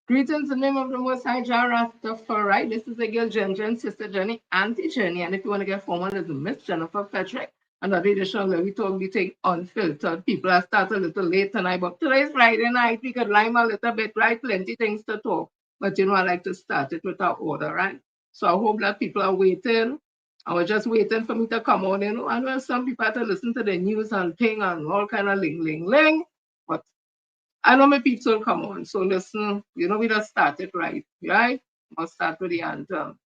Greetings in the name of the Most High Jah Rastafari. This is a girl Jen, Sister Jenny, Auntie Jenny. And if you want to get formal, it's Miss Jennifer Patrick. Another edition of we talk, we take unfiltered. People have started a little late tonight, but today's Friday night. We could lime a little bit, right? Plenty things to talk. But I like to start it with our order, right? So I hope that people are waiting. I was just waiting for me to come on, I know some people have to listen to the news and Ting and all kind of ling. But I know my people will come on. So listen, we just started right? Must start with the anthem.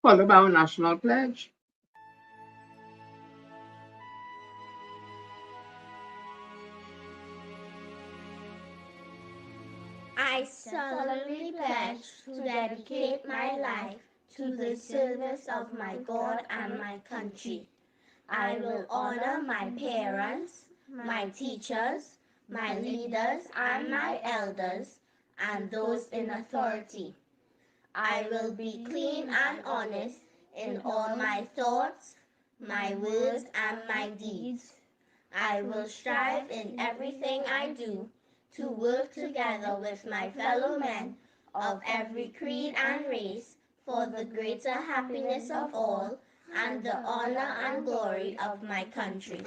Followed by our national pledge. I solemnly pledge to dedicate my life to the service of my God and my country. I will honor my parents, my teachers, my leaders, and my elders, and those in authority. I will be clean and honest in all my thoughts, my words, and my deeds. I will strive in everything I do to work together with my fellow men of every creed and race for the greater happiness of all and the honor and glory of my country.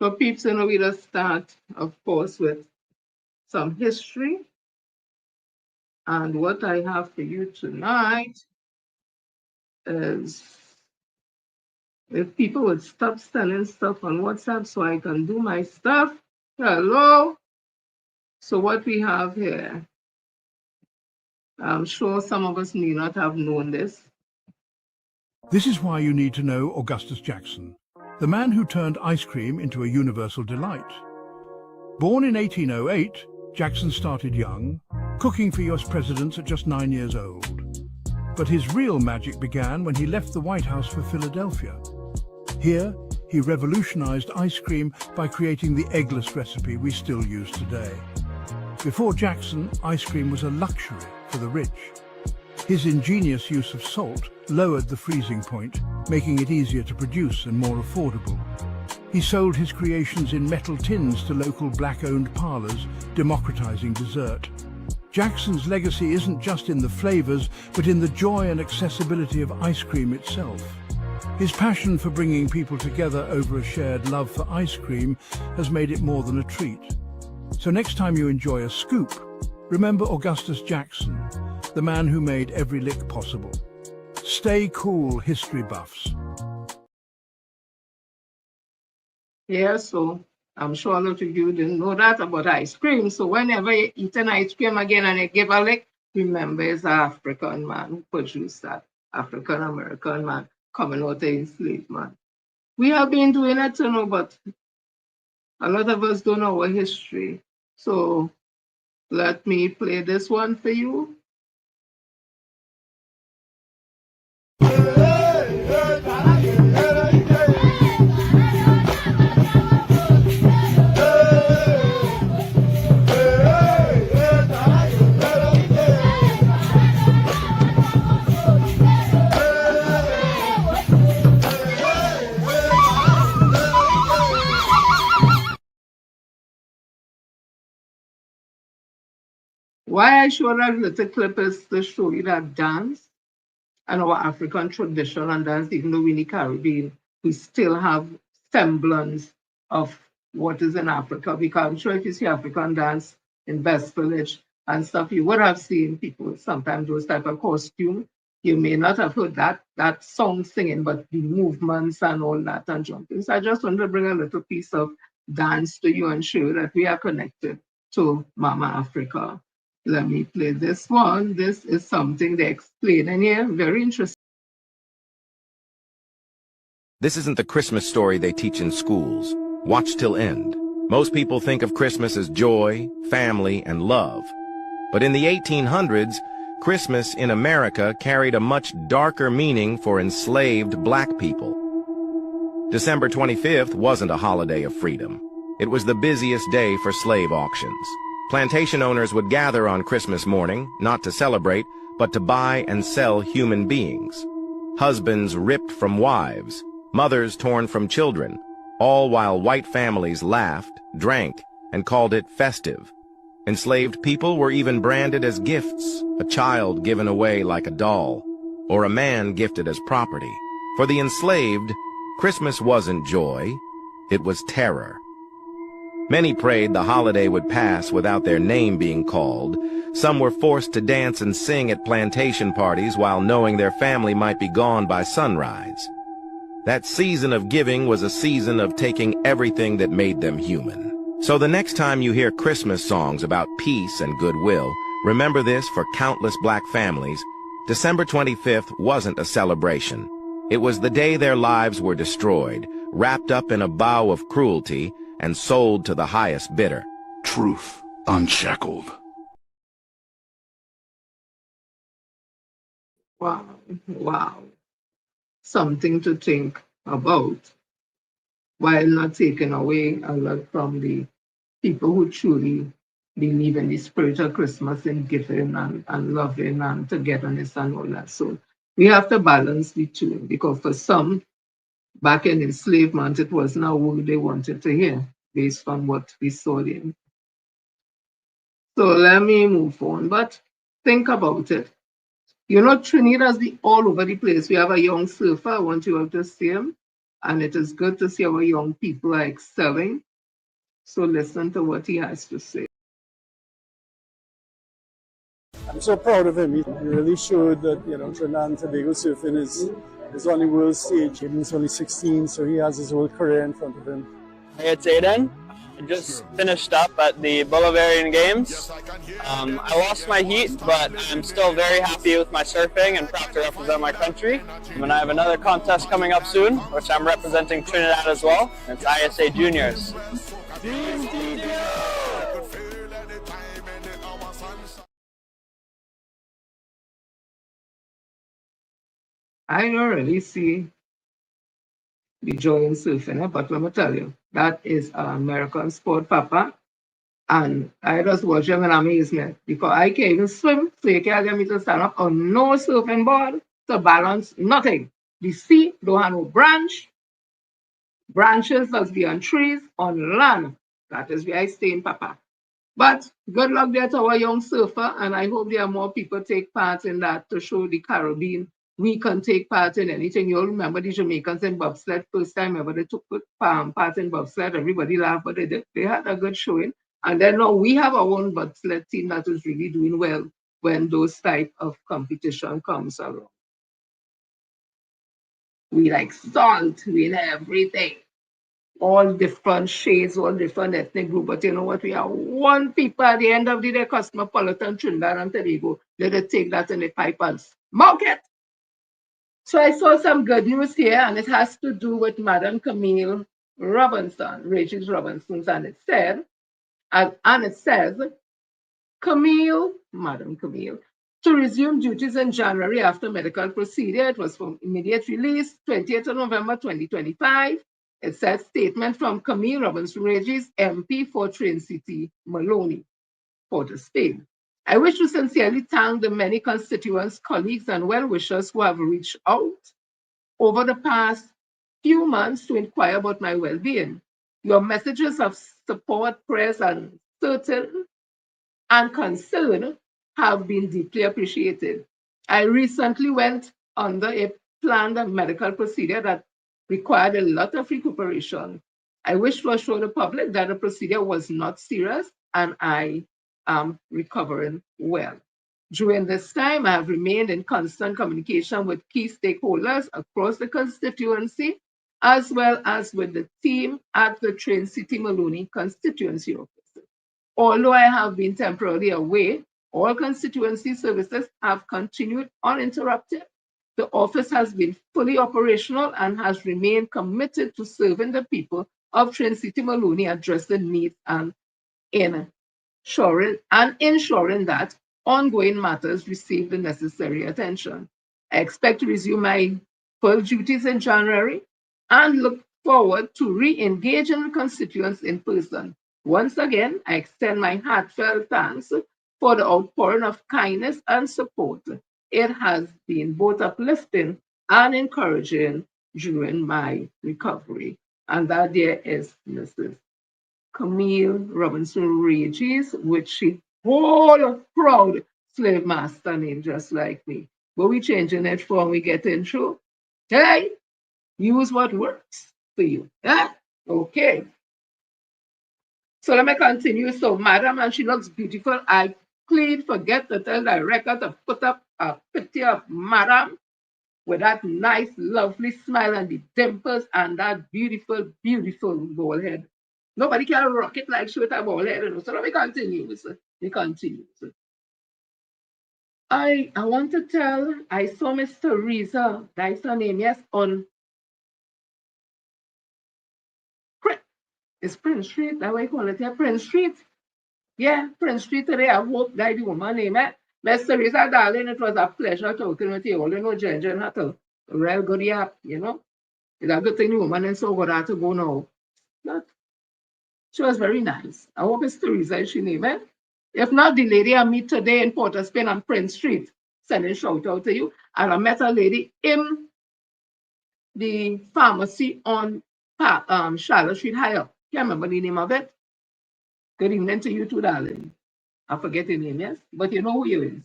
So peeps, we just start, of course, with some history. And what I have for you tonight is if people would stop sending stuff on WhatsApp so I can do my stuff. Hello. So what we have here, I'm sure some of us may not have known this. This is why you need to know Augustus Jackson, the man who turned ice cream into a universal delight. Born in 1808, Jackson started young, cooking for US presidents at just 9 years old. But his real magic began when he left the White House for Philadelphia. Here, he revolutionized ice cream by creating the eggless recipe we still use today. Before Jackson, ice cream was a luxury for the rich. His ingenious use of salt lowered the freezing point, making it easier to produce and more affordable. He sold his creations in metal tins to local black-owned parlors, democratizing dessert. Jackson's legacy isn't just in the flavors, but in the joy and accessibility of ice cream itself. His passion for bringing people together over a shared love for ice cream has made it more than a treat. So next time you enjoy a scoop, remember Augustus Jackson, the man who made every lick possible. Stay cool, history buffs. Yeah, so I'm sure a lot of you didn't know that about ice cream. So whenever you eat an ice cream again and you give a lick, remember it's an African man who produced that, African-American man coming out of enslavement. We have been doing it, but a lot of us don't know our history. So let me play this one for you. Why I show that little clip is to show you that dance and our African tradition and dance, even though we in the Caribbean, we still have semblance of what is in Africa. Because I'm sure if you see African dance in Best Village and stuff, you would have seen people sometimes those type of costume. You may not have heard that song singing, but the movements and all that and jumping. So I just wanted to bring a little piece of dance to you and show you that we are connected to Mama Africa. Let me play this one. This is something they explain in here. Very interesting. This isn't the Christmas story they teach in schools. Watch till end. Most people think of Christmas as joy, family, and love. But in the 1800s, Christmas in America carried a much darker meaning for enslaved black people. December 25th wasn't a holiday of freedom. It was the busiest day for slave auctions. Plantation owners would gather on Christmas morning, not to celebrate, but to buy and sell human beings. Husbands ripped from wives, mothers torn from children, all while white families laughed, drank, and called it festive. Enslaved people were even branded as gifts, a child given away like a doll, or a man gifted as property. For the enslaved, Christmas wasn't joy, it was terror. Many prayed the holiday would pass without their name being called. Some were forced to dance and sing at plantation parties while knowing their family might be gone by sunrise. That season of giving was a season of taking everything that made them human. So the next time you hear Christmas songs about peace and goodwill, remember this for countless black families. December 25th wasn't a celebration. It was the day their lives were destroyed, wrapped up in a bow of cruelty, and sold to the highest bidder. Truth unshackled. Wow, wow. Something to think about while not taking away a lot from the people who truly believe in the spirit of Christmas and giving and loving and togetherness and all that. So we have to balance the two because for some, back in enslavement, it wasn't a word they wanted to hear based on what we saw then. So let me move on, but think about it. You know, Trinidad's all over the place. We have a young surfer, I want you all to see him, and it is good to see our young people are excelling. So listen to what he has to say. I'm so proud of him. He really showed that, Trinidad and Tobago surfing is on the world stage. He's only 16, so he has his whole career in front of him. Hey, it's Aiden. I just finished up at the Bolivarian Games. I lost my heat, but I'm still very happy with my surfing and proud to represent my country. And I have another contest coming up soon, which I'm representing Trinidad as well. It's ISA Juniors. I don't really see the joy in surfing, but let me tell you, that is an American sport, Papa. And I just watch him in amazement because I can't even swim, so you can't get me to stand up on no surfing board to balance nothing. The sea don't have no branches must be on trees, on land. That is where I stay in, Papa. But good luck there to our young surfer, and I hope there are more people take part in that to show the Caribbean we can take part in anything. You'll remember the Jamaicans in bobsled, first time ever they took part in bobsled, everybody laughed, but they had a good showing. And then now we have our own bobsled team that is really doing well when those type of competition comes around. We like salt, we in everything. All different shades, all different ethnic group, but you know what? We are one people at the end of the day, cosmopolitan Trinidad and Tobago. Let us take that in the pipe and smoke it. So I saw some good news here, and it has to do with Madam Camille Robinson, Rachel Robinson, and it says, Madam Camille, to resume duties in January after medical procedure. It was from immediate release, 28th of November 2025. It says statement from Camille Robinson Regis, MP for Train City, Maloney, Port of Spain. I wish to sincerely thank the many constituents, colleagues, and well-wishers who have reached out over the past few months to inquire about my well-being. Your messages of support, prayers, and concern have been deeply appreciated. I recently went under a planned medical procedure that required a lot of recuperation. I wish to assure the public that the procedure was not serious and I am recovering well. During this time, I have remained in constant communication with key stakeholders across the constituency, as well as with the team at the Train City Maloney constituency office. Although I have been temporarily away, all constituency services have continued uninterrupted. The office has been fully operational and has remained committed to serving the people of Train City Maloney, addressing needs and ensuring that ongoing matters receive the necessary attention. I expect to resume my full duties in January and look forward to re-engaging with constituents in person. Once again, I extend my heartfelt thanks for the outpouring of kindness and support. It has been both uplifting and encouraging during my recovery. And that there is Mrs. Camille Robinson Regis, which she whole proud slave master name just like me. But we changing it for when we get into. Hey, use what works for you. Yeah? Okay. So let me continue. So, madam, and she looks beautiful. I clean forget to tell the record to put up a picture of madam with that nice, lovely smile and the dimples and that beautiful, beautiful bald head. Nobody can rock it like she with a bald head. So let me continue. We continue. I want to tell, I saw Miss Teresa, that's her name, yes, on it's Prince Street, that way you call it here, Prince Street. Yeah, Prince Street today. I hope that the woman name it. Miss Teresa, darling, it was a pleasure talking with you. All you know, Ginger and Hattle. Real good yap, you know. It's a good thing the woman and so good had to go now. But she was very nice. I hope it's Teresa is she name it. If not, the lady I meet today in Port of Spain on Prince Street, sending shout out to you. And I met a lady in the pharmacy on Charlotte Street higher. Can't remember the name of it. Good evening to you too, darling. I forget your name, yes? But you know who you is.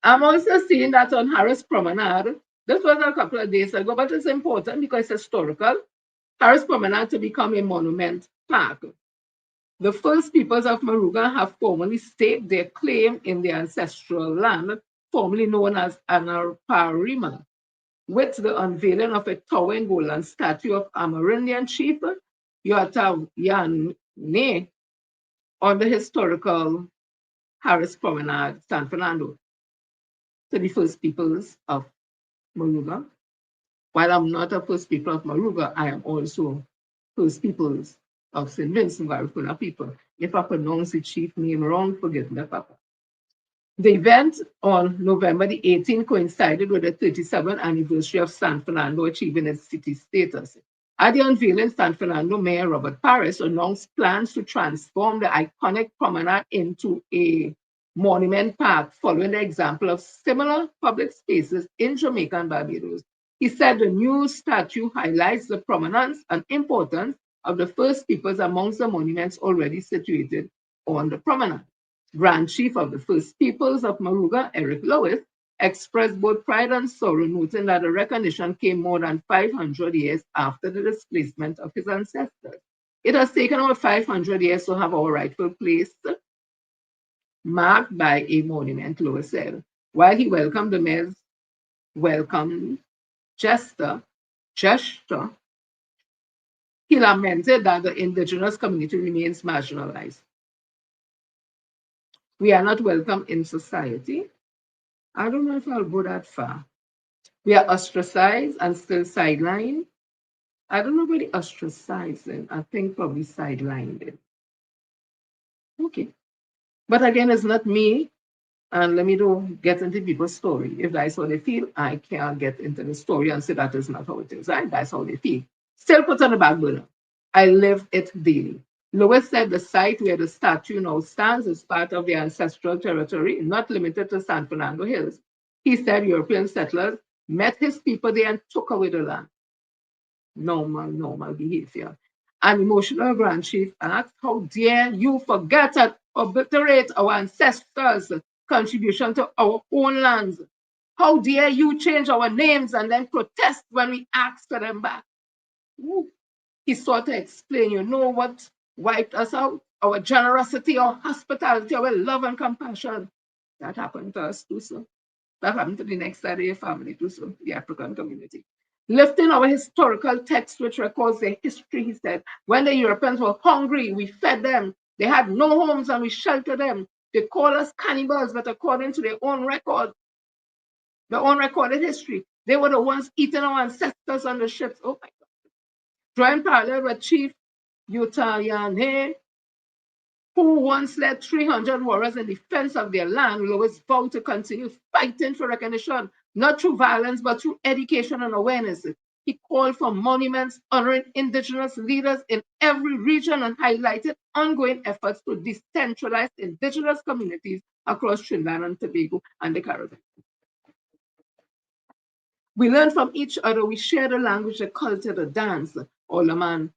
I'm also seeing that on Harris Promenade. This was a couple of days ago, but it's important because it's historical. Harris Promenade to become a monument park. The first peoples of Moruga have formally staked their claim in their ancestral land, formerly known as Anarparima, with the unveiling of a towering golden statue of Amerindian chief Yatayane on the historical Harris Promenade, San Fernando, to the first peoples of Moruga. While I'm not a first people of Moruga, I am also first peoples of St. Vincent, Garifuna people. If I pronounce the chief name wrong, forgive me, Papa. The event on November the 18th coincided with the 37th anniversary of San Fernando achieving its city status. At the unveiling, San Fernando Mayor Robert Parris announced plans to transform the iconic promenade into a monument park, following the example of similar public spaces in Jamaica and Barbados. He said the new statue highlights the prominence and importance of the first peoples amongst the monuments already situated on the promenade. Grand Chief of the First Peoples of Moruga, Eric Lewis, expressed both pride and sorrow, noting that the recognition came more than 500 years after the displacement of his ancestors. It has taken over 500 years to have our rightful place marked by a monument, Lewis said. While he welcomed the mayor's welcome gesture, he lamented that the indigenous community remains marginalized. We are not welcome in society. I don't know if I'll go that far. We are ostracized and still sidelined. I don't know about the ostracizing. I think probably sidelined. Okay. But again, it's not me. And let me don't get into people's story. If that's how they feel, I can't get into the story and say that is not how it is. Right? That's how they feel. Still put on the back burner. I live it daily. Lewis said the site where the statue now stands is part of the ancestral territory, not limited to San Fernando Hills. He said European settlers met his people there and took away the land. Normal behavior. An emotional Grand Chief asked, how dare you forget and obliterate our ancestors contribution to our own lands. How dare you change our names and then protest when we ask for them back? Ooh. He sought to explain, you know what wiped us out? Our generosity, our hospitality, our love and compassion. That happened to us too, sir. That happened to the next Saturday family too, sir, the African community. Lifting our historical text, which records their history, he said, when the Europeans were hungry, we fed them. They had no homes and we sheltered them. They call us cannibals, but according to their own record, their own recorded history, they were the ones eating our ancestors on the ships. Oh my God. Drawing parallel with Chief Utayane, who once led 300 warriors in defense of their land, will always vow to continue fighting for recognition, not through violence, but through education and awareness. He called for monuments honoring indigenous leaders in every region and highlighted ongoing efforts to decentralize indigenous communities across Trinidad and Tobago and the Caribbean. We learn from each other. We share the language, the culture, the dance. Olaman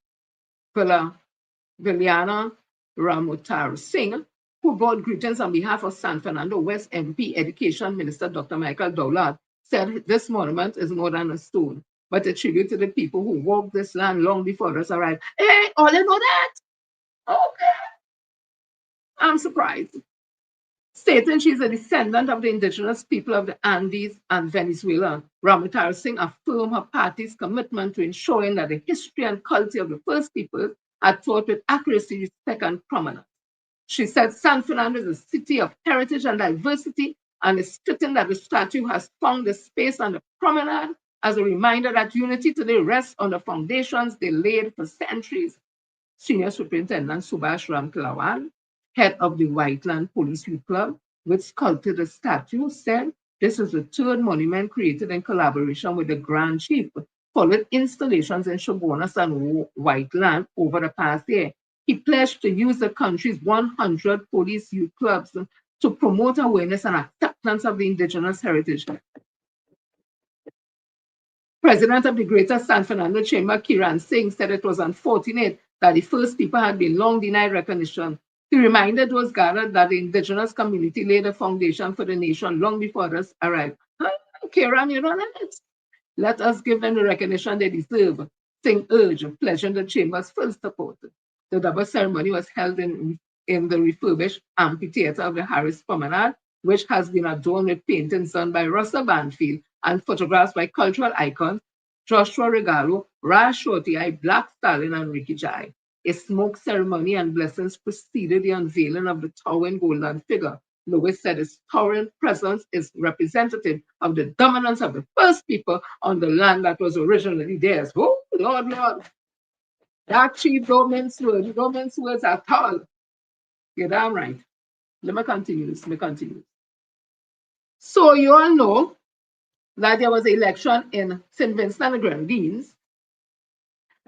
Viliana Ramutar Singh, who brought greetings on behalf of San Fernando West MP Education Minister Dr. Michael Dowlard, said this monument is more than a stone, but a tribute to the people who walked this land long before us arrived. Hey, all you know that? Okay. I'm surprised. Stating she's a descendant of the indigenous people of the Andes and Venezuela, Ramutar Singh affirmed her party's commitment to ensuring that the history and culture of the First Peoples are taught with accuracy, respect, and prominence. She said San Fernando is a city of heritage and diversity, and it's fitting that the statue has found the space on the promenade as a reminder that unity today rests on the foundations they laid for centuries. Senior Superintendent Subhash Ramkilawan, head of the Whiteland Police Youth Club, which sculpted the statue, said this is the third monument created in collaboration with the Grand Chief, followed installations in Shogunas and Whiteland over the past year. He pledged to use the country's 100 police youth clubs to promote awareness and acceptance of the indigenous heritage. President of the Greater San Fernando Chamber, Kiran Singh, said it was unfortunate that the First People had been long denied recognition. He reminded those gathered that the indigenous community laid a foundation for the nation long before us arrived. Kiran, you don't know it. Let us give them the recognition they deserve. Singh urged, pledging the Chamber's full support. The double ceremony was held in the refurbished amphitheater of the Harris Promenade, which has been adorned with paintings done by Russell Banfield and photographs by cultural icons Joshua Regalo, Ra Shorty Eye, Black Stalin, and Ricky Jai. A smoke ceremony and blessings preceded the unveiling of the towering golden figure. Lewis said his towering presence is representative of the dominance of the First People on the land that was originally theirs. Oh, Lord, Lord. That chief don't mince words at all. You're damn right. Let me continue this. So you all know that there was an election in St. Vincent and Grenadines.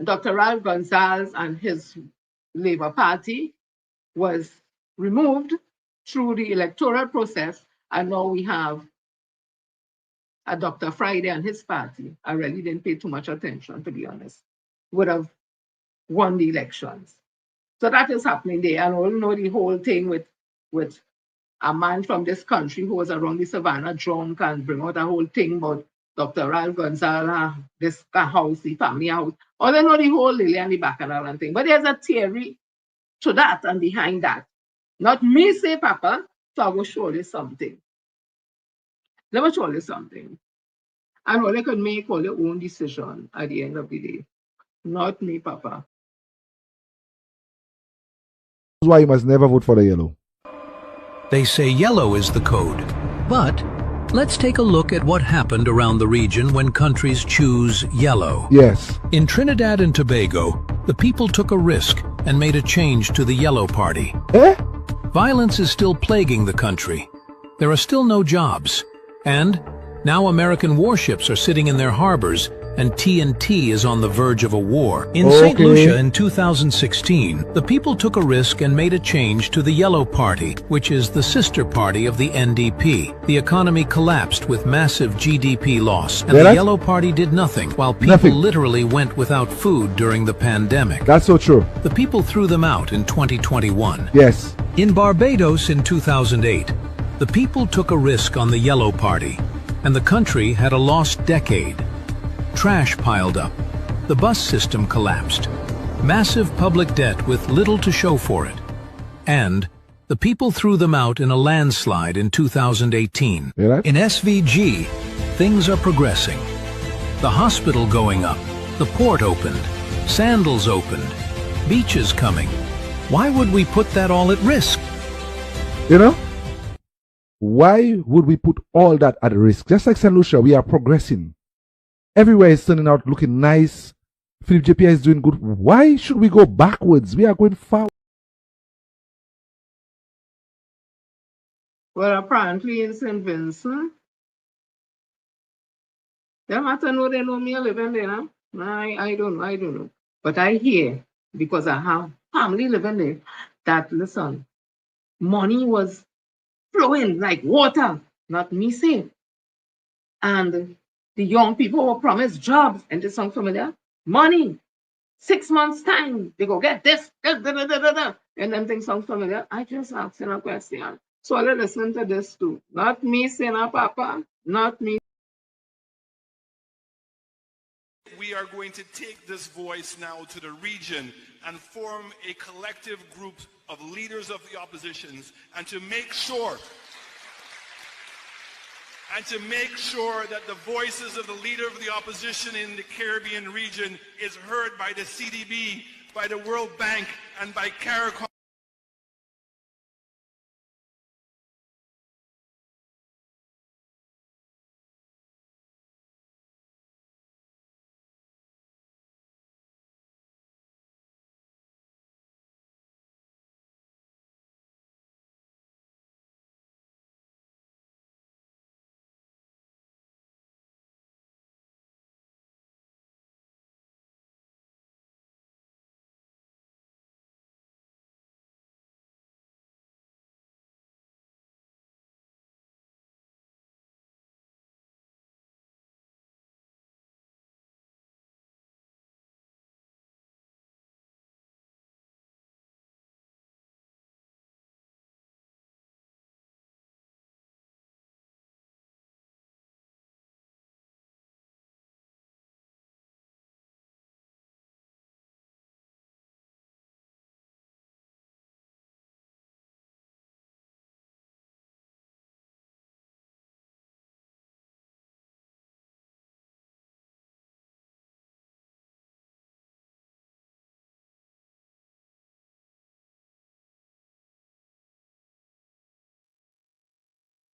Dr. Ralph Gonzalez and his Labour Party was removed through the electoral process, and now we have a Dr. Friday and his party. I really didn't pay too much attention, to be honest. Would have won the elections. So that is happening there. And all know the whole thing with a man from this country who was around the savannah drunk and bring out a whole thing about Dr. Ralph Gonzalez, this house, the family house. All I know the whole lily and the bacchanal and thing. But there's a theory to that and behind that. Not me say, Papa, so I will show you something. Let me show you something. And all you can make all your own decision at the end of the day. Not me, Papa. That's why you must never vote for the yellow. They say yellow is the code. But let's take a look at what happened around the region when countries choose yellow. Yes. In Trinidad and Tobago, the people took a risk and made a change to the Yellow Party. Violence is still plaguing the country. There are still no jobs. And now American warships are sitting in their harbors and TNT is on the verge of a war. In St. Lucia in 2016, the people took a risk and made a change to the Yellow Party, which is the sister party of the NDP. The economy collapsed with massive GDP loss, and the Yellow Party did nothing, while people literally went without food during the pandemic. That's so true. The people threw them out in 2021. Yes. In Barbados in 2008, The people took a risk on the Yellow Party, and the country had a lost decade. Trash piled up. The bus system collapsed. Massive public debt with little to show for it. And the people threw them out in a landslide in 2018. In SVG, things are progressing. The hospital going up, the port opened, sandals opened, beaches coming. Why would we put that all at risk? You know? Why would we put all that at risk? Just like St. Lucia, we are progressing. Everywhere is turning out looking nice. Philip JPI is doing good. Why should we go backwards? We are going forward. Well, apparently in St. Vincent, they matter know they know me living there. Huh? I don't know. But I hear, because I have family living there, that, listen, money was flowing like water, not me saying. And the young people were promised jobs, and this sound familiar? Money. 6 months' time, they go get this, and then things sound familiar. I just asking a question. So let's listen to this too. Not me saying, Papa, not me. We are going to take this voice now to the region and form a collective group of leaders of the oppositions and to make sure that the voices of the leader of the opposition in the Caribbean region is heard by the CDB, by the World Bank, and by CARICOM.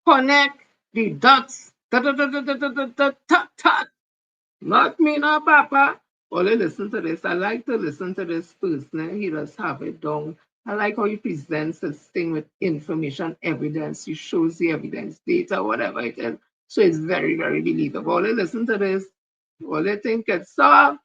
Connect the dots. Not me, no, Papa. Only listen to this. I like to listen to this person. He does have it down. I like how he presents this thing with information, evidence. He shows the evidence, data, whatever it is. So it's very, very believable. Only listen to this. Only think it's so.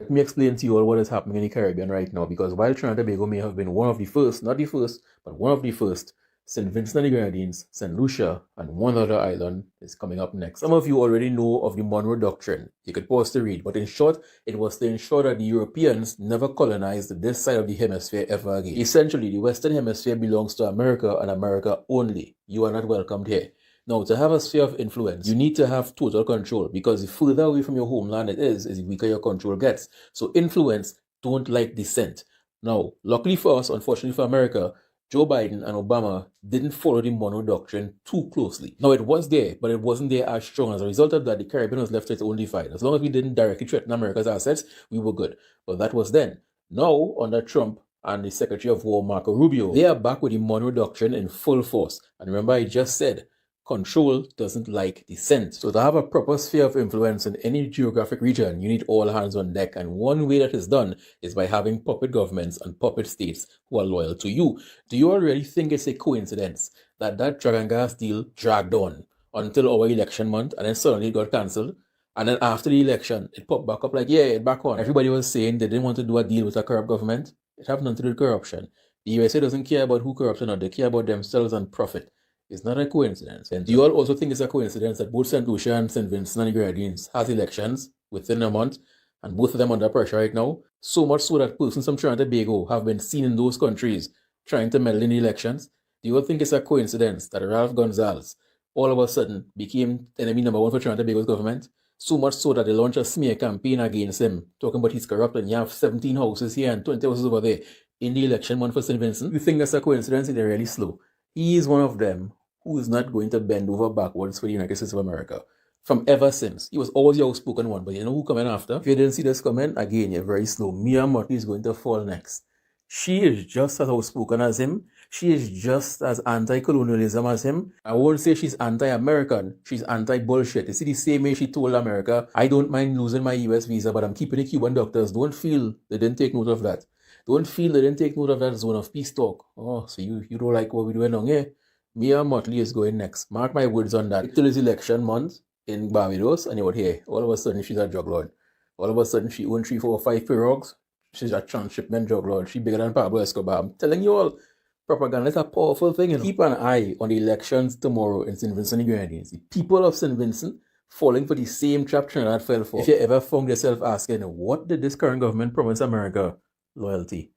Let me explain to you all what is happening in the Caribbean right now, because while Trinidad and Tobago may have been one of the first, not the first, but one of the first, St. Vincent and the Grenadines, St. Lucia, and one other island is coming up next. Some of you already know of the Monroe Doctrine. You could pause to read, but in short, it was to ensure that the Europeans never colonized this side of the hemisphere ever again. Essentially, the Western Hemisphere belongs to America and America only. You are not welcomed here. Now, to have a sphere of influence, you need to have total control, because the further away from your homeland it is the weaker your control gets. So influence don't like dissent. Now, luckily for us, unfortunately for America, Joe Biden and Obama didn't follow the Monroe Doctrine too closely. Now, it was there, but it wasn't there as strong. As a result of that, the Caribbean was left to its own divide. As long as we didn't directly threaten America's assets, we were good. But that was then. Now, under Trump and the Secretary of War, Marco Rubio, they are back with the Monroe Doctrine in full force. And remember, I just said, control doesn't like dissent. So to have a proper sphere of influence in any geographic region, you need all hands on deck. And one way that is done is by having puppet governments and puppet states who are loyal to you. Do you already think it's a coincidence that Dragon Gas deal dragged on until our election month, and then suddenly it got cancelled? And then after the election, it popped back up like, yeah, it's back on. Everybody was saying they didn't want to do a deal with a corrupt government. It has nothing to do with corruption. The USA doesn't care about who corrupts or not. They care about themselves and profit. It's not a coincidence. And do you all also think it's a coincidence that both St. Lucia and St. Vincent and the Grenadines has elections within a month, and both of them under pressure right now? So much so that persons from Trinidad and Tobago have been seen in those countries trying to meddle in the elections. Do you think it's a coincidence that Ralph Gonsalves all of a sudden became enemy number one for Trinidad and Tobago's government? So much so that they launched a smear campaign against him, talking about he's corrupt and you have 17 houses here and 20 houses over there in the election month for St. Vincent. You think that's a coincidence? They're really slow. He is one of them who is not going to bend over backwards for the United States of America. From ever since. He was always the outspoken one, but you know who coming after? If you didn't see this comment, again, you're very slow. Mia Mottley is going to fall next. She is just as outspoken as him. She is just as anti-colonialism as him. I won't say she's anti-American. She's anti-bullshit. You see, the same way she told America, I don't mind losing my US visa, but I'm keeping the Cuban doctors. Don't feel they didn't take note of that. Don't feel they didn't take note of that zone of peace talk. Oh, so you don't like what we're doing down here? Mia Mottley is going next. Mark my words on that. Till his election month in Barbados, and you would hear, all of a sudden she's a drug lord. All of a sudden she owns 3, 4, 5 pirogues. She's a transshipment drug lord. She's bigger than Pablo Escobar. I'm telling you all, propaganda is a powerful thing. You know? Keep an eye on the elections tomorrow in St. Vincent and the Grenadines. The people of St. Vincent falling for the same trap Trinidad fell for. If you ever found yourself asking, what did this current government promise America? Loyalty.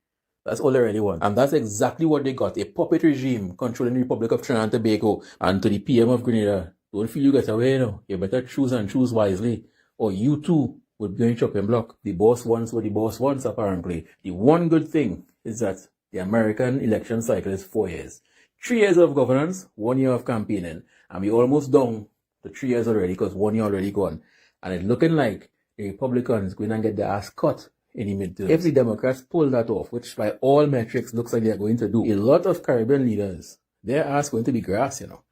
That's all they really want. And that's exactly what they got. A puppet regime controlling the Republic of Trinidad and Tobago. And to the PM of Grenada, don't feel you get away now. You better choose and choose wisely. Or you too would be on chopping block. The boss wants what the boss wants, apparently. The one good thing is that the American election cycle is 4 years. 3 years of governance, 1 year of campaigning. And we're almost down to 3 years already because 1 year already gone. And it's looking like the Republicans going to get their ass cut in the midterm. If the Democrats pull that off, which by all metrics looks like they're going to do, a lot of Caribbean leaders, their ass going to be grass, you know.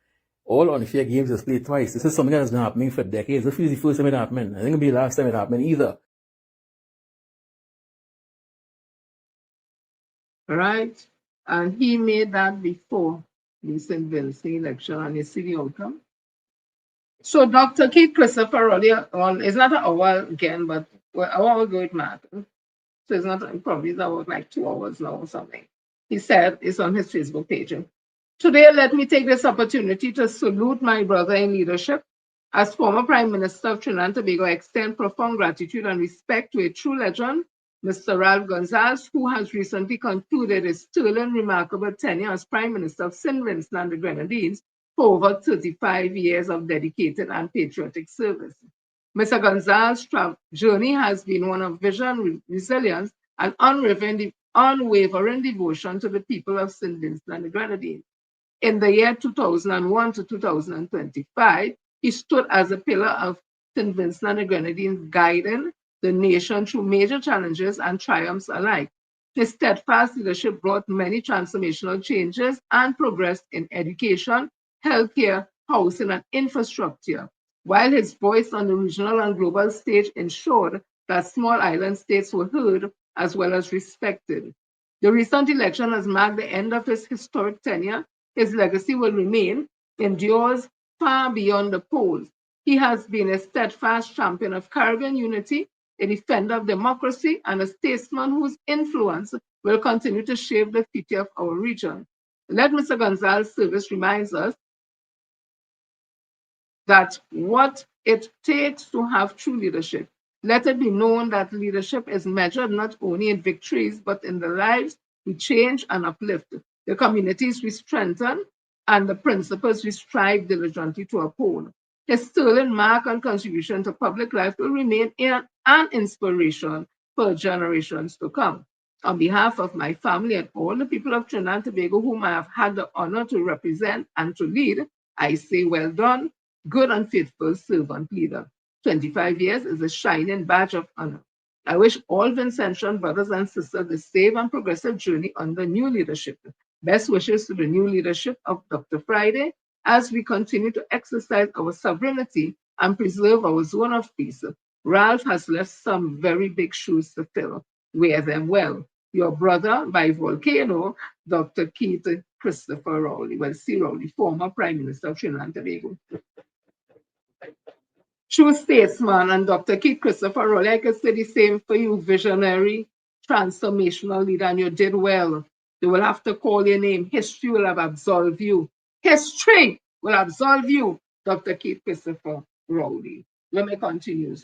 All unfair games is played twice. This is something that has been happening for decades. This is the first time it happened. I think it'll be the last time it happened either. Right? And he made that before the St. Vincent election, and you see the outcome. So Dr. Keith Christopher Rowley, it's not an hour again, but an hour ago it mattered. So it's not, probably it's about like 2 hours now or something. He said it's on his Facebook page. Today, let me take this opportunity to salute my brother in leadership. As former Prime Minister of Trinidad and Tobago, I extend profound gratitude and respect to a true legend, Mr. Ralph Gonsalves, who has recently concluded his sterling, remarkable tenure as Prime Minister of St. Vincent and the Grenadines for over 35 years of dedicated and patriotic service. Mr. Gonsalves' journey has been one of vision, resilience, and unwavering devotion to the people of St. Vincent and the Grenadines. In the year 2001 to 2025, he stood as a pillar of St. Vincent and the Grenadines, guiding the nation through major challenges and triumphs alike. His steadfast leadership brought many transformational changes and progress in education, healthcare, housing, and infrastructure, while his voice on the regional and global stage ensured that small island states were heard as well as respected. The recent election has marked the end of his historic tenure. His legacy will remain, endures far beyond the polls. He has been a steadfast champion of Caribbean unity, a defender of democracy, and a statesman whose influence will continue to shape the future of our region. Let Mr. Gonsalves' service reminds us that what it takes to have true leadership. Let it be known that leadership is measured not only in victories, but in the lives we change and uplift, the communities we strengthen, and the principles we strive diligently to uphold. His sterling mark and contribution to public life will remain an inspiration for generations to come. On behalf of my family and all the people of Trinidad and Tobago whom I have had the honor to represent and to lead, I say well done, good and faithful servant leader. 25 years is a shining badge of honor. I wish all Vincentian brothers and sisters the safe and progressive journey under new leadership. Best wishes to the new leadership of Dr. Friday as we continue to exercise our sovereignty and preserve our zone of peace. Ralph has left some very big shoes to fill. Wear them well. Your brother by volcano, Dr. Keith Christopher Rowley, well, C. Rowley, former Prime Minister of Trinidad and Tobago. True statesman, and Dr. Keith Christopher Rowley, I could say the same for you, visionary, transformational leader, and you did well. They will have to call your name. History will have absolved you. History will absolve you, Dr. Keith Christopher Rowley. Let me continue.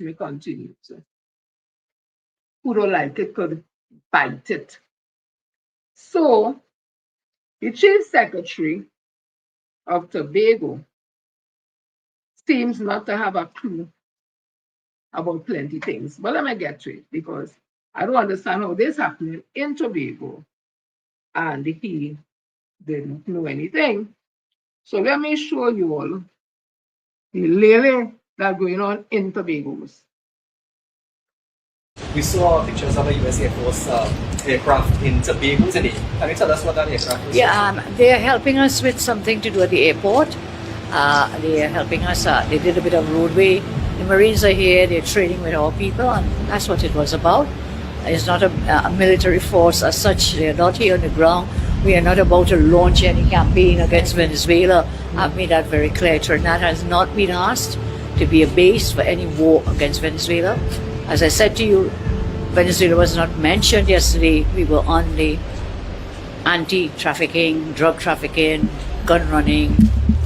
Who don't like it could bite it. So, The Chief Secretary of Tobago seems not to have a clue about plenty things. But let me get to it because I don't understand how this happening in Tobago and he didn't know anything. So let me show you all the lily that's going on in Tobago's. We saw pictures of a US Air Force aircraft in Tobago today. Can you tell us what that aircraft is? Yeah, they're helping us with something to do at the airport. They're helping us. They did a bit of roadway. The Marines are here. They're training with our people, and that's what it was about. It's not a military force as such. They're not here on the ground. We are not about to launch any campaign against Venezuela. I've made that very clear. Trinidad has not been asked to be a base for any war against Venezuela. As I said to you, Venezuela was not mentioned yesterday. We were on the anti-trafficking, drug trafficking, gun running,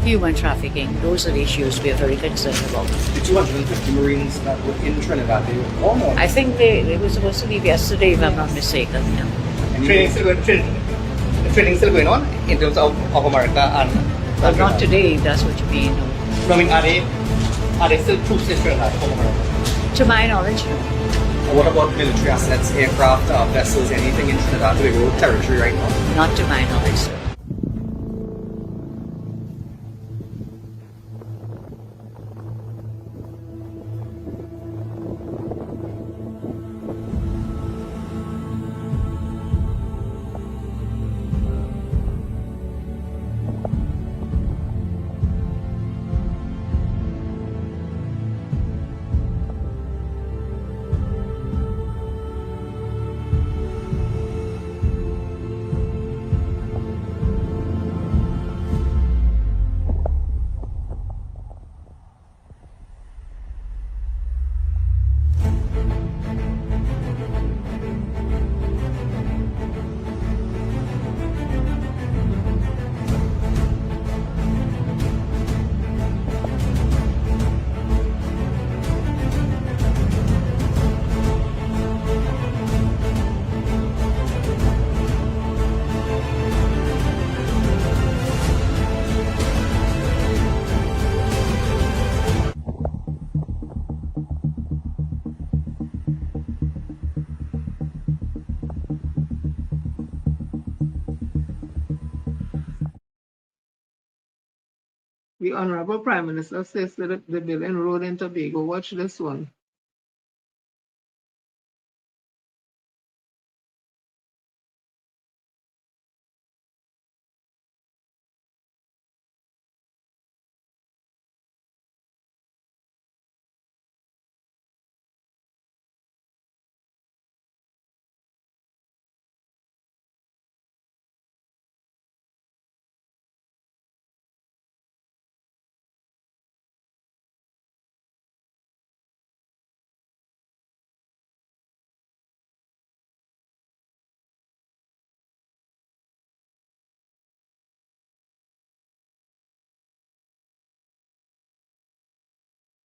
human trafficking. Those are the issues we are very concerned about. The 250 Marines that were in Trinidad, they were gone on? I think they were supposed to leave yesterday, if I'm not mistaken. Yeah. Training still going on in terms of America and... Well, not today, if that's what you mean. No, I mean, are they still troops in Trinidad from America? To my knowledge, no. What about military assets, aircraft, vessels, anything in Trinidad and Tobago territory right now? Not to my knowledge, sir. The Honorable Prime Minister says that the building road in Tobago. Watch this one.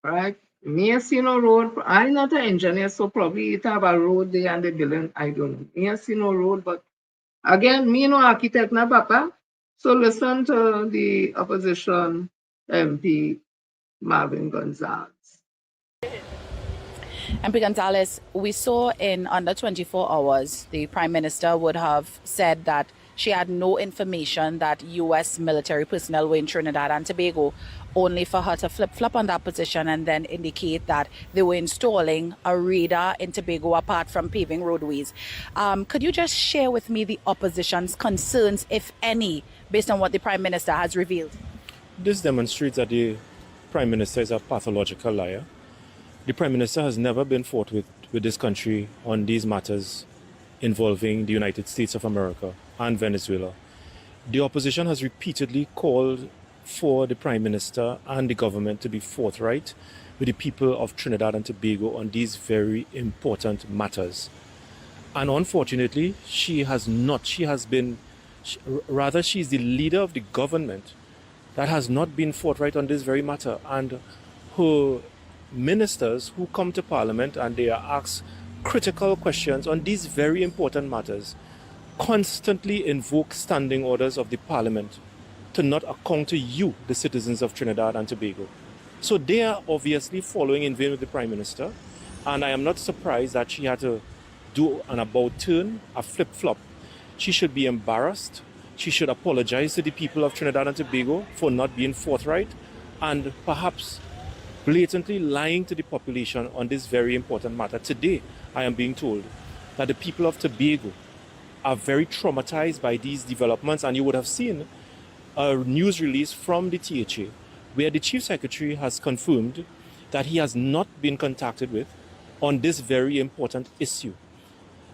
Right? Me see no road. I'm not an engineer, so probably it have a road there and the building. I don't know. Me see no road, but again, me no architect na papa. So listen to the opposition MP Marvin Gonzalez. MP Gonzalez, we saw in under 24 hours, the Prime Minister would have said that she had no information that U.S. military personnel were in Trinidad and Tobago, only for her to flip-flop on that position and then indicate that they were installing a radar in Tobago apart from paving roadways. Could you just share with me the opposition's concerns, if any, based on what the Prime Minister has revealed? This demonstrates that the Prime Minister is a pathological liar. The Prime Minister has never been fought with this country on these matters involving the United States of America and Venezuela. The opposition has repeatedly called for the Prime Minister and the government to be forthright with the people of Trinidad and Tobago on these very important matters. And unfortunately, she has not. She has been, rather, she's the leader of the government that has not been forthright on this very matter. And her ministers who come to Parliament and they are asked critical questions on these very important matters constantly invoke standing orders of the parliament to not account to you, the citizens of Trinidad and Tobago. So they are obviously following in vain with the Prime Minister, and I am not surprised that she had to do an about turn, a flip-flop. She should be embarrassed. She should apologize to the people of Trinidad and Tobago for not being forthright and perhaps blatantly lying to the population on this very important matter. Today, I am being told that the people of Tobago are very traumatized by these developments, and you would have seen a news release from the THA where the Chief Secretary has confirmed that he has not been contacted with on this very important issue.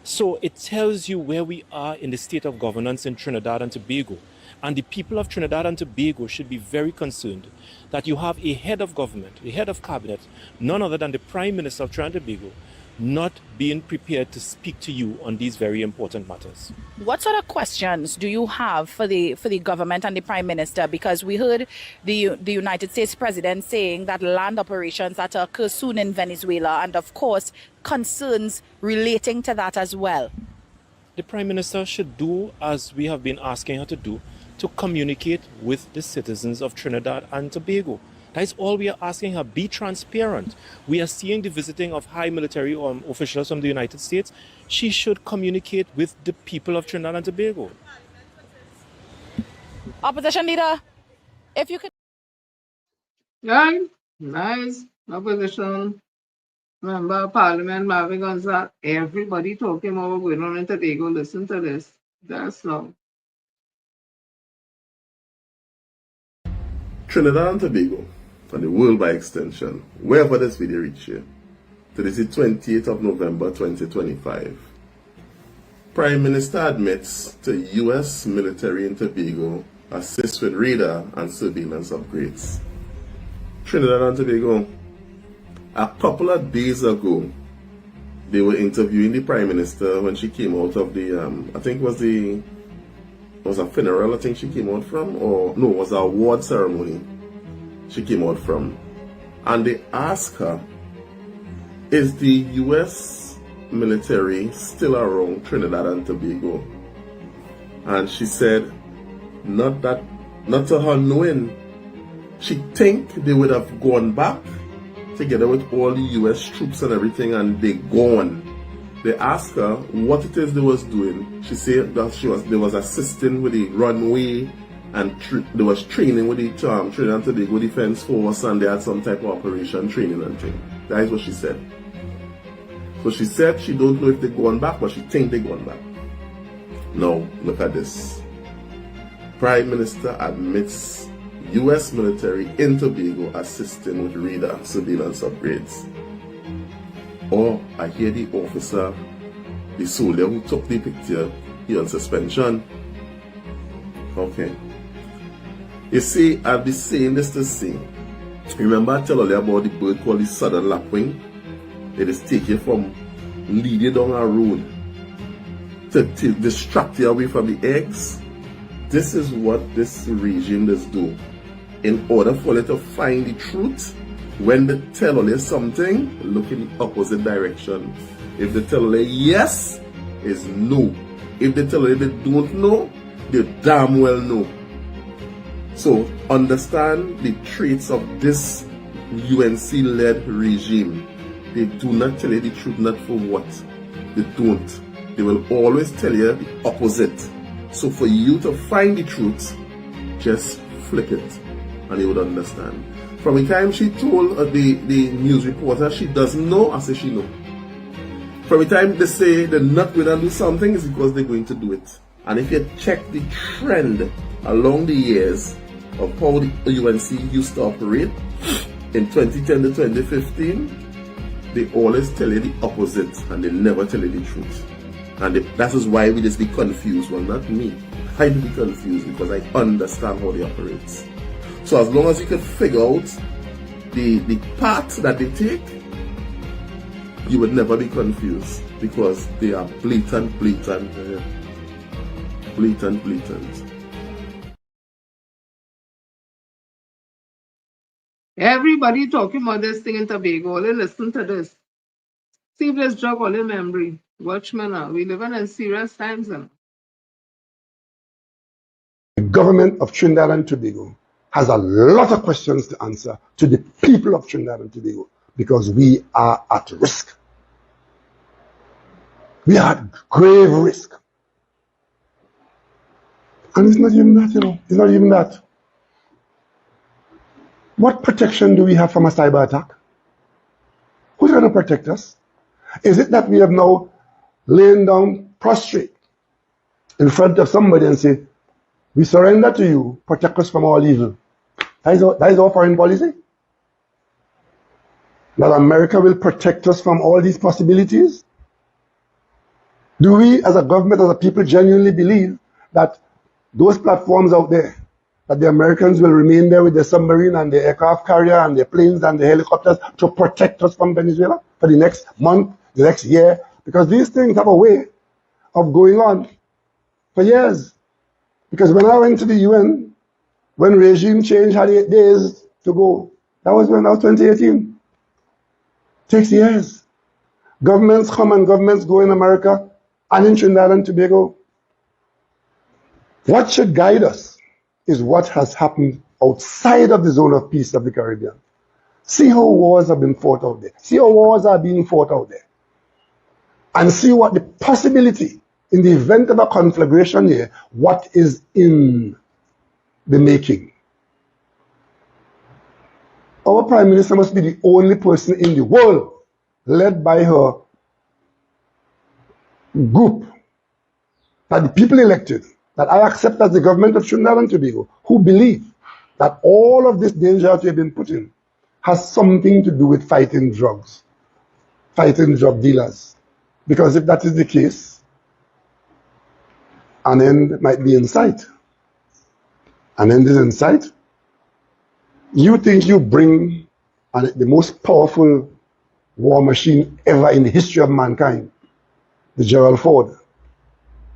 So it tells you where we are in the state of governance in Trinidad and Tobago. And the people of Trinidad and Tobago should be very concerned that you have a head of government, a head of cabinet, none other than the Prime Minister of Trinidad and Tobago, not being prepared to speak to you on these very important matters. What sort of questions do you have for the government and the Prime Minister? Because we heard the United States President saying that land operations are to occur soon in Venezuela, and of course concerns relating to that as well. The Prime Minister should do as we have been asking her to do, to communicate with the citizens of Trinidad and Tobago. That is all we are asking her. Be transparent. We are seeing the visiting of high military officials from the United States. She should communicate with the people of Trinidad and Tobago. Opposition leader, if you could. Right, nice. Opposition member of Parliament, Marvin Gonzalez. Everybody talking about what's going on in Tobago. Listen to this. That's now. Trinidad and Tobago, and the world by extension, wherever this video reaches you. Today is the 28th of November 2025. Prime Minister admits to U.S. military in Tobago assist with radar and surveillance upgrades. Trinidad and Tobago, a couple of days ago, they were interviewing the Prime Minister when she came out of the, I think it was a funeral I think she came out from, or no, it was an award ceremony she came out from. And they asked her, is the U.S. military still around Trinidad and Tobago? And she said, not to her knowing. She think they would have gone back together with all the U.S. troops and everything, and they gone. They asked her what it is they was doing. She said that they was assisting with the runway, and they was training with the Trinidad and Tobago Defense Force, and they had some type of operation training and thing. That is what she said. So she said she don't know if they gone back, but she think they gone back. Now look at this. Prime Minister admits U.S. military in Tobago assisting with radar surveillance upgrades. Or I hear the officer, the soldier who took the picture, he on suspension. Okay. You see, I'll be saying this to say, remember I tell you about the bird called the southern lapwing? It is take you from, lead you down a road to distract you away from the eggs. This is what this regime does do. In order for you to find the truth, when they tell you something, look in the opposite direction. If they tell you yes, is no. If they tell you they don't know, they damn well know. So understand the traits of this UNC-led regime. They do not tell you the truth, not for what. They don't. They will always tell you the opposite. So for you to find the truth, just flip it and you would understand. From the time she told the news reporter she doesn't know, I say she know. From the time they say they're not going to do something, it's because they're going to do it. And if you check the trend along the years of how the UNC used to operate, in 2010 to 2015, they always tell you the opposite and they never tell you the truth. And that is why we just be confused. Well, not me. I be confused because I understand how they operate. So as long as you can figure out the path that they take, you would never be confused because they are blatant. Everybody talking about this thing in Tobago. Only listen to this. See if this jog all in memory. Watchmen, we living in serious times now. The government of Trinidad and Tobago has a lot of questions to answer to the people of Trinidad and Tobago because we are at risk. We are at grave risk. And it's not even that, it's not even that. What protection do we have from a cyber attack? Who's going to protect us? Is it that we have now lain down prostrate in front of somebody and say, we surrender to you, protect us from all evil? That is our foreign policy? That America will protect us from all these possibilities? Do we, as a government, as a people, genuinely believe that those platforms out there, that the Americans will remain there with their submarine and their aircraft carrier and their planes and their helicopters to protect us from Venezuela for the next month, the next year? Because these things have a way of going on for years. Because when I went to the UN, when regime change had 8 days to go, that was 2018. Takes years. Governments come and governments go in America and in Trinidad and Tobago. What should guide us is what has happened outside of the zone of peace of the Caribbean. See how wars have been fought out there. See how wars are being fought out there. And see what the possibility, in the event of a conflagration here, what is in the making. Our Prime Minister must be the only person in the world, led by her group, that the people elected, that I accept as the government of Trinidad and Tobago, who believe that all of this danger that we have been put in has something to do with fighting drugs, fighting drug dealers. Because if that is the case, an end might be in sight. An end is in sight. You think you bring the most powerful war machine ever in the history of mankind, the Gerald Ford.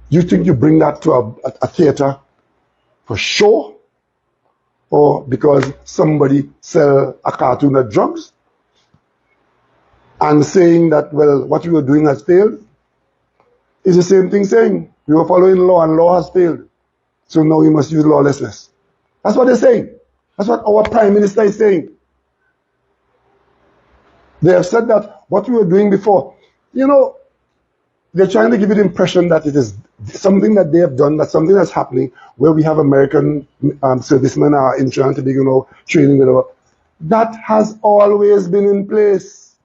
You think you bring that to a theater for show, or because somebody sell a cartoon of drugs and saying that, well, what we were doing has failed? It's the same thing saying we were following law and law has failed, so now we must use lawlessness. That's what they're saying. That's what our Prime Minister is saying. They have said that what we were doing before, they're trying to give you the impression that it is something that they have done, that something that's happening, where we have American servicemen in Trinidad and Tobago training with our. That has always been in place.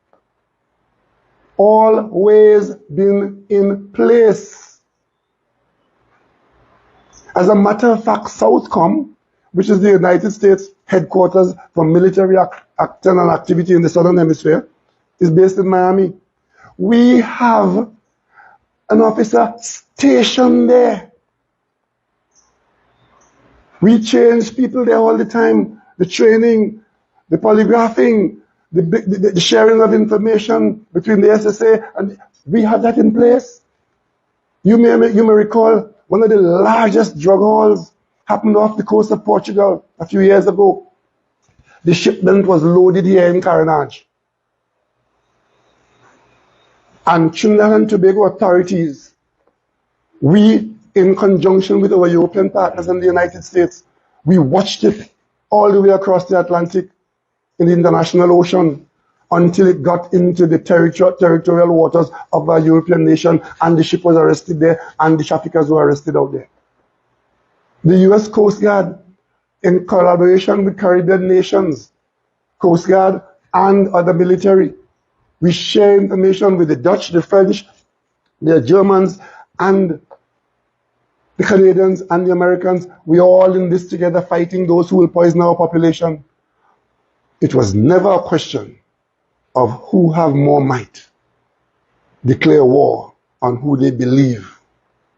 Always been in place. As a matter of fact, Southcom, which is the United States headquarters for military action and activity in the Southern Hemisphere, is based in Miami. We have an officer stationed there. We change people there all the time. The training, the polygraphing, the sharing of information between the SSA, and we have that in place. You may recall one of the largest drug hauls happened off the coast of Portugal a few years ago. The shipment was loaded here in Carenage. And Trinidad and Tobago authorities, we, in conjunction with our European partners in the United States, we watched it all the way across the Atlantic in the international ocean until it got into the territorial waters of a European nation, and the ship was arrested there and the traffickers were arrested out there. The US Coast Guard, in collaboration with Caribbean nations, Coast Guard and other military, we share information with the Dutch, the French, the Germans, and the Canadians and the Americans. We are all in this together, fighting those who will poison our population. It was never a question of who have more might, declare war on who they believe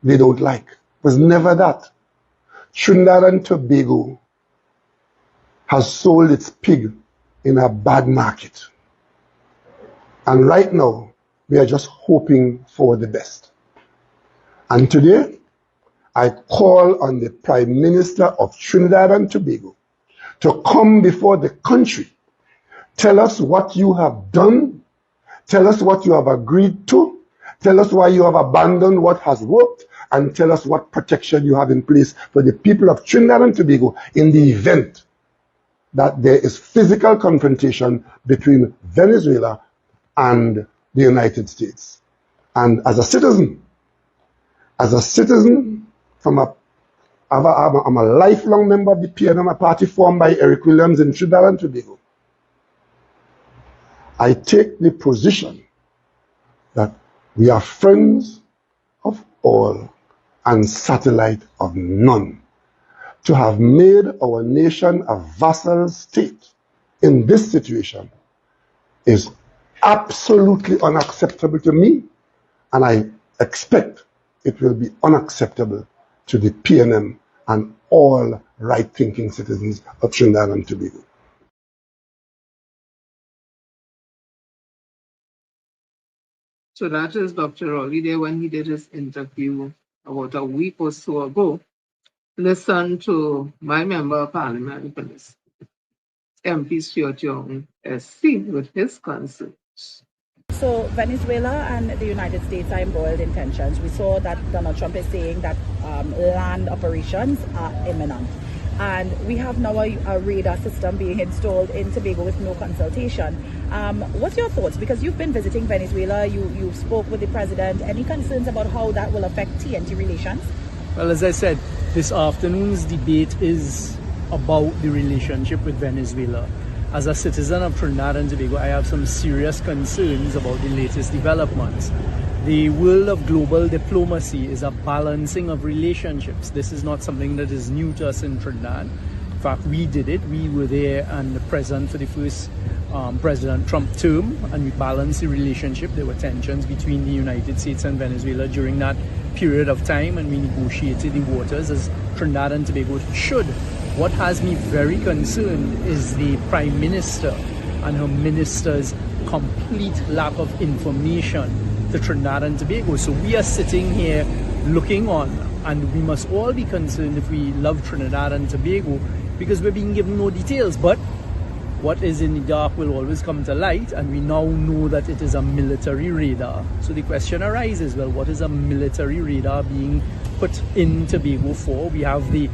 they don't like. It was never that. Trinidad and Tobago has sold its pig in a bad market. And right now, we are just hoping for the best. And today, I call on the Prime Minister of Trinidad and Tobago to come before the country, tell us what you have done, tell us what you have agreed to, tell us why you have abandoned what has worked, and tell us what protection you have in place for the people of Trinidad and Tobago in the event that there is physical confrontation between Venezuela and the United States. And as a citizen I'm a lifelong member of the PNM, a party formed by Eric Williams in Trinidad and Tobago. I take the position that we are friends of all and satellite of none. To have made our nation a vassal state in this situation is absolutely unacceptable to me, and I expect it will be unacceptable to the PNM and all right-thinking citizens of Trinidad and Tobago. So that is Dr. Rowley there when he did his interview about a week or so ago. Listen to my member of parliament, MP Stuart Young, SC, with his concerns. So Venezuela and the United States are embroiled in tensions. We saw that Donald Trump is saying that land operations are imminent. And we have now a radar system being installed in Tobago with no consultation. What's your thoughts? Because you've been visiting Venezuela, you spoke with the president. Any concerns about how that will affect TNT relations? Well, as I said, this afternoon's debate is about the relationship with Venezuela. As a citizen of Trinidad and Tobago, I have some serious concerns about the latest developments. The world of global diplomacy is a balancing of relationships. This is not something that is new to us in Trinidad. In fact, we did it. We were there and present for the first President Trump term, and we balanced the relationship. There were tensions between the United States and Venezuela during that period of time, and we negotiated the waters as Trinidad and Tobago should. What has me very concerned is the Prime Minister and her minister's complete lack of information to Trinidad and Tobago. So we are sitting here looking on, and we must all be concerned if we love Trinidad and Tobago because we're being given no details. But what is in the dark will always come to light, and we now know that it is a military radar. So the question arises, well, what is a military radar being put in Tobago for? We have the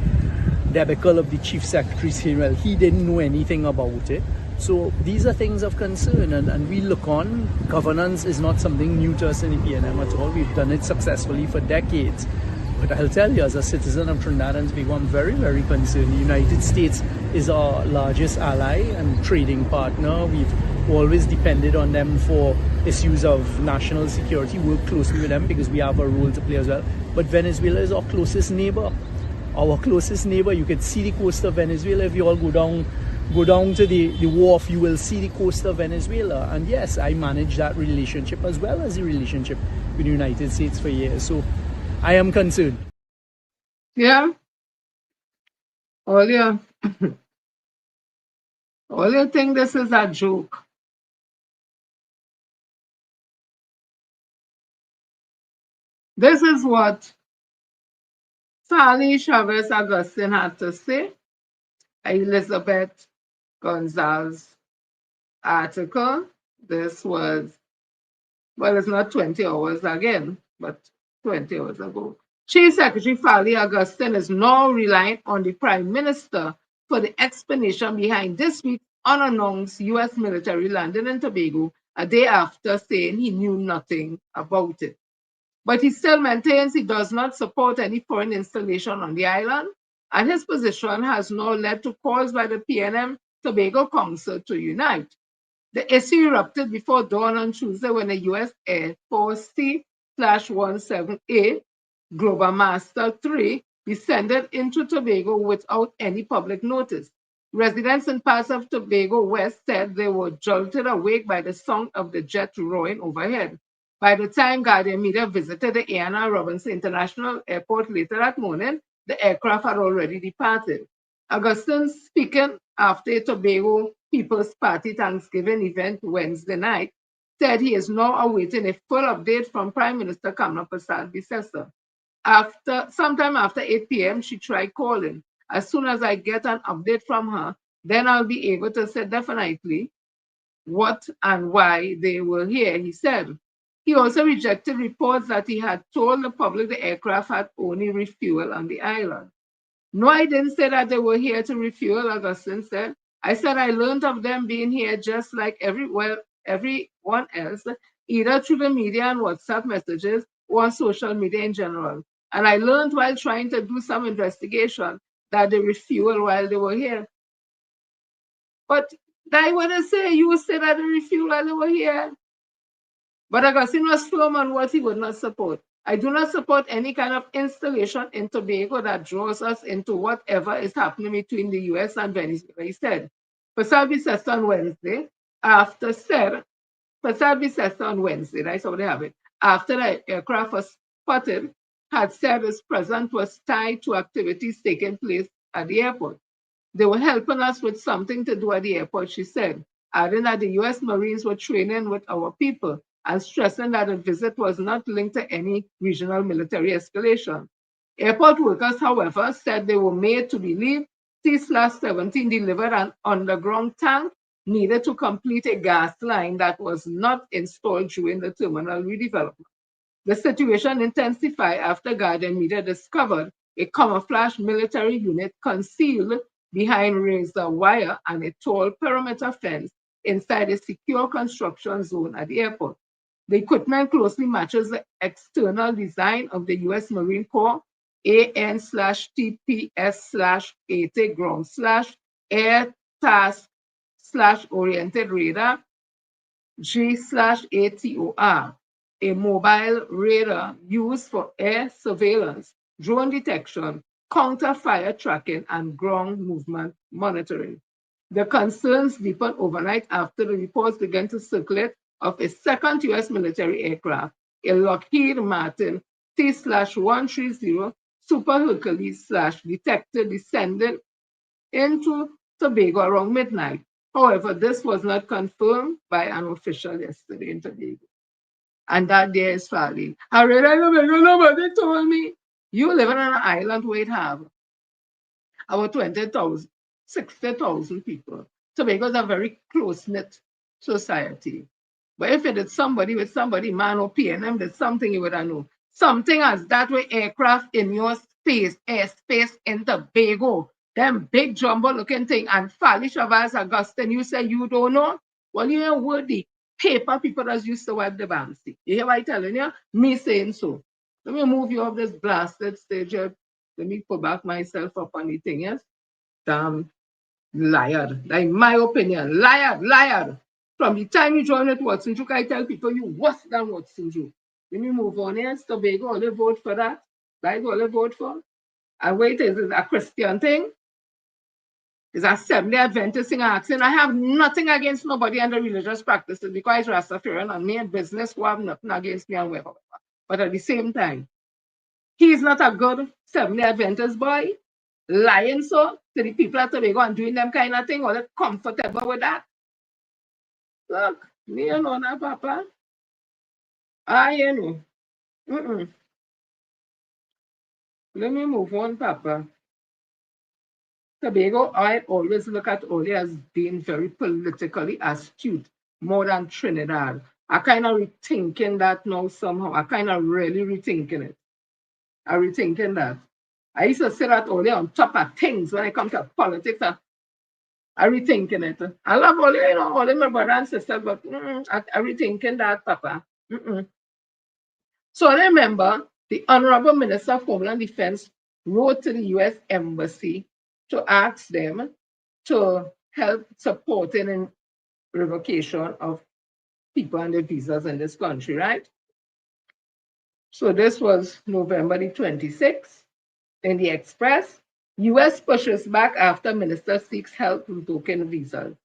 debacle of the Chief Secretary saying, well, he didn't know anything about it. So these are things of concern, and we look on. Governance is not something new to us in the PNM at all. We've done it successfully for decades. But I'll tell you, as a citizen of Trinidad and Tobago, I'm very, very concerned. The United States is our largest ally and trading partner. We've always depended on them for issues of national security, work closely with them because we have a role to play as well. But Venezuela is our closest neighbor. Our closest neighbor. You can see the coast of Venezuela. If you all go down to the wharf, you will see the coast of Venezuela. And yes, I manage that relationship as well as the relationship with the United States for years. So I am concerned. Yeah. All you think this is a joke. This is what Sally Chavez Augustine had to say. Elizabeth Gonzalez article. This was, well, it's not 20 hours again, but 20 hours ago. Chief Secretary Fally Augustine is now relying on the Prime Minister for the explanation behind this week's unannounced U.S. military landing in Tobago a day after saying he knew nothing about it. But he still maintains he does not support any foreign installation on the island, and his position has now led to calls by the PNM Tobago Council to unite. The issue erupted before dawn on Tuesday when a U.S. Air Force C-17A Global Master 3 descended into Tobago without any public notice. Residents in parts of Tobago West said they were jolted awake by the sound of the jet roaring overhead. By the time Guardian Media visited the A&R Robinson International Airport later that morning, the aircraft had already departed. Augustine, speaking after a Tobago People's Party Thanksgiving event Wednesday night, said he is now awaiting a full update from Prime Minister Kamla Persad-Bissessar. Sometime after 8 p.m., she tried calling. As soon as I get an update from her, then I'll be able to say definitely what and why they were here, he said. He also rejected reports that he had told the public the aircraft had only refuel on the island. No, I didn't say that they were here to refuel, Augustine said. I said I learned of them being here just like everyone else, either through the media and WhatsApp messages or on social media in general. And I learned while trying to do some investigation that they refuel while they were here. But I want to say, you said that they refuel while they were here. But Augustine was firm on what he would not support. I do not support any kind of installation in Tobago that draws us into whatever is happening between the US and Venezuela, he said. Pasabi said on Wednesday, after said, Pasabi said on Wednesday, that's how they have it, after the aircraft was spotted, had said his presence was tied to activities taking place at the airport. They were helping us with something to do at the airport, she said, adding that the US Marines were training with our people and stressing that the visit was not linked to any regional military escalation. Airport workers, however, said they were made to believe T-17 delivered an underground tank needed to complete a gas line that was not installed during the terminal redevelopment. The situation intensified after Guardian Media discovered a camouflage military unit concealed behind razor wire and a tall perimeter fence inside a secure construction zone at the airport. The equipment closely matches the external design of the U.S. Marine Corps AN/TPS/80 ground/air task/oriented radar G/ATOR, a mobile radar used for air surveillance, drone detection, counter-fire tracking, and ground movement monitoring. The concerns deepened overnight after the reports began to circulate of a second U.S. military aircraft, a Lockheed Martin T/130 Super Hercules/detector descended into Tobago around midnight. However, this was not confirmed by an official yesterday in Tobago. And that day is falling. I realized nobody told me. You live on an island where it have about 20,000, 60,000 people. Tobago is a very close-knit society. But if it is somebody with somebody, man or PNM, there's something you would know. Something as that way aircraft in your space, airspace in Tobago. Them big jumbo looking thing and Fali Shavas Augustine, you say you don't know? Well, you ain't worthy. Paper people that used to wipe the bank. You hear what I'm telling you? Me saying so. Let me move you off this blasted stage. Let me put back myself up on the thing, yes? Damn liar. Like my opinion. Liar. From the time you join with Watson Juke, I tell people you worse than Watson Juke. Let me move on here. Tobago, only vote for that. That's all they vote for. And wait, is it a Christian thing? Is a Assembly Adventist thing asking? I have nothing against nobody and the religious practices because Rastafarian and me and business who have nothing against me and whatever. But at the same time, he's not a good Assembly Adventist boy. Lying so to the people at Tobago and doing them kind of thing, or they're comfortable with that. Look, me you know that, Papa. You know. Let me move on, Papa. Tobago, I always look at Oli as being very politically astute, more than Trinidad. I kind of rethinking that now somehow. I kind of really rethinking it. I'm rethinking that. I used to say that Oli on top of things when it comes to politics. I'm rethinking it. I love Oli, you know, Oli my brother and sister, but I'm rethinking that, Papa. So I remember the Honorable Minister of Homeland Defense wrote to the U.S. Embassy to ask them to help supporting in revocation of people and their visas in this country, right? So this was November the 26th in the Express. U.S. pushes back after minister seeks help revoking visas.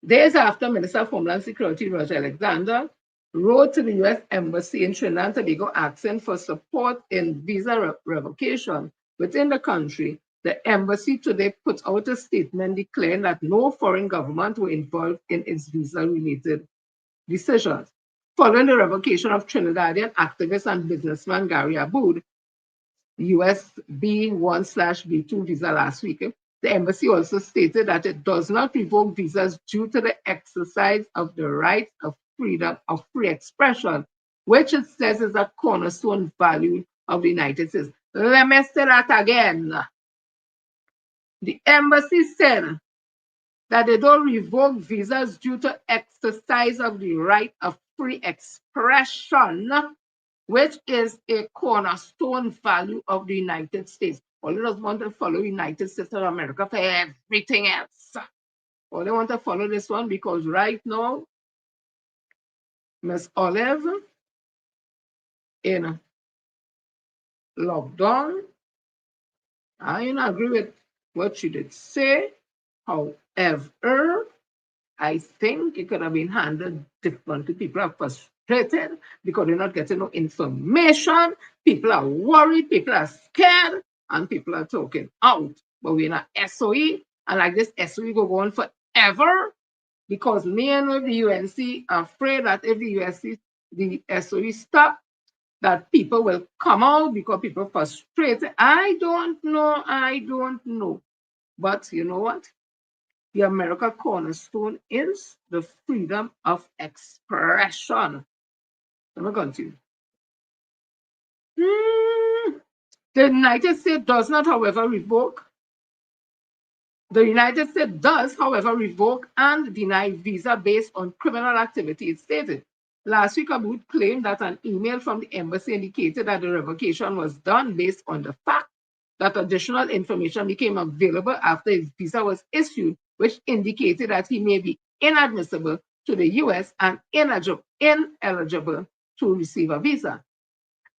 Days after Minister of Homeland Security Roger Alexander wrote to the U.S. Embassy in Trinidad and Tobago asking for support in visa revocation within the country, the embassy today put out a statement declaring that no foreign government were involved in its visa-related decisions. Following the revocation of Trinidadian activist and businessman Gary Aboud, US B1/B2 visa last week, the embassy also stated that it does not revoke visas due to the exercise of the right of freedom of free expression which it says is a cornerstone value of the United States. Let me say that again. The embassy said that they don't revoke visas due to exercise of the right of free expression, which is a cornerstone value of the United States. All they just want to follow United States of America for everything else. All they want to follow this one because right now, Miss Olive in lockdown. I agree with what she did say. However, I think it could have been handled differently. People are frustrated because they're not getting no information. People are worried. People are scared. And people are talking out. But we're in a SOE. And like this SOE go on forever because me and the UNC are afraid that if the SOE stop, that people will come out because people are frustrated. I don't know. But you know what? The America cornerstone is the freedom of expression. Let me continue. The United States does not, however, revoke. The United States does, however, revoke and deny visa based on criminal activity, it stated. Last week, Aboud claimed that an email from the embassy indicated that the revocation was done based on the fact that additional information became available after his visa was issued, which indicated that he may be inadmissible to the US and ineligible to receive a visa.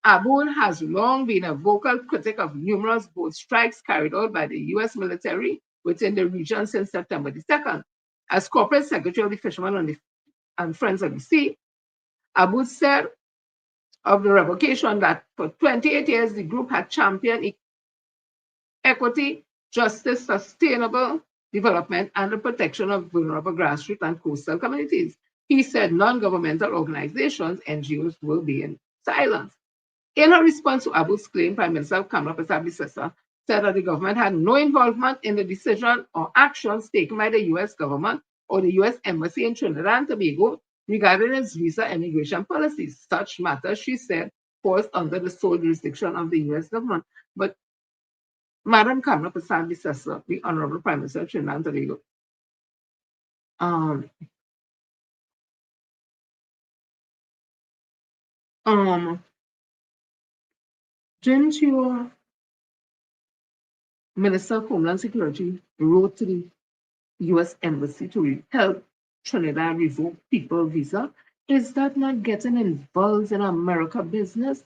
Aboud has long been a vocal critic of numerous boat strikes carried out by the US military within the region since September the 2nd. As corporate secretary of the Fishermen and Friends of the Sea, Aboud said of the revocation that for 28 years the group had championed equity, justice, sustainable development, and the protection of vulnerable grassroots and coastal communities. He said non-governmental organizations, NGOs, will be in silence. In a response to Aboud's claim, Prime Minister Kamala Persad-Bissessar said that the government had no involvement in the decision or actions taken by the U.S. government or the U.S. Embassy in Trinidad and Tobago regarding its visa immigration policies. Such matters, she said, falls under the sole jurisdiction of the U.S. government. But Madam Kamala Persad-Bissessar, the Honorable Prime Minister of Trinidad and Tobago, didn't your Minister of Homeland Security wrote to the U.S. Embassy to help Trinidad revoke people visa? Is that not getting involved in America business?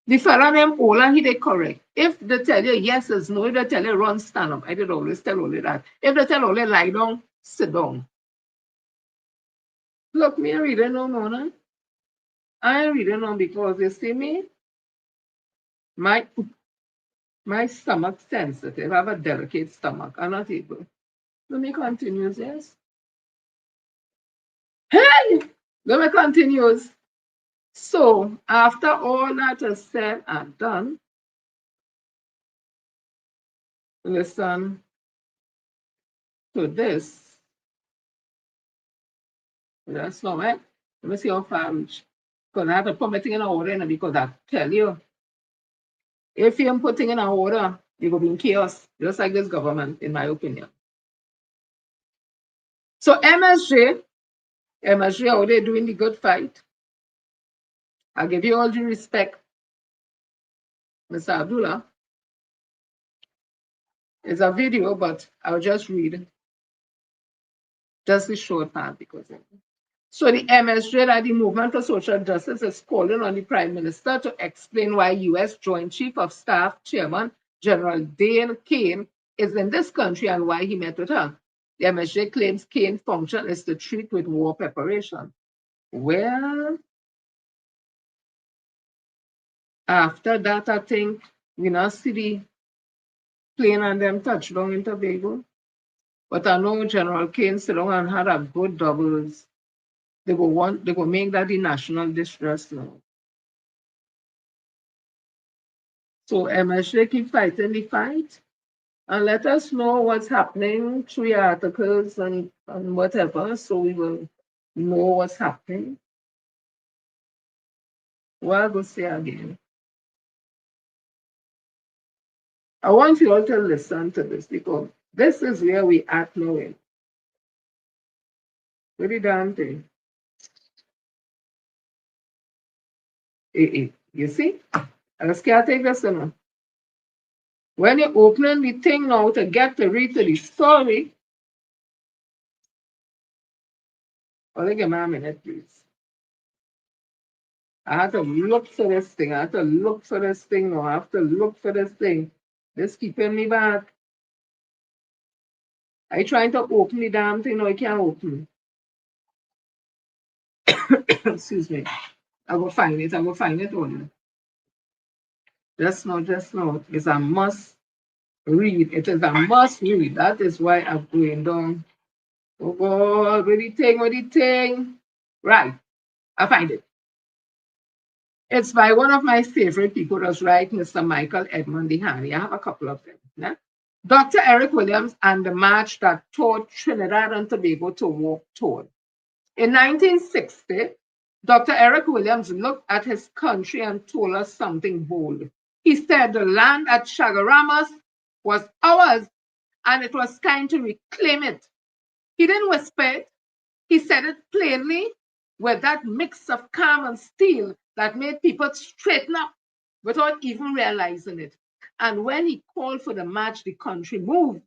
The fella named Ola, he did correct. If they tell you yes is no, if they tell you run, stand up. I did always tell Ola that. If they tell Ola lie down, sit down. Look, me reading no more. I reading on because you see me, my stomach sensitive. I have a delicate stomach. I'm not able. Let me continue, yes. Hey! Let me continue. So, after all that is said and done, listen to this. That's not it. Let me see how far I reach. Because I have to put my thing in order because I tell you, if you don't put things in order, you're going to be in chaos, just like this government, in my opinion. So MSJ, how they doing the good fight? I give you all due respect, Mr. Abdullah. It's a video, but I'll just read just the short part because. So the MSJ, that the Movement for Social Justice, is calling on the Prime Minister to explain why U.S. Joint Chief of Staff Chairman General Dane Kane is in this country and why he met with her. The MSJ claims Kane's function is to treat with war preparation. Well, after that, I think we now see the plane and them touch down in Tobago. But I know General Kane sit down and had a good doubles. They go make that the national distress now. So MSJ keep fighting the fight and let us know what's happening through your articles and whatever, so we will know what's happening. What I go say again. I want you all to listen to this because this is where we at now. Very damn thing. You see? I just can't take this enough. When you're opening the thing now to get to read to the story, only give me a minute, please. I have to look for this thing. I have to look for this thing now. I have to look for this thing. This keeping me back. I trying to open the damn thing now. I can't open it. Excuse me. I will find it. I will find it only. Just now. It's a must read. It is a must read. That is why I'm going down. Oh God, what the thing? Right. I find it. It's by one of my favorite people, that's right, Mr. Michael Edmund Dehani. I have a couple of them. Yeah? Dr. Eric Williams and the march that taught Trinidad and Tobago to walk toward. In 1960, Dr. Eric Williams looked at his country and told us something bold. He said the land at Chaguaramas was ours and it was time to reclaim it. He didn't whisper it. He said it plainly with that mix of calm and steel that made people straighten up without even realizing it. And when he called for the march, the country moved.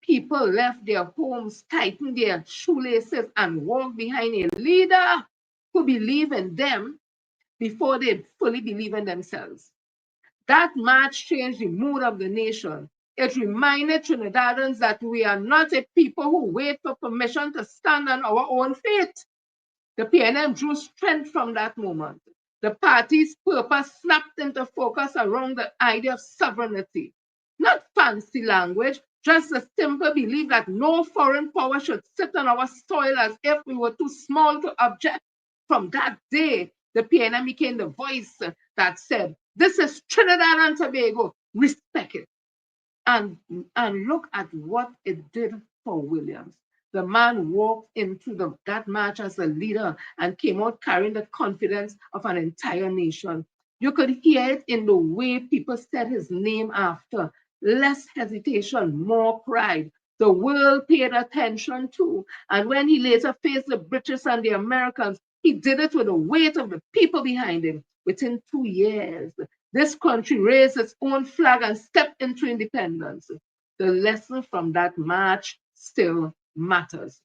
People left their homes, tightened their shoelaces, and walked behind a leader who believed in them before they fully believe in themselves. That march changed the mood of the nation. It reminded Trinidadians that we are not a people who wait for permission to stand on our own feet. The PNM drew strength from that moment. The party's purpose snapped into focus around the idea of sovereignty. Not fancy language, just a simple belief that no foreign power should sit on our soil as if we were too small to object. From that day, the PNM became the voice that said, this is Trinidad and Tobago, respect it. And look at what it did for Williams. The man walked into that march as a leader and came out carrying the confidence of an entire nation. You could hear it in the way people said his name after. Less hesitation, more pride. The world paid attention too. And when he later faced the British and the Americans, he did it with the weight of the people behind him. Within 2 years, this country raised its own flag and stepped into independence. The lesson from that march still matters.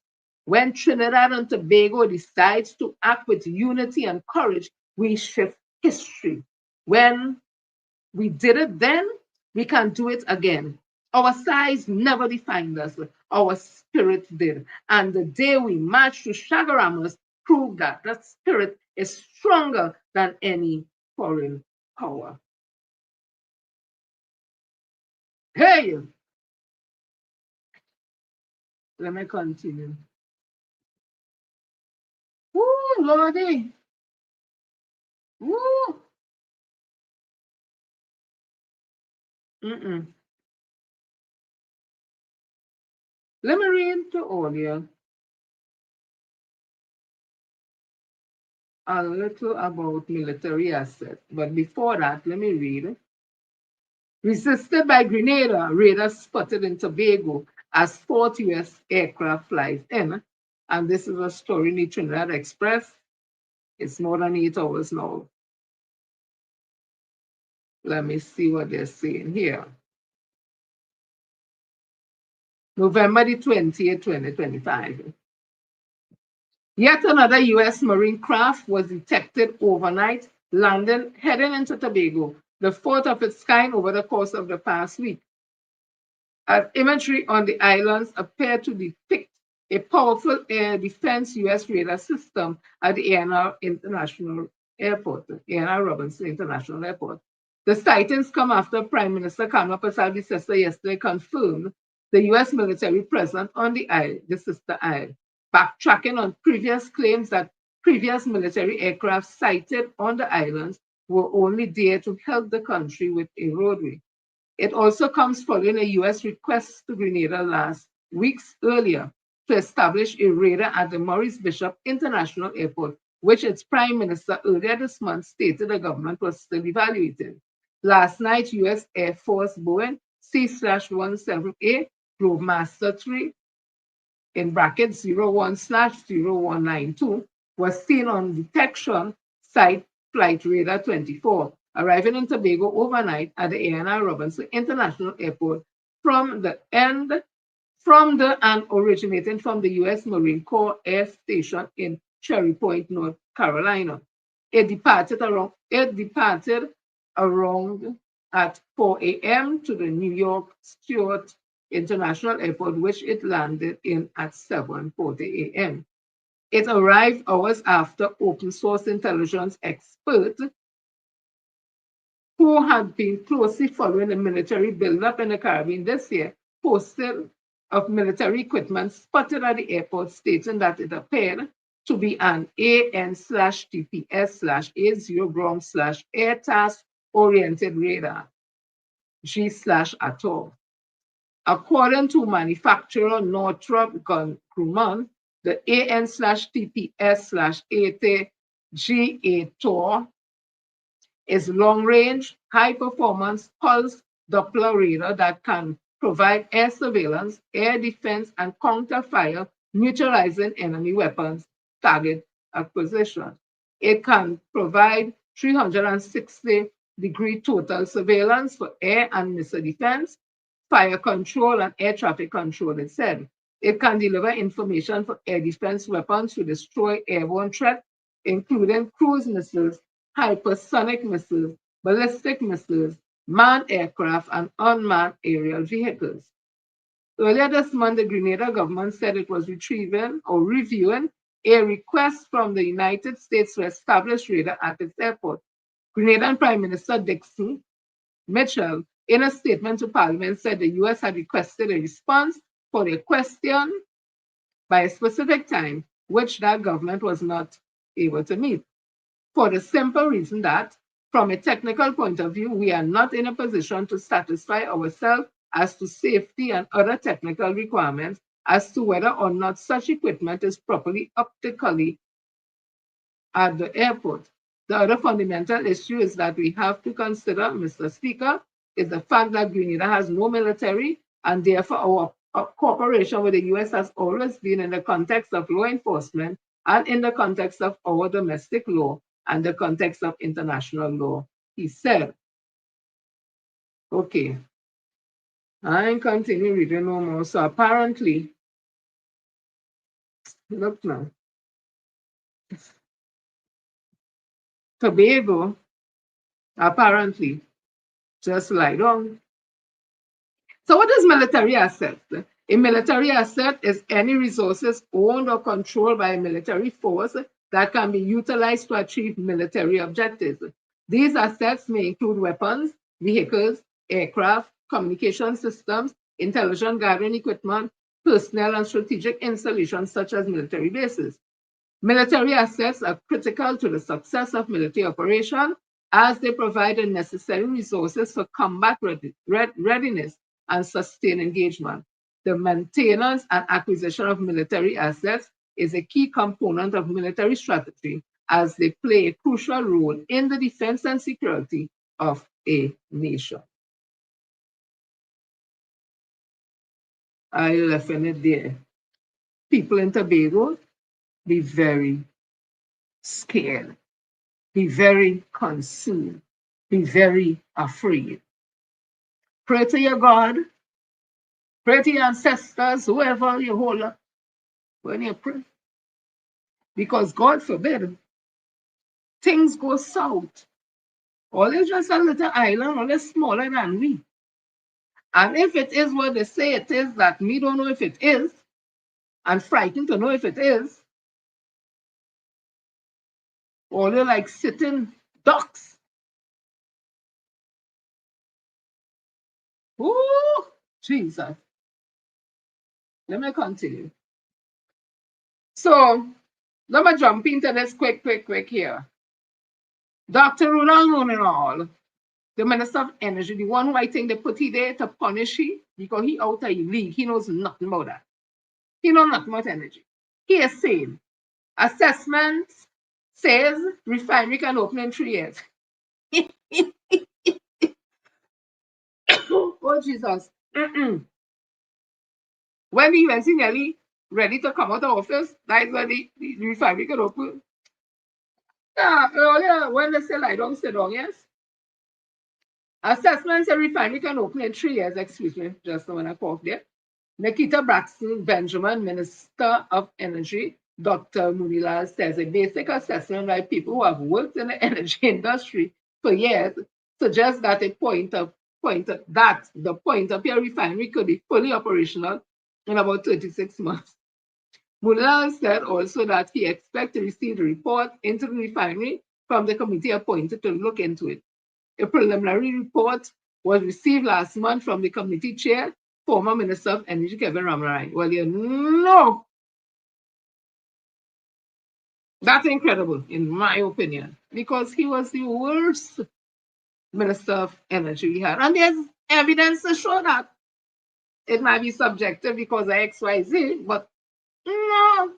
When Trinidad and Tobago decides to act with unity and courage, we shift history. When we did it then, we can do it again. Our size never defined us. Our spirit did. And the day we marched to Chaguaramas proved that that spirit is stronger than any foreign power. Hey! Let me continue. Woo, Lordy! Woo! Let me read to all you a little about military assets. But before that, let me read. Resisted by Grenada, raiders spotted in Tobago as 4 U.S. aircraft flies in. And this is a story in the Trinidad Express. It's more than 8 hours now. Let me see what they're saying here. November the 20th, 2025. Yet another U.S. Marine craft was detected overnight, landing, heading into Tobago, the fourth of its kind over the course of the past week. As imagery on the islands appeared to depict a powerful air defense U.S. radar system at the ANR International Airport, ANR Robinson International Airport. The sightings come after Prime Minister Kamala Persad yesterday confirmed the U.S. military presence on the isle, the sister isle, backtracking on previous claims that previous military aircraft sighted on the islands were only there to help the country with a roadway. It also comes following a U.S. request to Grenada weeks earlier to establish a radar at the Maurice Bishop International Airport which its prime minister earlier this month stated the government was still evaluating. Last night, U.S. Air Force Boeing C-17A Globemaster 3 in brackets 01/0192 was seen on detection site flight radar 24, arriving in Tobago overnight at the A.N.R. Robinson International Airport from the and originating from the U.S. Marine Corps Air Station in Cherry Point, North Carolina. It departed around at 4 a.m. to the New York Stewart International Airport, which it landed in at 7:40 a.m. It arrived hours after open source intelligence expert who had been closely following the military buildup in the Caribbean this year posted of military equipment spotted at the airport stating that it appeared to be an AN/TPS/A0 ground/air task oriented radar G/ATOR. According to manufacturer Northrop Grumman, the AN/TPS/AT-GATOR is long-range, high-performance pulse Doppler radar that can provide air surveillance, air defense, and counter-fire, neutralizing enemy weapons target acquisition. It can provide 360-degree total surveillance for air and missile defense, fire control, and air traffic control, it said. It can deliver information for air defense weapons to destroy airborne threats, including cruise missiles, hypersonic missiles, ballistic missiles, manned aircraft, and unmanned aerial vehicles. Earlier this month, the Grenada government said it was reviewing a request from the United States to establish radar at its airport. Grenadian Prime Minister Dixon Mitchell, in a statement to Parliament, said the U.S. had requested a response for a question by a specific time, which that government was not able to meet, for the simple reason that, from a technical point of view, we are not in a position to satisfy ourselves as to safety and other technical requirements as to whether or not such equipment is properly optically at the airport. The other fundamental issue is that we have to consider, Mr. Speaker, is the fact that Grenada has no military, and therefore our cooperation with the U.S. has always been in the context of law enforcement and in the context of our domestic law and the context of international law, he said. Okay, I continue reading no more. So apparently, look now, Tobago apparently just lie down. So what is military asset? A military asset is any resources owned or controlled by a military force that can be utilized to achieve military objectives. These assets may include weapons, vehicles, aircraft, communication systems, intelligence gathering equipment, personnel, and strategic installations such as military bases. Military assets are critical to the success of military operation as they provide the necessary resources for combat readiness and sustained engagement. The maintenance and acquisition of military assets is a key component of military strategy as they play a crucial role in the defense and security of a nation. I left it there. People in Tobago, be very scared, be very concerned, be very afraid. Pray to your God, pray to your ancestors, whoever you hold up when you pray. Because God forbid, things go south. All is just a little island, all is smaller than we. And if it is what they say it is, that me don't know if it is, and frightened to know if it is, or they're like sitting ducks. Ooh, Jesus. Let me continue. So, let me jump into this quick here. Dr. Ronald all, the Minister of Energy, the one who I think they put he there to punish he, because he out of his league. He knows nothing about that. He knows nothing about energy. He is saying assessments says refinery can open in 3 years. Oh, Jesus. When the UNC nearly ready to come out of office, that is when the refinery can open. Yeah, earlier when they say lie down, sit down, yes. Assessments a refinery can open in 3 years, excuse me, just when I called there. Nikita Braxton Benjamin, Minister of Energy, Dr. Munilal says a basic assessment by people who have worked in the energy industry for years suggests that the point of your refinery could be fully operational in about 36 months. Munilal said also that he expects to receive the report into the refinery from the committee appointed to look into it. A preliminary report was received last month from the committee chair, former Minister of Energy Kevin Ramarai. Well, you know, that's incredible, in my opinion, because he was the worst Minister of Energy we had. And there's evidence to show that. It might be subjective because of XYZ, but no.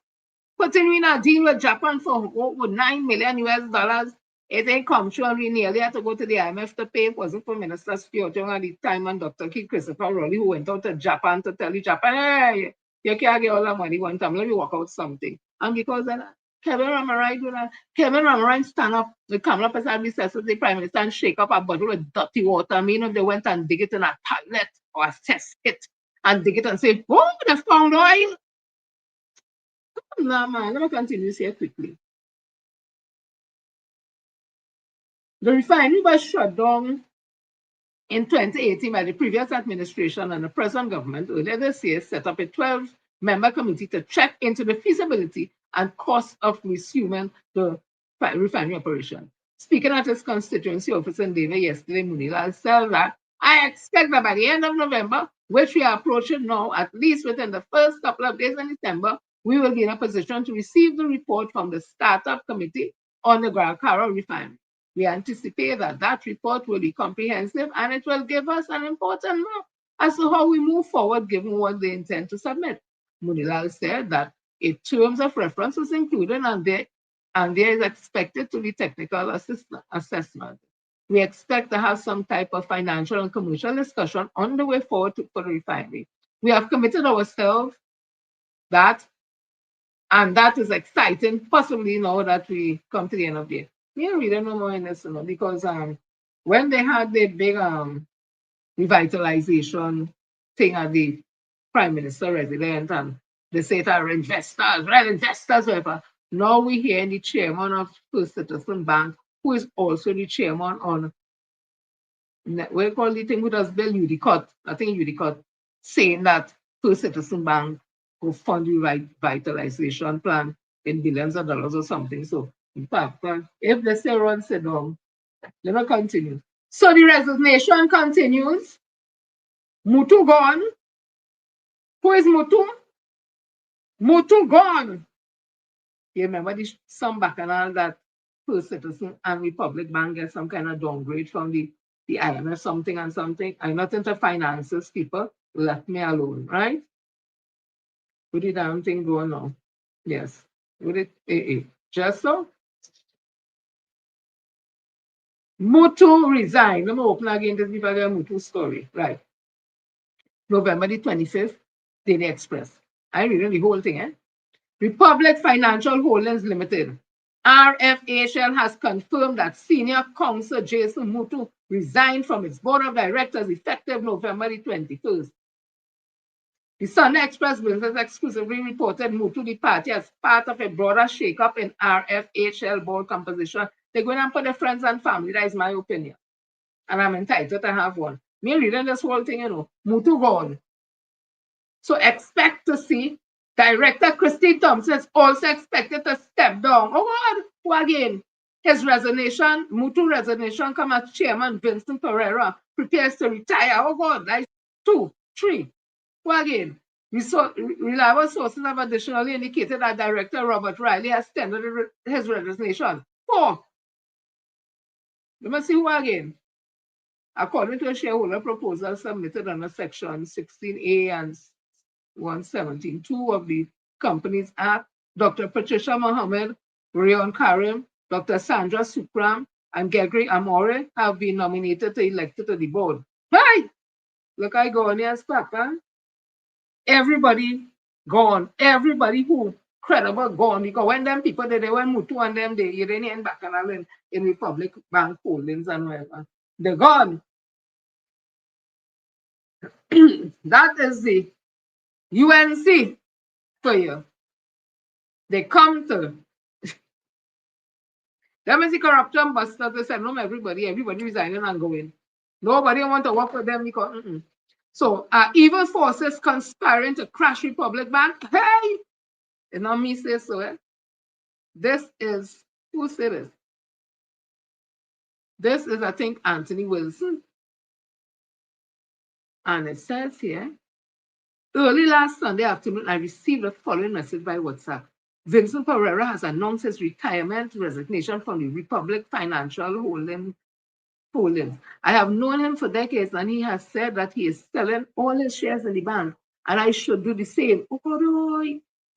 Putting in a deal with Japan for over $9 million US, it ain't come true, and we nearly had to go to the IMF to pay. It wasn't for Minister Spiotong at the time and Dr. K. Christopher Rowley, who went out to Japan to tell the Japan, hey, you can't get all the money one time, let me work out something. And because of that, Kevin Ramarai do that. Kevin Ramarai stand up, the camera person says to the Prime Minister and shake up a bottle with dirty water. I mean, if they went and dig it in a toilet or a test pit and dig it and say, oh, they found oil. No, man, let me continue here quickly. The refinery was shut down in 2018 by the previous administration, and the present government earlier this year set up a 12-member committee to check into the feasibility and cost of resuming the refinery operation. Speaking at his constituency office in Deva yesterday, Munilal said that I expect that by the end of November, which we are approaching now, at least within the first couple of days in December, we will be in a position to receive the report from the startup committee on the Grakara refinery. We anticipate that that report will be comprehensive and it will give us an important map as to how we move forward given what they intend to submit. Munilal said that a terms of reference was included and there is expected to be technical assessment. We expect to have some type of financial and commercial discussion on the way forward for the refinery. We have committed ourselves that, and that is exciting, possibly now that we come to the end of the year. We don't really know more in this, because when they had the big revitalization thing at the Prime Minister resident, and they say to our investors, real investors, whatever. Now we hear the chairman of First Citizen Bank, who is also the chairman on what do you call the thing who does build UDCOT, I think UDCOT, saying that First Citizen Bank will fund the revitalization plan in billions of dollars or something. So, in fact, if they say run, sit down, let me continue. So the resignation continues. Mutu gone. Who is Mutu? Mutu gone. You remember the some bacchanal that First Citizen and Republic Bank get some kind of downgrade from the IMF, something and something. I'm not into finances, people. Let me alone, right? With the damn thing going on. Yes. With it, AA. Just so. Mutu resigned. Let me open again this before the Mutu story. Right. November the 25th, Daily Express. I read the whole thing, eh? Republic Financial Holdings Limited, RFHL, has confirmed that Senior Counsel Jason Mutu resigned from its board of directors effective November the 21st. The Sunday Express Business exclusively reported Mutu departure as part of a broader shake-up in RFHL board composition. They're going to put their friends and family. That is my opinion. And I'm entitled to have one. Me reading this whole thing, Mutu gone. So expect to see Director Christy Thompson is also expected to step down. Oh God, who again? His resignation, Mutu resignation, come as Chairman Vincent Pereira prepares to retire. Oh God, that's 2, 3. Who again? Reliable sources have additionally indicated that Director Robert Riley has tendered his resignation. 4. Let me see who again. According to a shareholder proposal submitted under Section 16A and 117.2 of the Companies Act, Dr. Patricia Mohammed, Rayon Karim, Dr. Sandra Supram and Gregory Amore have been nominated to elected to the board. Right! Look, I go on here, Papa. Everybody gone. Everybody who credible gone. Because when them people they went Mutu and them, they Iranian Bacchanal in Republic Bank holdings and whatever. They're gone. That is the UNC for you. They come to them is the corruption busters. They said, no, everybody resigning and going. Nobody want to work with them because so evil forces conspiring to crash Republic Bank. Hey, it's not me say so. This is who said this? This is, I think, Anthony Wilson. And it says here, early last Sunday afternoon, I received the following message by WhatsApp. Vincent Pereira has announced his retirement resignation from the Republic Financial Holdings. I have known him for decades, and he has said that he is selling all his shares in the bank, and I should do the same. Oh,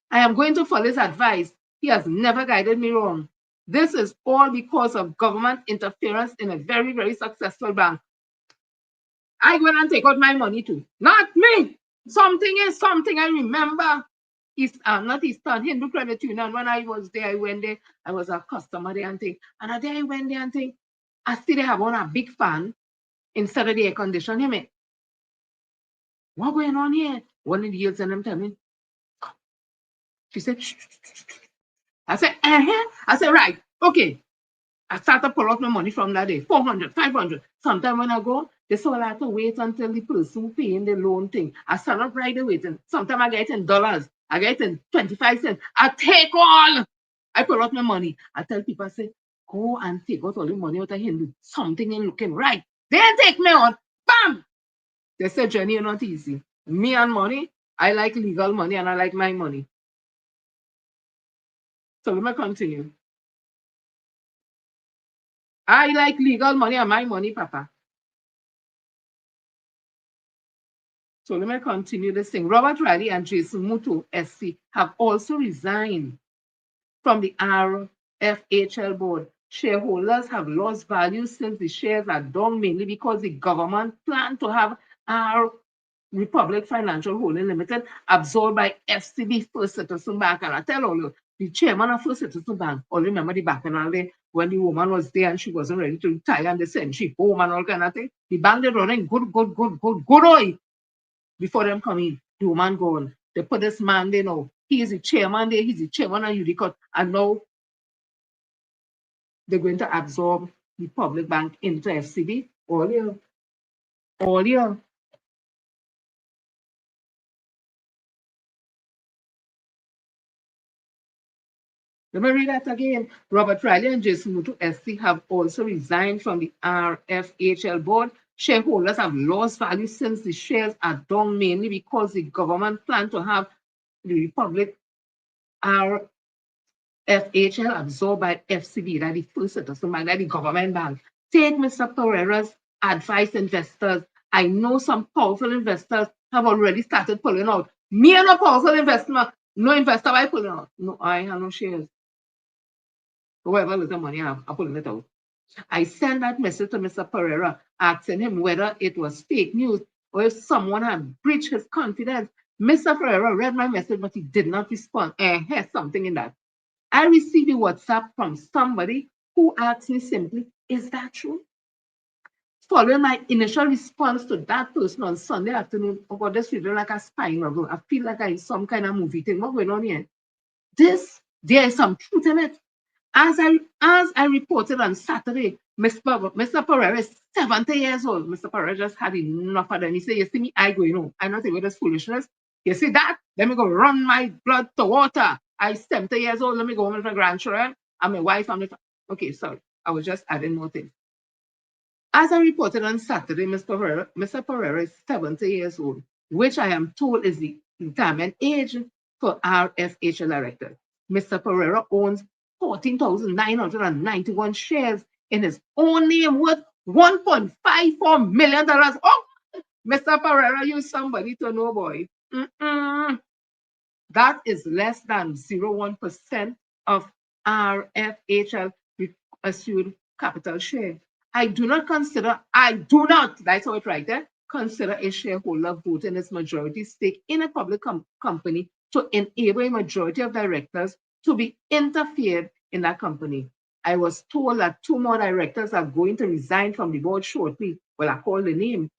I am going to follow his advice. He has never guided me wrong. This is all because of government interference in a very, very successful bank. I went and take out my money too. Not me. Something is something. I remember not Eastern Hindu Credit Union. When I was there, I went there. I was a customer there and thing. And a day I went there and think, I see they have on a big fan instead of the air conditioning. What going on here? One of the yields and them tell me. She said, shh. I said, I said, right, okay. I started to pull out my money from that day, 400, 500. Sometimes when I go, they still have to wait until the person paying the loan thing. I stand up right there waiting. Sometimes I get in dollars. I get in 25 cents. I take all. I pull out my money. I tell people, I say, go and take out all the money out of him. Something ain't looking right. They take me on. Bam! They say, Jenny, you're not easy. Me and money, I like legal money and I like my money. So let me continue. I like legal money and my money, Papa. So let me continue this thing. Robert Riley and Jason Mutu, SC, have also resigned from the RFHL board. Shareholders have lost value since the shares are down, mainly because the government planned to have our Republic Financial Holding Limited absorbed by FCB, First Citizen Bank. And I tell all you, the chairman of First Citizen Bank, all remember the back and all day when the woman was there and she wasn't ready to retire and they sent she home and all kind of thing. The bank they running good oil before them come in. The woman gone. They put this man there now. He is the chairman there, he's the chairman of UDCOT, and now they're going to absorb the public bank into FCB. All year. Let me read that again. Robert Riley and Jason Mutu SC have also resigned from the RFHL board. Shareholders have lost value since the shares are down, mainly because the government planned to have the Republic RFHL absorbed by FCB, that is First Citizen Bank, that is the government bank. Take Mr. Pereira's advice, investors. I know some powerful investors have already started pulling out. Me and a powerful investor, no investor I pulling out. No, I have no shares. Whoever little money I have, I'm pulling it out. I sent that message to Mr. Pereira, asking him whether it was fake news or if someone had breached his confidence. Mr. Pereira read my message, but he did not respond. Here's something in that. I received a WhatsApp from somebody who asked me simply, is that true? Following my initial response to that person on Sunday afternoon, oh God, this feeling like a spy novel. I feel like I'm some kind of movie thing. What's going on here? There is some truth in it. As I reported on Saturday, Mr. Pereira is 70 years old. Mr. Pereira just had enough of them. He said, you see me, I go, I'm not with this foolishness. You see that? Let me go run my blood to water. I'm 70 years old. Let me go home with my grandchildren and my wife. Okay, sorry. I was just adding more things. As I reported on Saturday, Mr. Pereira is 70 years old, which I am told is the retirement age for RFHL director. Mr. Pereira owns 14,991 shares in his own name worth $1.54 million. Oh, Mr. Pereira, you somebody to know, boy. That is less than 0.01% of RFHL assured capital share. I do not, that's how it right there, consider a shareholder vote in its majority stake in a public company to enable a majority of directors to be interfered in that company. I was told that 2 more directors are going to resign from the board shortly. Well, I called the name.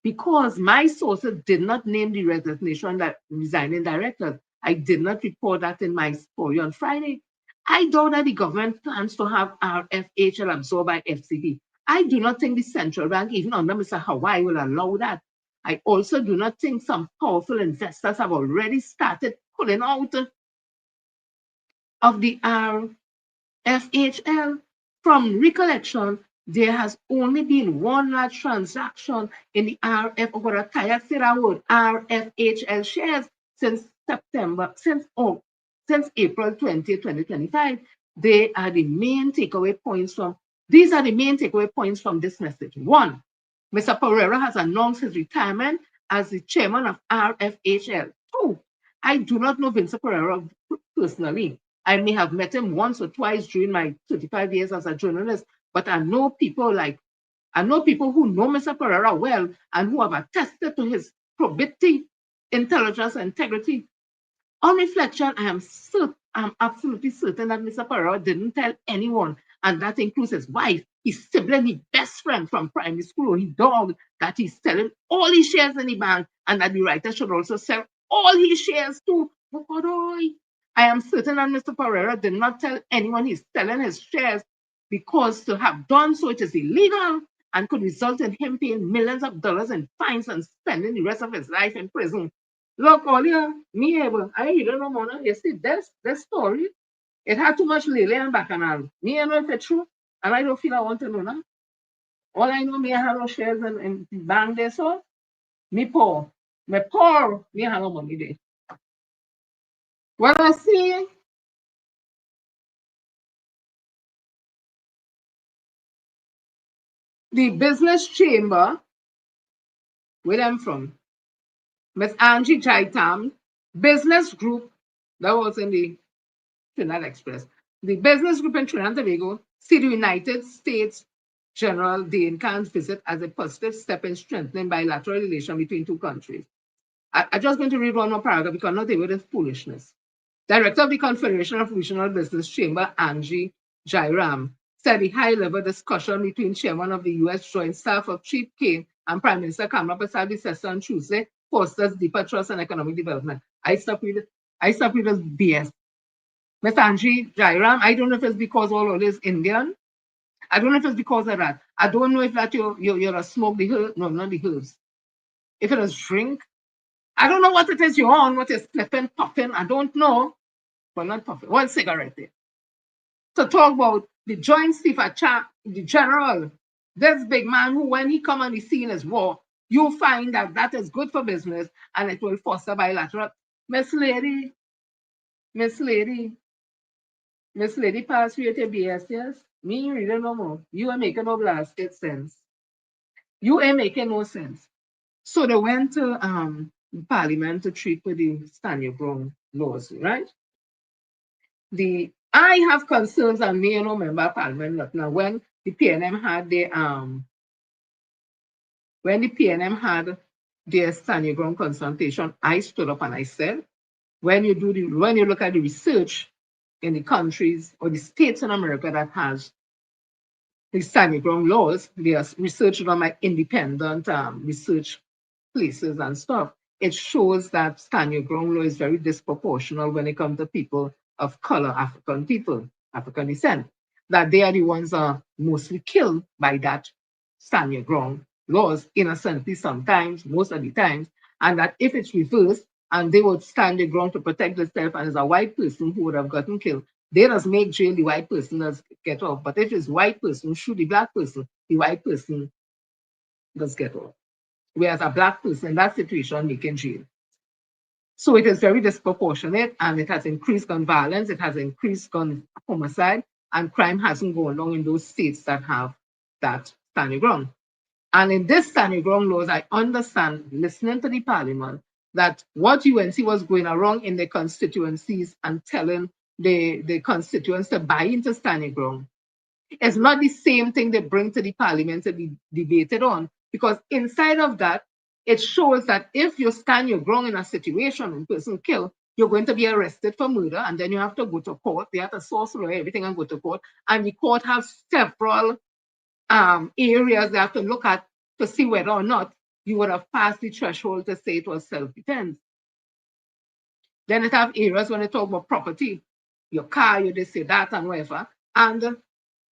Because my sources did not name the resignation that resigning directors. I did not report that in my story on Friday. I doubt that the government plans to have RFHL absorbed by FCB. I do not think the central bank, even under Mr. Hawaii, will allow that. I also do not think some powerful investors have already started pulling out of the RFHL. From recollection, there has only been one large transaction in the RFHL shares since April 20, 2025. These are the main takeaway points from this message. 1, Mr. Pereira has announced his retirement as the chairman of RFHL. 2, I do not know Vincent Pereira personally. I may have met him once or twice during my 35 years as a journalist, but I know people who know Mr. Pereira well and who have attested to his probity, intelligence, and integrity. On reflection, I'm absolutely certain that Mr. Pereira didn't tell anyone, and that includes his wife, his sibling, his best friend from primary school, his dog, that he's selling all his shares in the bank, and that the writer should also sell all his shares too. I am certain that Mr. Pereira did not tell anyone he's selling his shares, because to have done so, it is illegal and could result in him paying millions of dollars in fines and spending the rest of his life in prison. Look, Olia, me able, I don't know more. You see, this story, it had too much lily and bacchanal. Me, I know if it's true, and I don't feel I want to know now. All I know, me, I have no shares in the bank there, so me poor. Me poor, me have no money there. What I see, the business chamber, where I'm from, Miss Angie Jaitam, business group, that was in the Trinidad Express. The business group in Trinidad and Tobago see the United States General Dane Khan's visit as a positive step in strengthening bilateral relations between two countries. I'm just going to read one more paragraph because I'm not able to foolishness. Director of the Confederation of Regional Business Chamber, Angie Jairam, said the high-level discussion between chairman of the U.S. Joint Staff of Chief Kane and Prime Minister Kamala Persad on Tuesday fosters deeper trust and economic development. I stop with this BS. Ms. Angie Jairam, I don't know if it's because all is Indian. I don't know if it's because of that. I don't know if that you're a smoke the herb. No, not the herbs. If it is drink, I don't know what it is you're on, what is flipping, popping. I don't know, but not puffing. One cigarette there. To talk about the joint chief of the general, this big man who, when he come on the scene as war, you find that is good for business and it will foster bilateral. Miss Lady, pass you your BS, yes? Me really no more. You ain't making no blasted sense. You ain't making no sense. So they went to Parliament to treat with the stand your ground laws, right? I have concerns, and me and no member of Parliament now when the PNM had their stand your ground consultation, I stood up and I said, when you look at the research in the countries or the states in America that has the stand your ground laws, they are researched on my independent research places and stuff. It shows that stand your ground law is very disproportional when it comes to people of color, African people, African descent, that they are the ones mostly killed by that stand your ground laws, innocently sometimes, most of the times, and that if it's reversed and they would stand their ground to protect themselves and it's a white person who would have gotten killed, they just make jail, the white person does get off. But if it's white person shoot the black person, the white person does get off. Whereas a black person in that situation, they can jail. So it is very disproportionate and it has increased gun violence, it has increased gun homicide, and crime hasn't gone along in those states that have that standing ground. And in this standing ground laws, I understand, listening to the Parliament, that what UNC was going around in the constituencies and telling the constituents to buy into standing ground It's not the same thing they bring to the parliament to be debated on, because inside of that, it shows that if you stand your ground in a situation and person killed, you're going to be arrested for murder, and then you have to go to court. They have to source lawyer, everything, and go to court. And the court has several areas they have to look at to see whether or not you would have passed the threshold to say it was self-defense. Then it have areas when they talk about property, your car, you just say that and whatever. And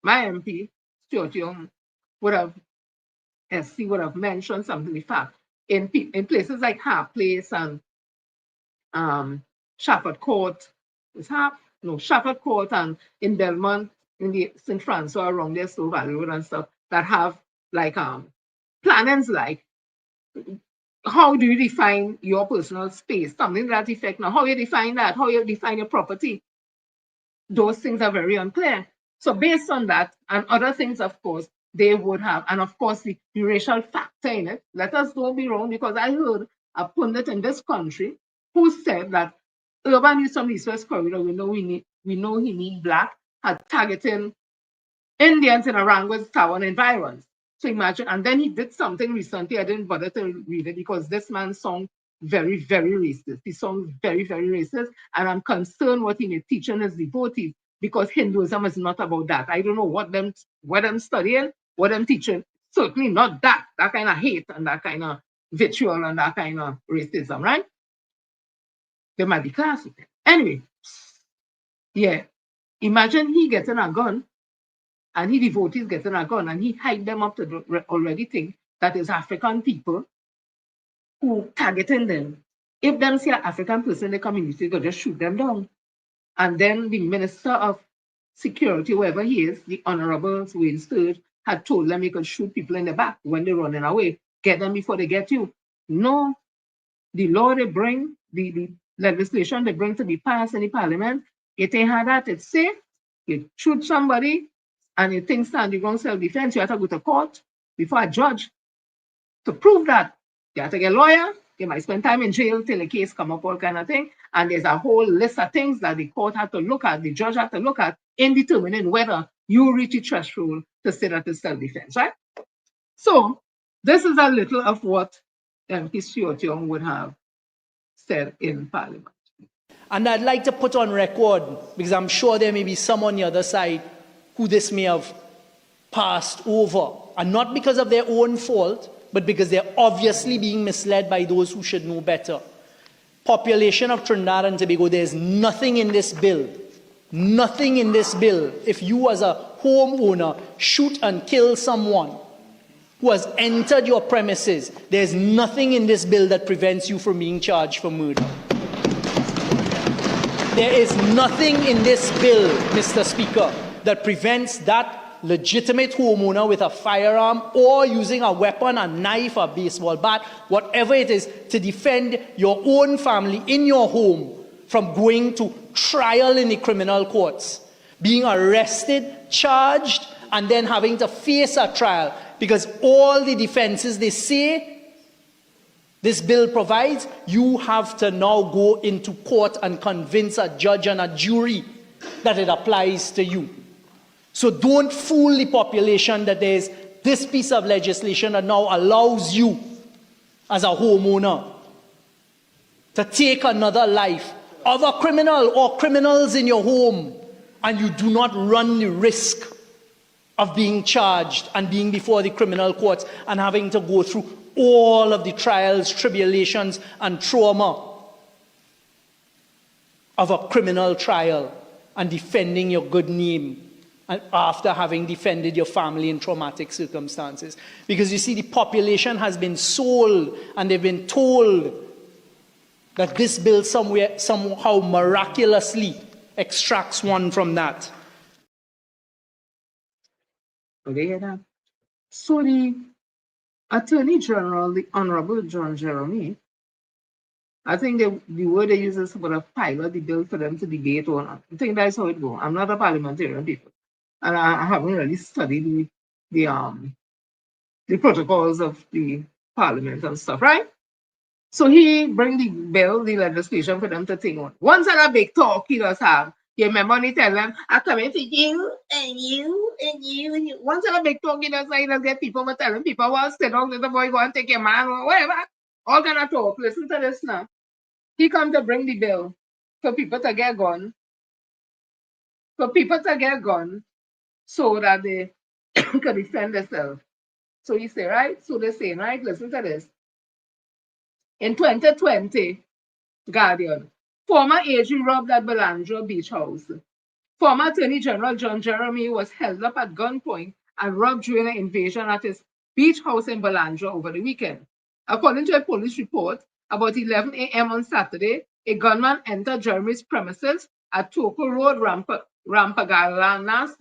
my MP, Stuart Young, would have, SC would have mentioned something. In fact, in places like Harp Place and Shafford Court, Shafford Court, and in Belmont, in the St. Francois around there, Slow Valley Road and stuff, that have like plannings like, how do you define your personal space? Something to that effect. Now, how you define that? How you define your property? Those things are very unclear. So based on that and other things, of course, they would have, and of course, the racial factor in it. Let us don't be wrong, because I heard a pundit in this country who said that Urban Youth from the East West Corridor, we know he need black, had targeting Indians in Aranguez Town environs. So imagine, and then he did something recently, I didn't bother to read it because this man song very, very racist. He songs very, very racist, and I'm concerned what he may teach in his devotees, because Hinduism is not about that. I don't know what them studying, what them teaching. Certainly not that kind of hate and that kind of vitriol and that kind of racism, right? There might be class with it. Anyway, yeah, imagine he getting a gun, and he devotees getting a gun, and he hide them up to already think that is African people who targeting them. If them see an African person in the community, they'll just shoot them down. And then the Minister of Security, whoever he is, the Honorable Wayne Sturge, had told them you could shoot people in the back when they're running away. Get them before they get you. No, the law they bring, the legislation they bring to be passed in the parliament, if they had that, it's safe. You shoot somebody and you think stand the ground self-defense, you have to go to court before a judge to prove that. You have to get a lawyer, you might spend time in jail till the case come up, all kind of thing. And there's a whole list of things that the court had to look at, the judge had to look at in determining whether you reach the threshold to say that it's self-defense, right? So this is a little of what MP Stuart Young would have said in Parliament. And I'd like to put on record, because I'm sure there may be some on the other side who this may have passed over, and not because of their own fault, but because they're obviously being misled by those who should know better. Population of Trinidad and Tobago, there's nothing in this bill, if you as a homeowner shoot and kill someone who has entered your premises, there's nothing in this bill that prevents you from being charged for murder. There is nothing in this bill, Mr. Speaker, that prevents that legitimate homeowner with a firearm or using a weapon, a knife, a baseball bat, whatever it is, to defend your own family in your home from going to trial in the criminal courts, being arrested, charged, and then having to face a trial, because all the defenses they say this bill provides, you have to now go into court and convince a judge and a jury that it applies to you. So don't fool the population that there's this piece of legislation that now allows you as a homeowner to take another life of a criminal or criminals in your home, and you do not run the risk of being charged and being before the criminal courts and having to go through all of the trials, tribulations, and trauma of a criminal trial and defending your good name after having defended your family in traumatic circumstances. Because you see, the population has been sold and they've been told that this bill somehow miraculously extracts one from that. So the Attorney General, the Honorable John Jeremy, I think the word they use is for a pilot the bill for them to debate on. I think that's how it goes. I'm not a parliamentarian, people, and I haven't really studied the protocols of the parliament and stuff, right? So he bring the bill, the legislation for them to think on. Once and a big talk he does have, You remember when he tell them, I come in for you and you and you and you. Once in a big talk, he does get people but telling people, well, sit down, little boy, go and take your man or whatever. All kind of talk. Listen to this now. He come to bring the bill for people to get gun. For people to get gun so that they can defend themselves. So he say, right? So they say, right? Listen to this. In 2020, Guardian, former AG robbed at Belandro Beach House. Former Attorney General John Jeremy was held up at gunpoint and robbed during an invasion at his beach house in Belandro over the weekend. According to a police report, about 11 a.m. on Saturday, a gunman entered Jeremy's premises at Toko Road, Rampanalgas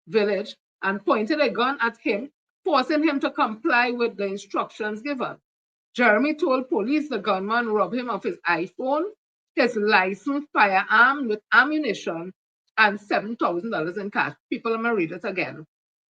village and pointed a gun at him, forcing him to comply with the instructions given. Jeremy told police the gunman robbed him of his iPhone, his licensed firearm with ammunition, and $7,000 in cash. People, I'm going to read it again.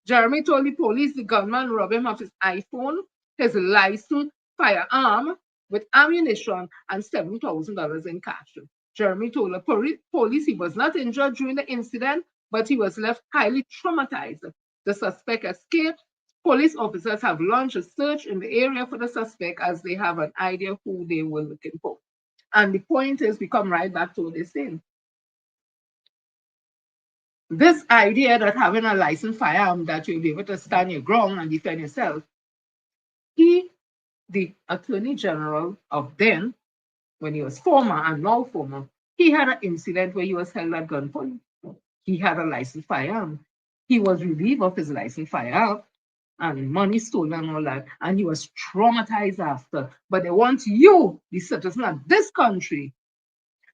Jeremy told the police the gunman robbed him of his iPhone, his licensed firearm with ammunition, and $7,000 in cash. Jeremy told the police he was not injured during the incident, but he was left highly traumatized. The suspect escaped. Police officers have launched a search in the area for the suspect as they have an idea who they were looking for. And the point is, we come right back to what they're saying. This idea that having a licensed firearm that you'll be able to stand your ground and defend yourself, the Attorney General of then, when he was former and now former, he had an incident where he was held at gunpoint. He had a licensed firearm. He was relieved of his licensed firearm and money stolen and all that, and he was traumatized after. But they want you, the citizen of this country.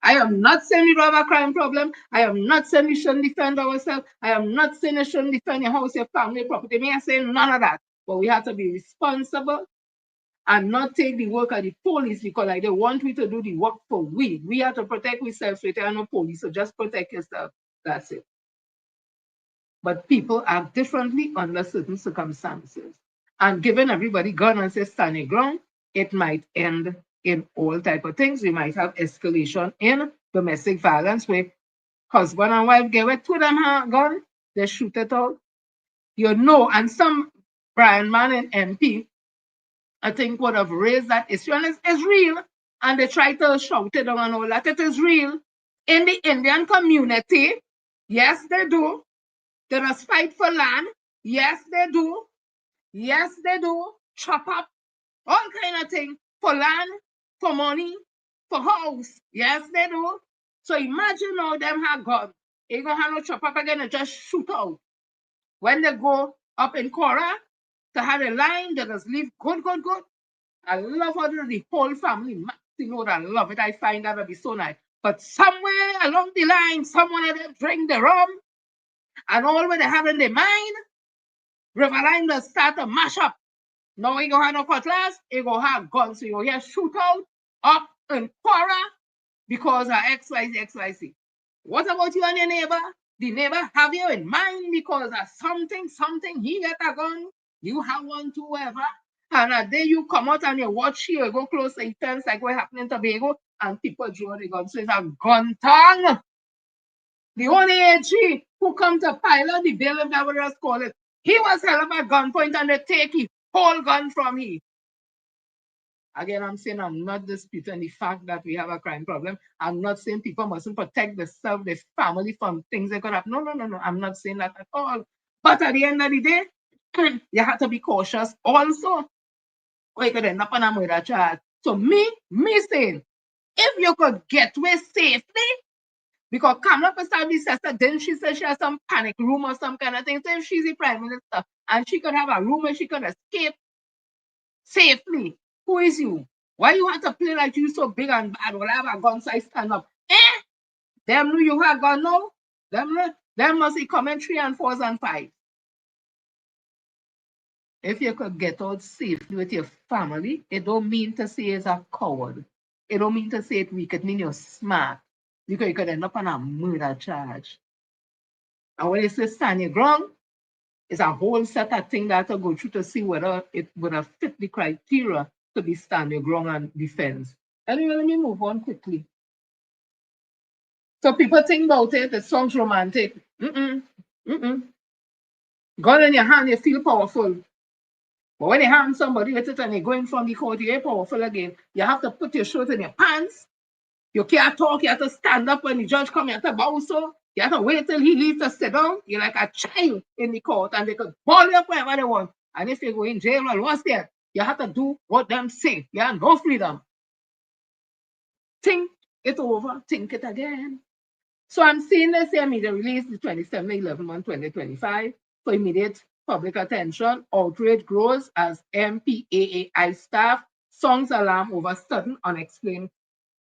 I am not saying we don't have a crime problem. I am not saying we shouldn't defend ourselves. I am not saying you shouldn't defend your house, your family, property. Me, I say none of that. But we have to be responsible and not take the work of the police because like, they want we to do the work for we. We have to protect ourselves. We are no police, so just protect yourself. That's it. But people act differently under certain circumstances. And giving everybody gun and say stand your ground, it might end in all type of things. We might have escalation in domestic violence where husband and wife get with two of them gun, they shoot it out. You know, and some Brian man and MP, I think would have raised that issue, and it's real. And they try to shout it down and all that. It is real. In the Indian community, yes, they do. They must fight for land. Yes, they do. Yes, they do. Chop up all kind of things for land, for money, for house. Yes, they do. So imagine now them have guns. They gonna have no chop up again and just shoot out. When they go up in Cora to have a line, they just live good. I love how the whole family, you know, I love it. I find that to be so nice. But somewhere along the line, someone of them drink the rum. And all what they have in their mind, Riverline will start to mash up. Now he gonna have no cutlass, he gonna have guns. So you hear shootout up in Quora because of XYZ. What about you and your neighbor? The neighbor have you in mind because of something, he get a gun, you have one too, whatever. And a day you come out and you watch here, you go close to the fence like what happened in Tobago, and people draw the gun. So it's a gun tongue. The only AG who come to pilot the bill, if that would just call it, he was held up at gunpoint and they take his whole gun from him. Again, I'm saying I'm not disputing the fact that we have a crime problem. I'm not saying people mustn't protect themselves, their family from things that could happen. No. I'm not saying that at all. But at the end of the day, you have to be cautious also. Or you could end up on a murder charge. So me saying, if you could get away safely, because Kamala Pastabi says that then she said she has some panic room or some kind of thing. So if she's the prime minister and she could have a room where she could escape safely, who is you? Why you want to play like you so big and bad? Well, I have a gun, so I stand up. Them know you have gun now? Them must be commentary and 4s and 5s. If you could get out safely with your family, it don't mean to say it's a coward. It don't mean to say it's weak. It means you're smart. Because you could end up on a murder charge. And when you say stand your ground, it's a whole set of things that to go through to see whether it would have fit the criteria to be stand your ground and defense. Anyway, let me move on quickly. So people think about it, it sounds romantic. Gun in your hand, you feel powerful. But when you hand somebody with it and you're going from the court, you ain't powerful again. You have to put your shirt in your pants. You can't talk, you have to stand up when the judge comes, you have to bow so. You have to wait till he leaves to sit down. You're like a child in the court and they could ball you up wherever they want. And if you go in jail, well, once there, you have to do what them say. You have no freedom. Think it over, think it again. So I'm seeing this here media release the 27/11/2025 for immediate public attention. Outrage grows as MPAAI staff songs alarm over sudden unexplained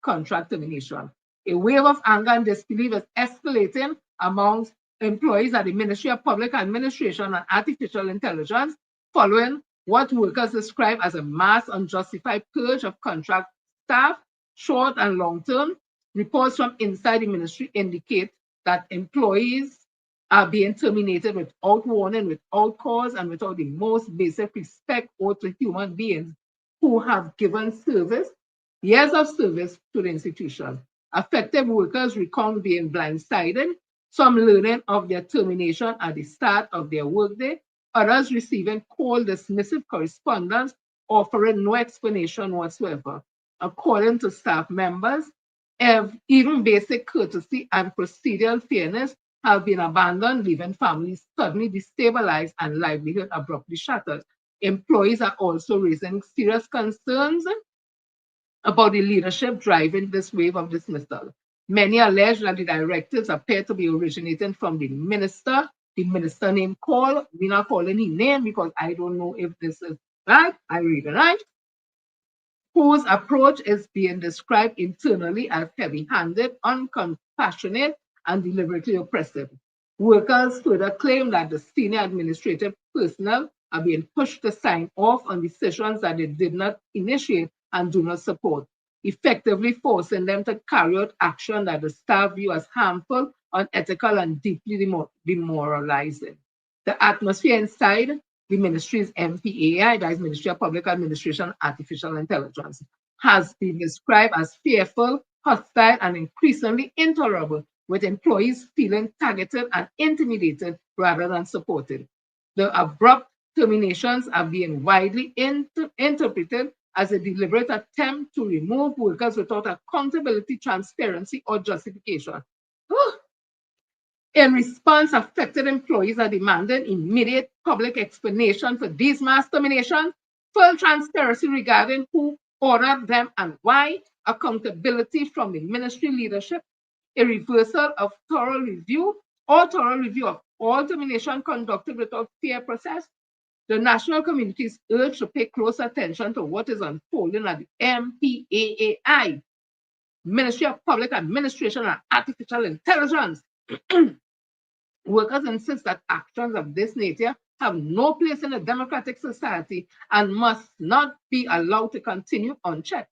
contract termination. A wave of anger and disbelief is escalating amongst employees at the Ministry of Public Administration and Artificial Intelligence following what workers describe as a mass unjustified purge of contract staff, short and long term. Reports from inside the ministry indicate that employees are being terminated without warning, without cause, and without the most basic respect owed to human beings who have given service, years of service to the institution. Affected workers recount being blindsided, some learning of their termination at the start of their workday, others receiving cold, dismissive correspondence offering no explanation whatsoever. According to staff members, even basic courtesy and procedural fairness have been abandoned, leaving families suddenly destabilized and livelihood abruptly shattered. Employees are also raising serious concerns about the leadership driving this wave of dismissal. Many allege that the directives appear to be originating from the minister name called. We're not calling his name because I don't know if this is right. I read it right. Whose approach is being described internally as heavy-handed, uncompassionate, and deliberately oppressive. Workers further claim that the senior administrative personnel are being pushed to sign off on decisions that they did not initiate and do not support, effectively forcing them to carry out action that the staff view as harmful, unethical, and deeply demoralizing. The atmosphere inside the ministry's MPAI, that is Ministry of Public Administration and Artificial Intelligence, has been described as fearful, hostile, and increasingly intolerable, with employees feeling targeted and intimidated rather than supported. The abrupt terminations are being widely interpreted as a deliberate attempt to remove workers without accountability, transparency, or justification. In response, affected employees are demanding immediate public explanation for these mass terminations, full transparency regarding who ordered them and why, accountability from the ministry leadership, a reversal of thorough review of all termination conducted without fair process. The national community is urged to pay close attention to what is unfolding at the MPAAI, Ministry of Public Administration and Artificial Intelligence. Workers insist that actions of this nature have no place in a democratic society and must not be allowed to continue unchecked.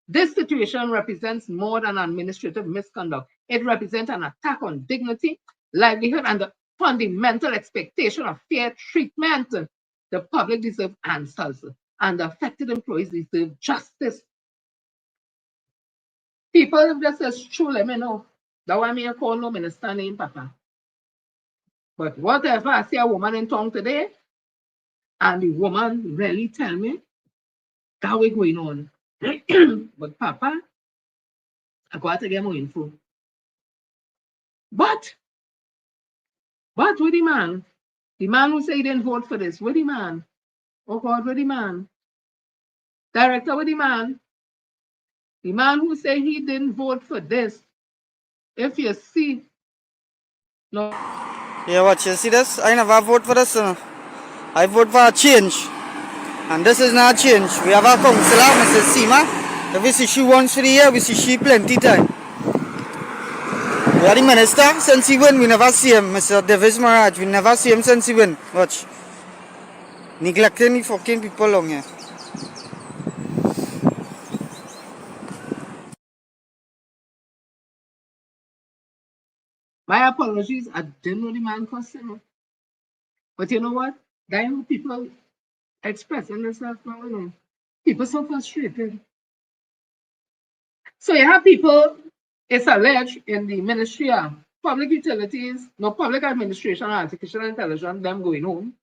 This situation represents more than administrative misconduct. It represents an attack on dignity, livelihood, and the fundamental expectation of fair treatment. The public deserves answers, and the affected employees deserve justice. People, if this is true, let me know. That's why I call no minister name, Papa. But whatever, I see a woman in town today, and the woman really tell me that way going on. But Papa, I got to get more info. But with the man who said he didn't vote for this, with the man, oh God, with the man, director with the man who said he didn't vote for this, if you see, no. Yeah, watch, you see this? I never vote for this. I vote for a change. And this is not a change. We have a councillor, Mrs. Seema. If we see she once for the year, we see she plenty time. We are the minister since he win, we never see him. Mr. Davis Maraj, we never see him since he win. Watch. Neglecting the fucking people along here. My apologies, I didn't know the man customer. But you know what? That how people expressing themselves now, you know. People so frustrated. So you have people It's alleged in the Ministry of Public Utilities, no Public Administration and Artificial Intelligence, them going home.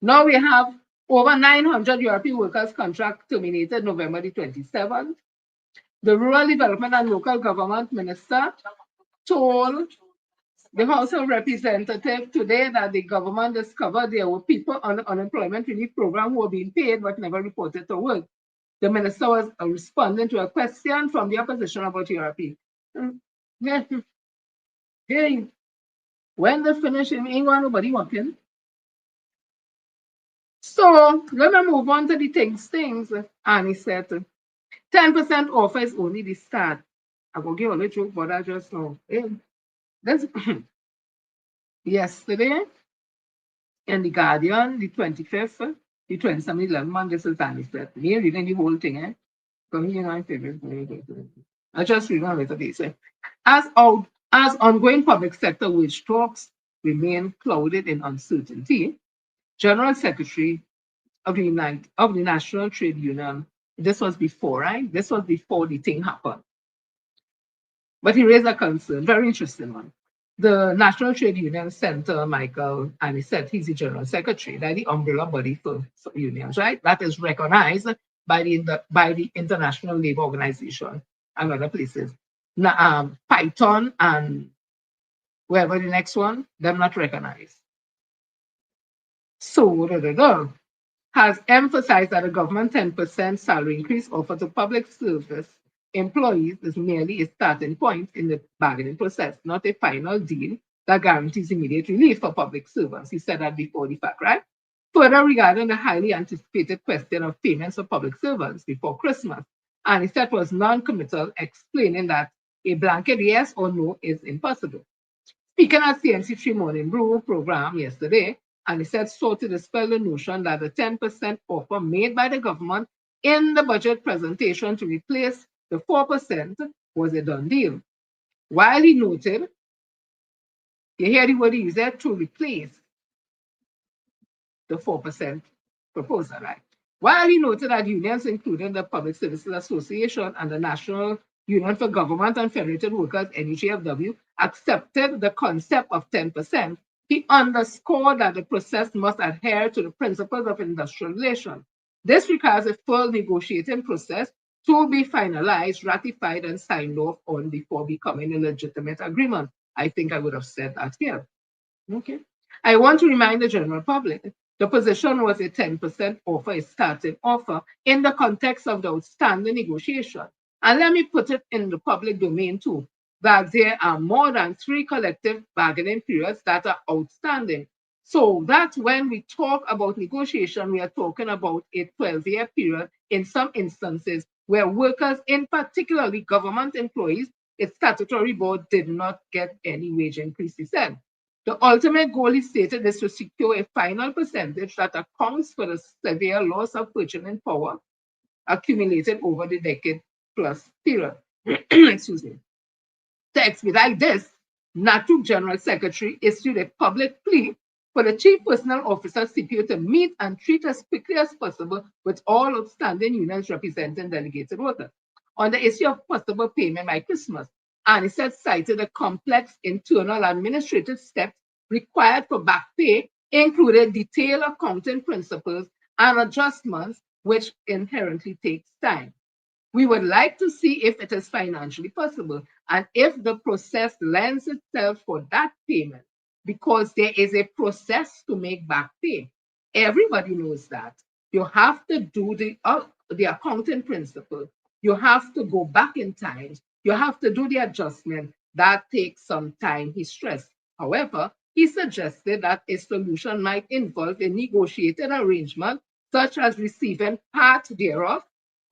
Now we have over 900 European workers' contract terminated November the 27th. The Rural Development and Local Government Minister told the House of Representatives today that the government discovered there were people on the unemployment relief program who were being paid but never reported to work. The minister was responding to a question from the opposition about ERP. Hey, when they finish, ain't got nobody working. So let me move on to the things. And he said 10% offer is only the start. I will give a little joke, but I just know. That's yesterday in the Guardian, the 25th, the 27th, this is Danny said. Me reading the whole thing, eh? From here, my favorite. I just read on later they say. As ongoing public sector wage talks remain clouded in uncertainty, General Secretary of the National Trade Union, this was before, right? This was before the thing happened. But he raised a concern, very interesting one. The National Trade Union Center, Michael, and he said he's the General Secretary, that's the umbrella body for unions, right? That is recognized by the International Labour Organization and other places. Now, Python and wherever the next one, they're not recognized. So, has emphasized that a government 10% salary increase offered to public service employees is merely a starting point in the bargaining process, not a final deal that guarantees immediate relief for public servants. He said that before the fact, right? Further, regarding the highly anticipated question of payments for public servants before Christmas, and he said was non-committal, explaining that a blanket yes or no is impossible. Speaking at CNC3 Morning Brew program yesterday, and he said sought to dispel the notion that the 10% offer made by the government in the budget presentation to replace the 4% was a done deal. While he noted, you hear the word he said, to replace the 4% proposal, right? While he noted that unions, including the Public Services Association and the National Union for Government and Federated Workers, NUGFW, accepted the concept of 10%, he underscored that the process must adhere to the principles of industrial relations. This requires a full negotiating process to be finalized, ratified, and signed off on before becoming a legitimate agreement. I think I would have said that here. Okay. I want to remind the general public the position was a 10% offer, a starting offer, in the context of the outstanding negotiation. And let me put it in the public domain too, that there are more than 3 collective bargaining periods that are outstanding. So that when we talk about negotiation, we are talking about a 12-year period in some instances where workers, in particularly government employees, its statutory board did not get any wage increase, he said. The ultimate goal, he stated, is to secure a final percentage that accounts for the severe loss of purchasing power accumulated over the decade plus period. Excuse me. To expedite this, NATUC General Secretary issued a public plea for the Chief Personnel Officer CPO to meet and treat as quickly as possible with all outstanding unions representing delegated workers on the issue of possible payment by Christmas. And he said, cited the complex internal administrative steps required for back pay, included detailed accounting principles and adjustments, which inherently takes time. We would like to see if it is financially possible and if the process lends itself for that payment, because there is a process to make back pay. Everybody knows that. You have to do the accounting principle. You have to go back in time. You have to do the adjustment. That takes some time, he stressed. However, he suggested that a solution might involve a negotiated arrangement, such as receiving part thereof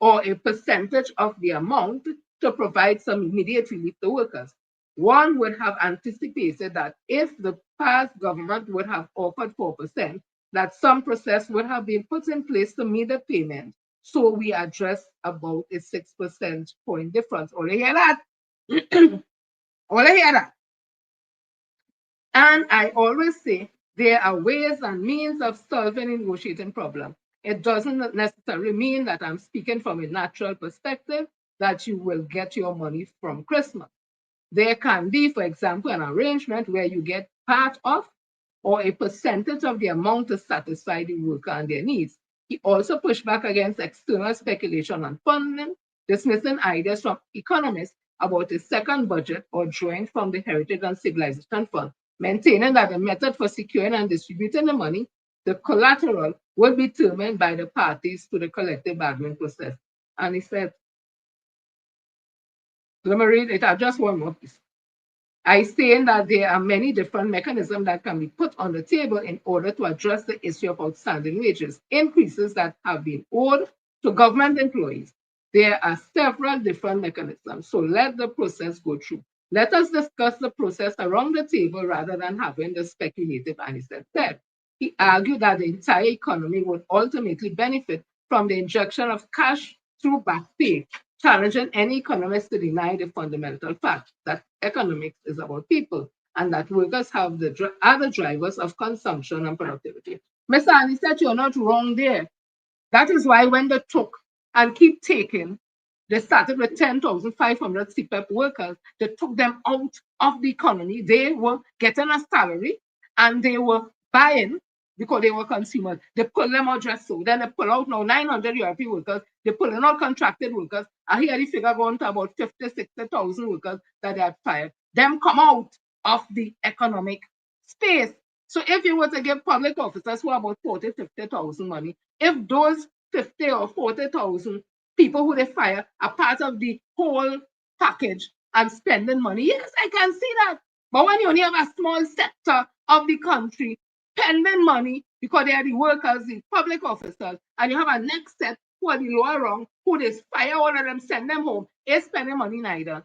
or a percentage of the amount to provide some immediate relief to workers. One would have anticipated that if the past government would have offered 4%, that some process would have been put in place to meet the payment. So we address about a 6% point difference. All you hear that? All you hear that? And I always say there are ways and means of solving a negotiating problem. It doesn't necessarily mean that I'm speaking from a natural perspective that you will get your money from Christmas. There can be, for example, an arrangement where you get part of or a percentage of the amount to satisfy the worker and their needs. He also pushed back against external speculation on funding, dismissing ideas from economists about a second budget or drawing from the Heritage and Civilization Fund, maintaining that the method for securing and distributing the money, the collateral, will be determined by the parties to the collective bargaining process. And he said, let me read it out, just one more piece. I saying that there are many different mechanisms that can be put on the table in order to address the issue of outstanding wages increases that have been owed to government employees. There are several different mechanisms, so let the process go through. Let us discuss the process around the table rather than having the speculative anisette said. He argued that the entire economy would ultimately benefit from the injection of cash through back pay, challenging any economist to deny the fundamental fact that economics is about people and that workers have the other drivers of consumption and productivity. Mr. Annie said you're not wrong there. That is why when they took and keep taking, they started with 10,500 CPEP workers. They took them out of the economy. They were getting a salary and they were buying because they were consumers. They pull them out just so. Then they pull out now 900 European workers. They pulling out contracted workers. I hear the figure going to about 50, 60,000 workers that they had fired. Them come out of the economic space. So if you were to give public officers who are about 40, 50,000 money, if those 50 or 40,000 people who they fire are part of the whole package and spending money, yes, I can see that. But when you only have a small sector of the country spending money because they are the workers, the public officers, and you have a next set who are the lower rung, who they fire all of them, send them home, is spending money neither.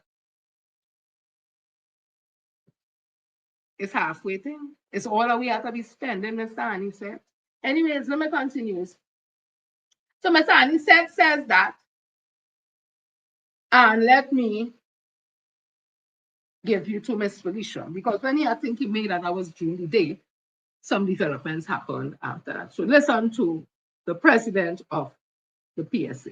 It's halfway thing. It's all that we have to be spending, Mr. Annie said. Anyways, let me continue. So Mr. Annie says that, and let me give you to Miss Felicia, because when I think he made that I was during the day, some developments happened after that. So listen to the president of the PSA.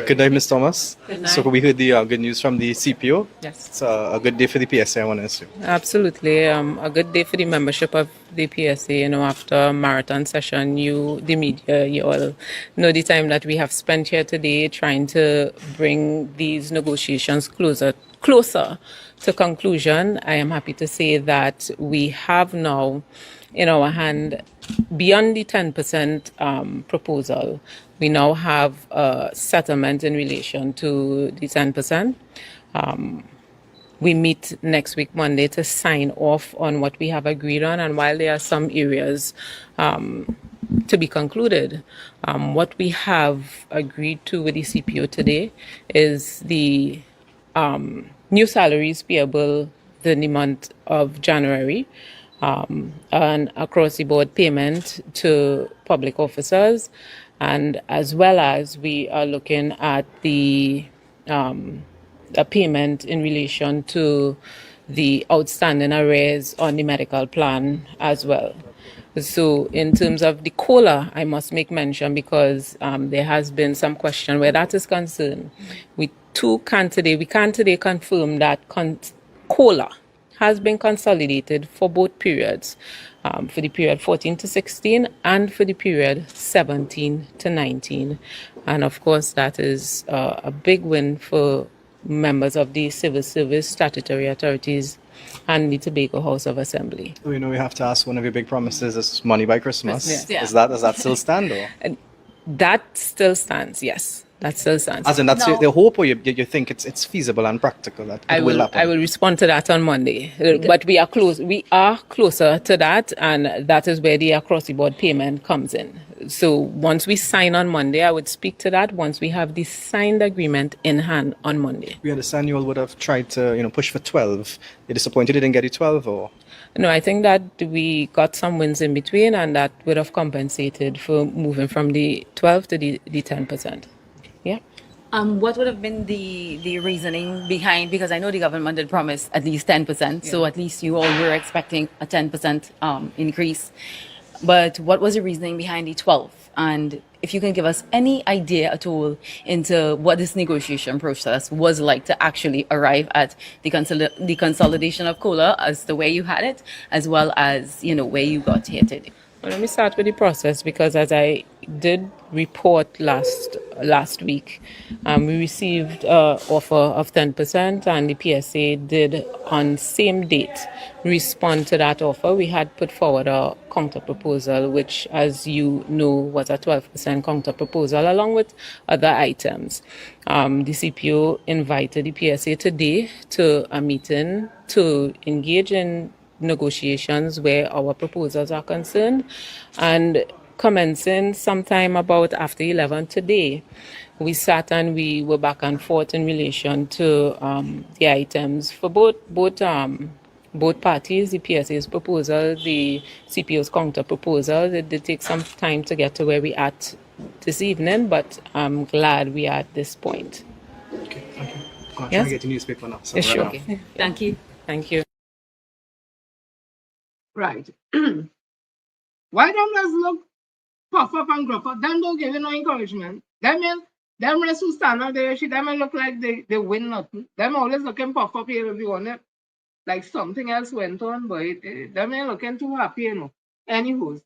Good night, Ms. Thomas. Good night. So we heard the good news from the CPO. Yes. It's a good day for the PSA, I want to assume. Absolutely. A good day for the membership of the PSA. You know, after a marathon session, the media, you all know the time that we have spent here today trying to bring these negotiations closer to conclusion. I am happy to say that we have now in our hand, beyond the 10% proposal, we now have a settlement in relation to the 10%. We meet next week, Monday, to sign off on what we have agreed on. And while there are some areas to be concluded, what we have agreed to with the CPO today is the new salaries payable in the month of January, and across the board payment to public officers, and as well as we are looking at the a payment in relation to the outstanding arrears on the medical plan as well. So in terms of the COLA, I must make mention because there has been some question where that is concerned. We can today confirm that COLA has been consolidated for both periods, for the period 14 to 16 and for the period 17 to 19. And of course, that is a big win for members of the civil service statutory authorities and the Tobago House of Assembly. We know we have to ask one of your big promises is money by Christmas. Yeah. Does that still stand, or? That still stands, yes. That still stands. As in, that's the hope, or you think it's feasible and practical that it will happen? I will respond to that on Monday. But we are close. We are closer to that, and that is where the across-the-board payment comes in. So once we sign on Monday, I would speak to that once we have the signed agreement in hand on Monday. We understand you all would have tried to, push for 12. You're disappointed you didn't get you 12, or? No, I think that we got some wins in between, and that would have compensated for moving from the 12 to the 10%. Yeah. What would have been the reasoning behind, because I know the government did promise at least 10%, so at least you all were expecting a 10% increase. But what was the reasoning behind the 12? And if you can give us any idea at all into what this negotiation process was like to actually arrive at the consolidation of COLA as the way you had it, as well as, you know, where you got here today. Well, let me start with the process, because as I did report last week, we received an offer of 10%, and the PSA did on same date respond to that offer. We had put forward a counter proposal, which, as you know, was a 12% counter proposal, along with other items. The CPO invited the PSA today to a meeting to engage in negotiations where our proposals are concerned, and commencing sometime about after 11 today, we sat and we were back and forth in relation to the items for both parties, the PSA's proposal, the CPO's counter proposal. It did take some time to get to where we at this evening, but I'm glad we are at this point. Okay, thank you. I'm Yes? trying to get the newspaper now. So Yes, sure. right now. Okay. Thank you. Thank you. Right. Why don't us look puff up and gruff up? Them don't give you no encouragement. Them rest who stand out there, them look like they win nothing. Them always looking puff up here if you want it. Like something else went on, but them ain't looking too happy, you know. Anywho,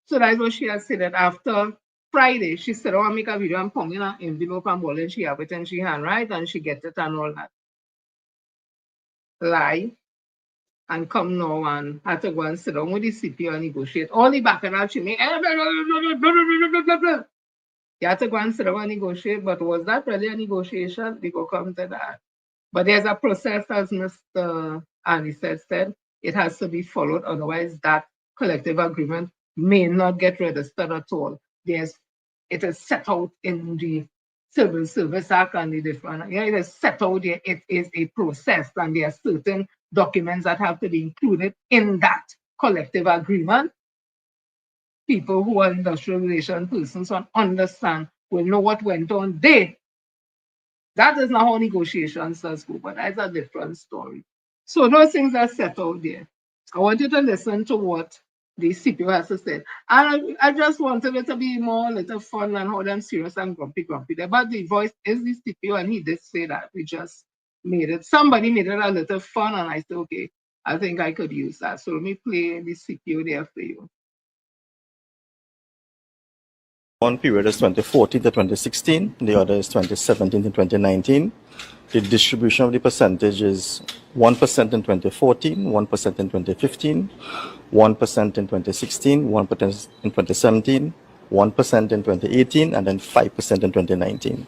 so that's what she has said, that after Friday, she said, oh, I make a video and pong in an envelope and ball, and she have it in she hand, right? And she get it and all that. Lie. And come now and had to go and sit down with the CPO and negotiate. All the back and she made, you had to go and sit down and negotiate, but was that really a negotiation? We go come to that. But there's a process, as Mr. Anisette said, it has to be followed, otherwise that collective agreement may not get registered at all. It is set out in the Civil Service Act and the different, it is set out there, it is a process, and there are certain documents that have to be included in that collective agreement. People who are industrial relation persons and understand will know what went on there. That is not how negotiations does go, but that's a different story. So those things are set out there. I want you to listen to what the CPO has to say. And I just wanted it to be more a little fun and how them serious and grumpy there. But the voice is the CPO, and he did say that. We just made it. Somebody made it a little fun, and I said, okay, I think I could use that. So let me play the CPO there for you. One period is 2014 to 2016, the other is 2017 to 2019. The distribution of the percentage is 1% in 2014, 1% in 2015, 1% in 2016, 1% in 2017, 1% in 2018, and then 5% in 2019.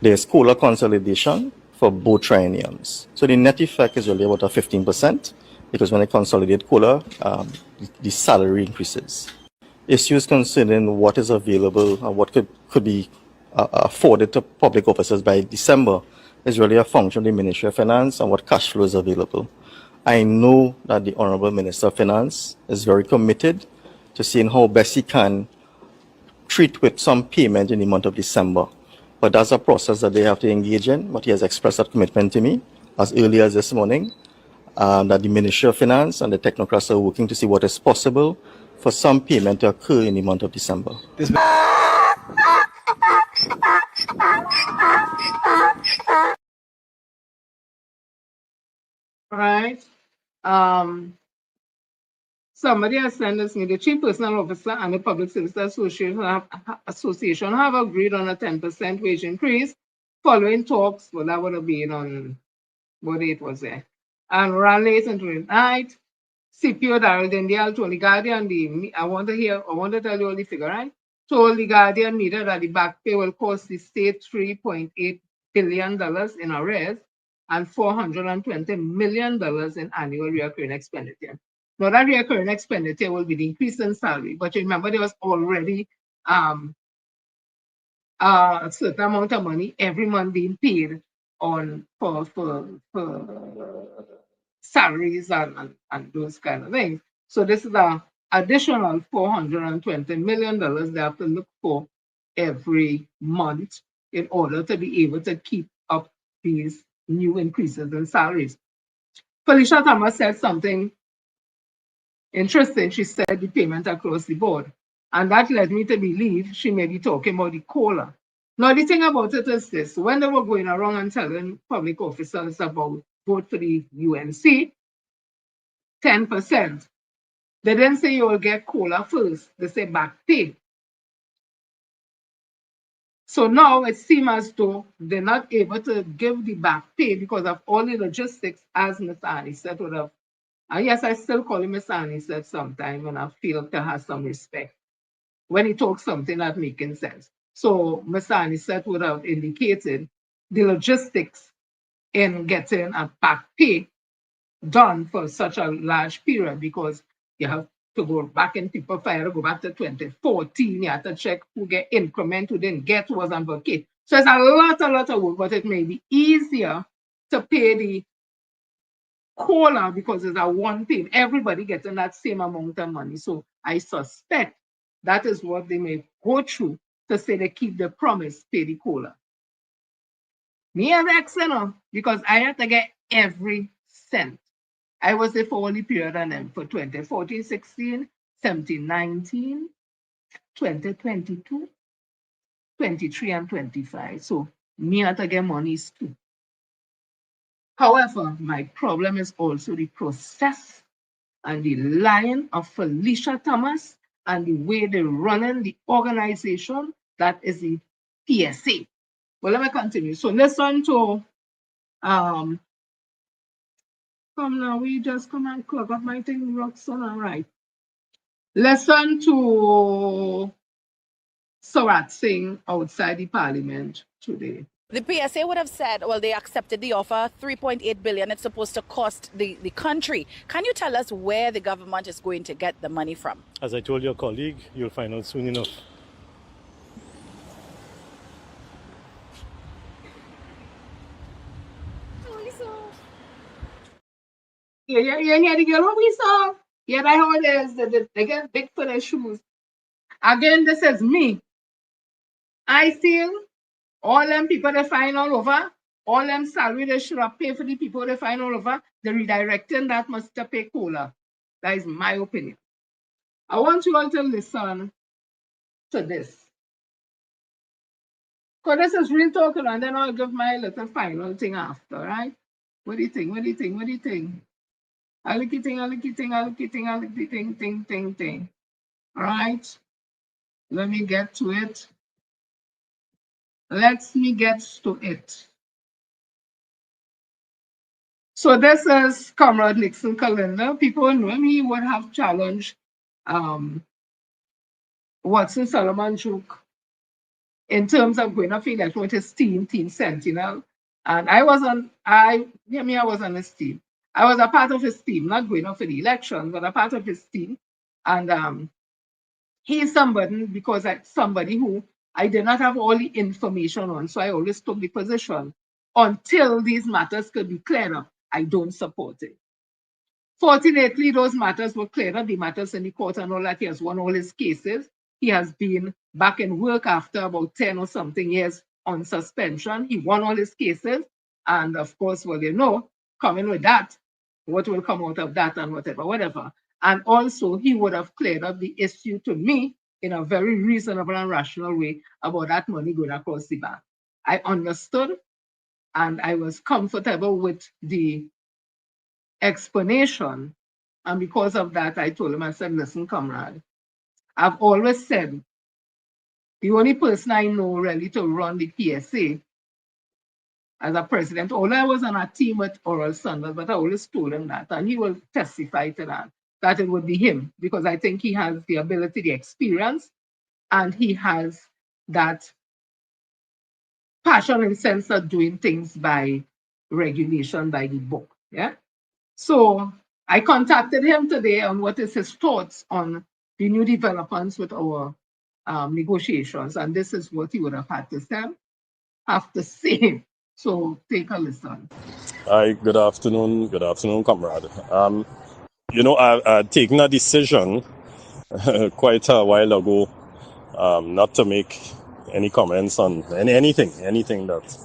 There's COLA consolidation for both trienniums. So the net effect is really about a 15%, because when I consolidate COLA, the salary increases. Issues concerning what is available and what could be afforded to public officers by December is really a function of the Ministry of Finance and what cash flow is available. I know that the Honorable Minister of Finance is very committed to seeing how best he can treat with some payment in the month of December. But that's a process that they have to engage in, but he has expressed that commitment to me as early as this morning, that the Ministry of Finance and the technocrats are working to see what is possible for some payment to occur in the month of December. Right. Somebody has sent us me, the Chief Personnel Officer and the Public Service Association have agreed on a 10% wage increase following talks. Well, that would have been on what date was there? And ran late into the night. CPO Darrell Dendial told the Guardian, I want to tell you all the figure, right? Told the Guardian media that the back pay will cost the state $3.8 billion in arrears and $420 million in annual recurring expenditure. Now that recurring expenditure will be the increase in salary, but you remember there was already a certain amount of money every month being paid on for salaries and those kind of things. So this is an additional $420 million they have to look for every month in order to be able to keep up these new increases in salaries. Felicia Thomas said something interesting. She said the payment across the board. And that led me to believe she may be talking about the COLA. Now, the thing about it is this. When they were going around and telling public officers about vote for the UNC, 10%. They didn't say you will get COLA first. They say back pay. So now it seems as though they're not able to give the back pay because of all the logistics, as Ms. Annie said would have. And yes, I still call him Ms. Annie said sometime, and I feel to have some respect when he talks something that making sense. So Ms. Annie said would have indicated the logistics in getting a back pay done for such a large period, because you have to go back in people file, go back to 2014, you have to check who get increment, who didn't get, who was on vacate. So it's a lot of work, but it may be easier to pay the COLA because it's a one thing. Everybody getting that same amount of money. So I suspect that is what they may go through to say they keep the promise, pay the COLA. Me as excellent because I have to get every cent. I was there for all the period and then for 2014, 16, 17, 19, 2022, 23, and 25. So me have to get monies too. However, my problem is also the process and the line of Felicia Thomas and the way they're running the organization that is the PSA. Well, let me continue. So listen to come now, we just come and clog up my thing, Roxanne, all right. Listen to Sarat Singh outside the parliament today. The PSA would have said, well, they accepted the offer, 3.8 billion. It's supposed to cost the country. Can you tell us where the government is going to get the money from? As I told your colleague, you'll find out soon enough. Yeah, the girl what we saw. Yeah, that's how it is. They get big for their shoes. Again, this is me. I feel all them people they find all over, all them salary they should have paid for the people they find all over, the redirecting that must to pay COLA. That is my opinion. I want you all to listen to this. Because this is real talking, and then I'll give my little final thing after, right? What do you think? What do you think? What do you think? I'll look ting. All right. Let me get to it. Let me get to it. So this is Comrade Nixon Calendar. People know him. He would have challenged Watson Solomon Juke in terms of going up election with his team Sentinel. And I was on his team. I was a part of his team, not going up for the election, but a part of his team. And he's somebody who I did not have all the information on, so I always took the position until these matters could be cleared up. I don't support it. Fortunately, those matters were cleared up, the matters in the court and all that. He has won all his cases. He has been back in work after about 10 or something years on suspension. He won all his cases. And of course, well, you know, coming with that, what will come out of that and whatever. And also, he would have cleared up the issue to me in a very reasonable and rational way about that money going across the bank. I understood and I was comfortable with the explanation. And because of that, I told him, I said, listen, comrade, I've always said the only person I know really to run the PSA as a president, although I was on a team with Oral Sanders, but I always told him that, and he will testify to that it would be him, because I think he has the ability, the experience, and he has that passion and sense of doing things by regulation, by the book. Yeah. So I contacted him today on what is his thoughts on the new developments with our negotiations, and this is what he would have had to say. So take a listen. Hi, good afternoon, comrade. You know, I've taken a decision quite a while ago not to make any comments on anything that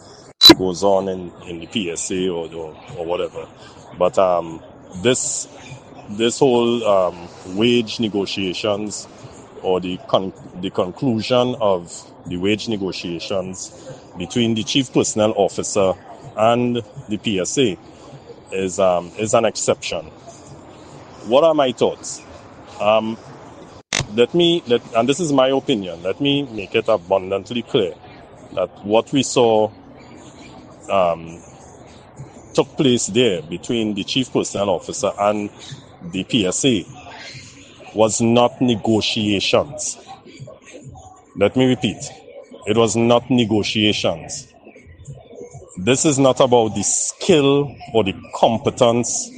goes on in the PSA or whatever. But this whole wage negotiations or the conclusion of the wage negotiations between the chief personnel officer and the PSA is an exception. What are my thoughts? And this is my opinion. Let me make it abundantly clear that what we saw took place there between the chief personnel officer and the PSA was not negotiations. Let me repeat. It was not negotiations. This is not about the skill or the competence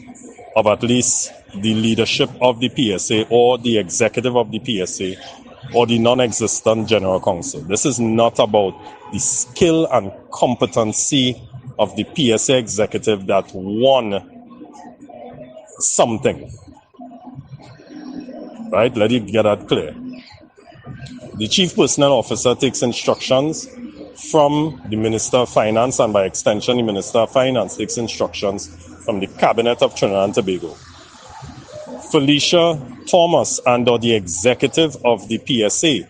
of at least the leadership of the PSA or the executive of the PSA or the non-existent general counsel. This is not about the skill and competency of the PSA executive that won something. Right? Let it get that clear. The chief personnel officer takes instructions from the Minister of Finance, and by extension, the Minister of Finance takes instructions from the Cabinet of Trinidad and Tobago. Felicia Thomas, under the executive of the PSA,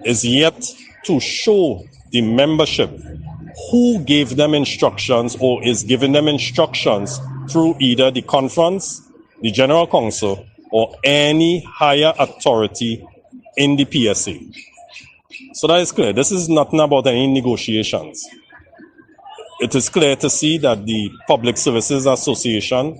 is yet to show the membership who gave them instructions or is giving them instructions through either the conference, the General Counsel, or any higher authority in the PSA. So that is clear. This is nothing about any negotiations. It is clear to see that the Public Services Association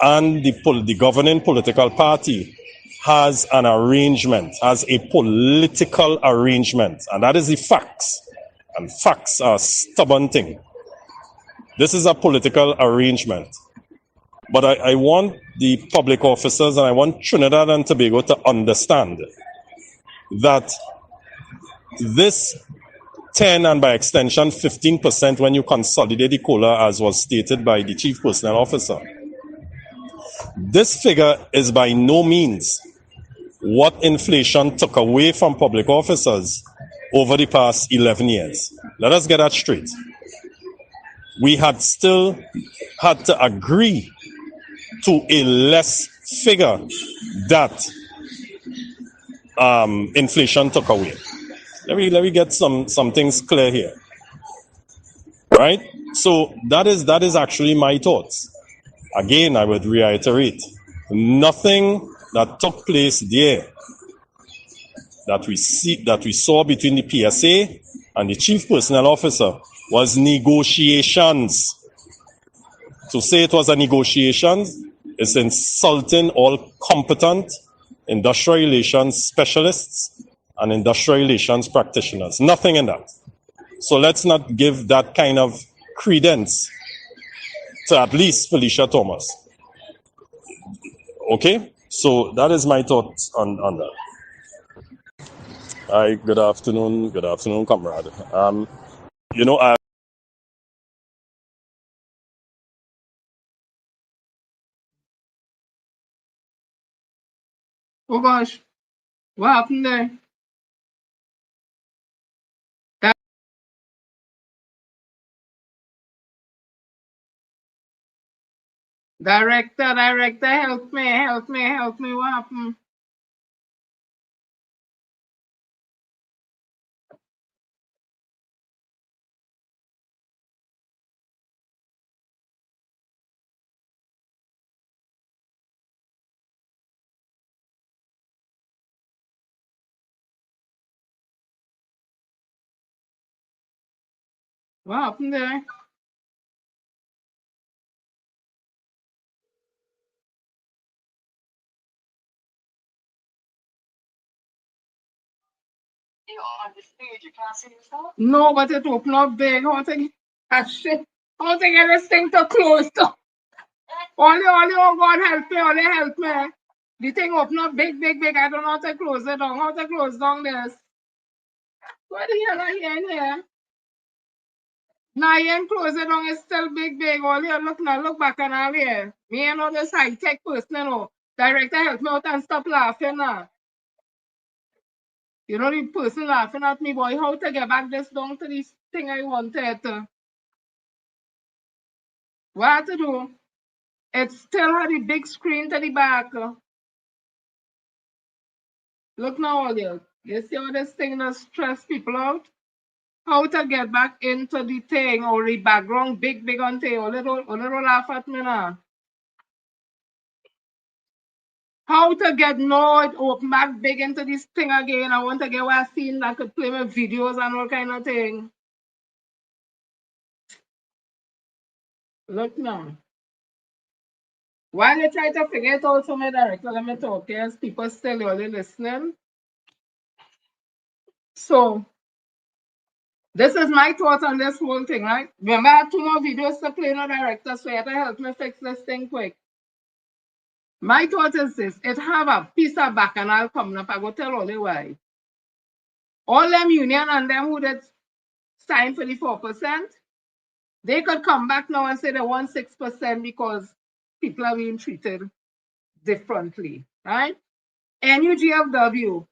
and the governing political party has an arrangement, has a political arrangement, and that is the facts. And facts are a stubborn thing. This is a political arrangement. But I want the public officers and I want Trinidad and Tobago to understand that this 10 and by extension 15% when you consolidate the COLA, as was stated by the chief personnel officer, this figure is by no means what inflation took away from public officers over the past 11 years. Let us get that straight. We had still had to agree to a less figure that inflation took away. Let me get some things clear here. Right? So that is actually my thoughts. Again, I would reiterate, nothing that took place there that we saw between the PSA and the chief personnel officer was negotiations. To say it was a negotiation is insulting all competent industrial relations specialists and industrial relations practitioners. Nothing in that. So let's not give that kind of credence to at least Felicia Thomas. Okay? So that is my thoughts on that. Hi, good afternoon, comrade. Oh gosh, what happened there? Director, help me, what happened? What happened there? No, but it opened up big. How to get this thing to close to? Only, oh God, help me. The thing opened up big. I don't know how to close it down. How to close down this? What the hell are you in here? Now you ain't close it down, it's still big. All you look back and all here. Me ain't know this high-tech person, you know. Director, help me out and stop laughing now. You know, the person laughing at me, boy, how to get back this down to this thing I wanted. What to do? It still had a big screen to the back. Look now, all you. You see how this thing does stress people out? How to get back into the thing or the background big on thing. Only don't laugh at me now. How to get Node open back big into this thing again. I want to get what I seen that could play my videos and all kind of thing. Look now. While you try to figure it out, so my director, let me talk, yes, people still only listening. So, this is my thought on this whole thing, right? Remember, I had 2 more videos to play, no director, so you have to help me fix this thing quick. My thought is this, it have a piece of bacchanal coming up, I go tell all the why. All them union and them who did sign for the 4%, they could come back now and say they want 6% because people are being treated differently, right? NUGFW,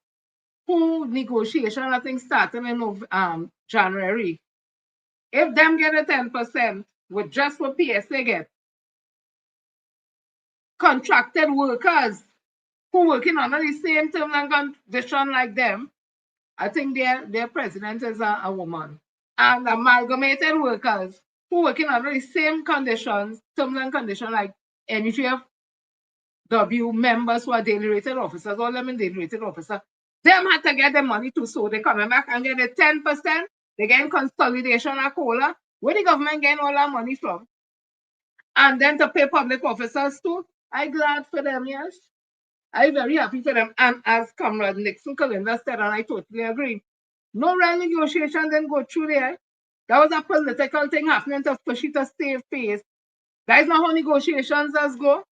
who negotiation, I think, starting in January. If them get a 10% with just what PSA get, contracted workers who working under the same terms and condition like them, I think their president is a woman. And amalgamated workers who working under the same conditions, terms and conditions like NUGFW members who are daily rated officers, all them in daily rated officers, them had to get the money too, so they coming back and get the 10%, they getting consolidation of COLA, where the government getting all that money from. And then to pay public officers too, I'm glad for them, yes. I'm very happy for them. And as Comrade Nixon Kalinda said, and I totally agree, no real negotiation didn't go through there. That was a political thing happening to push it to save face. That is not how negotiations does go.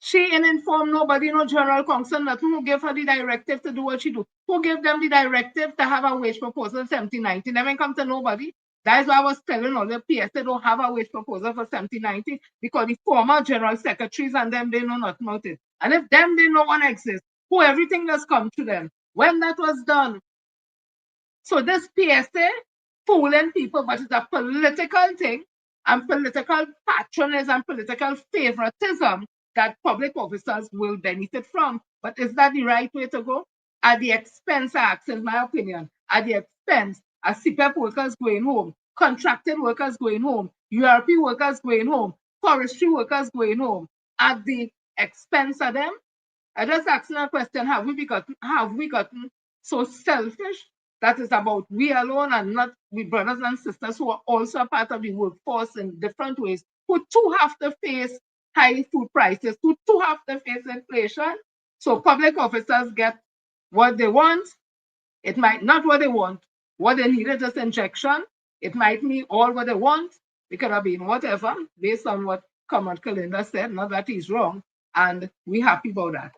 She ain't informed nobody, no general counsel, nothing. Who gave her the directive to do what she do? Who gave them the directive to have a wage proposal 1719? They ain't come to nobody. That is why I was telling all the PSA don't have a wage proposal for 1719 because the former general secretaries and them, they know nothing about it. And if them, they know one exists, who everything does come to them. When that was done. So this PSA fooling people, but it's a political thing and political patronage and political favoritism that public officers will benefit from. But is that the right way to go? At the expense, in my opinion, at the expense of CPEP workers going home, contracted workers going home, URP workers going home, forestry workers going home, at the expense of them? I just asking a question, have we gotten so selfish that is about we alone and not we brothers and sisters who are also a part of the workforce in different ways, who too have to face high food prices, who too have to face inflation? So public officers get what they want. It might not what they want. What they needed is injection. It might mean all what they want. It could have been whatever, based on what Comrade Kalinda said, not that he's wrong. And we're happy about that.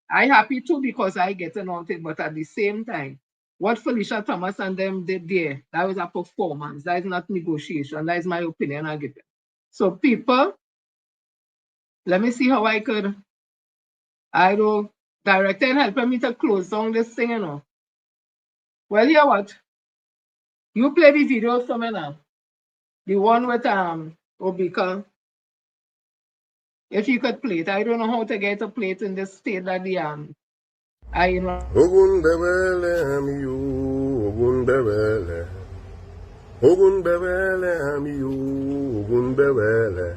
I'm happy too because I get an on it, but at the same time, what Felicia Thomas and them did there, that was a performance. That is not negotiation. That is my opinion I give it. So people, let me see how I could, I don't, director helping me to close down this thing, you know. Well, hear what? You play the video for me now. The one with Obika. If you could play it. I don't know how to get a plate in this state that the Ogun bebele amiyu, ogun bebele. Ogun bebele amiyu, ogun bebele.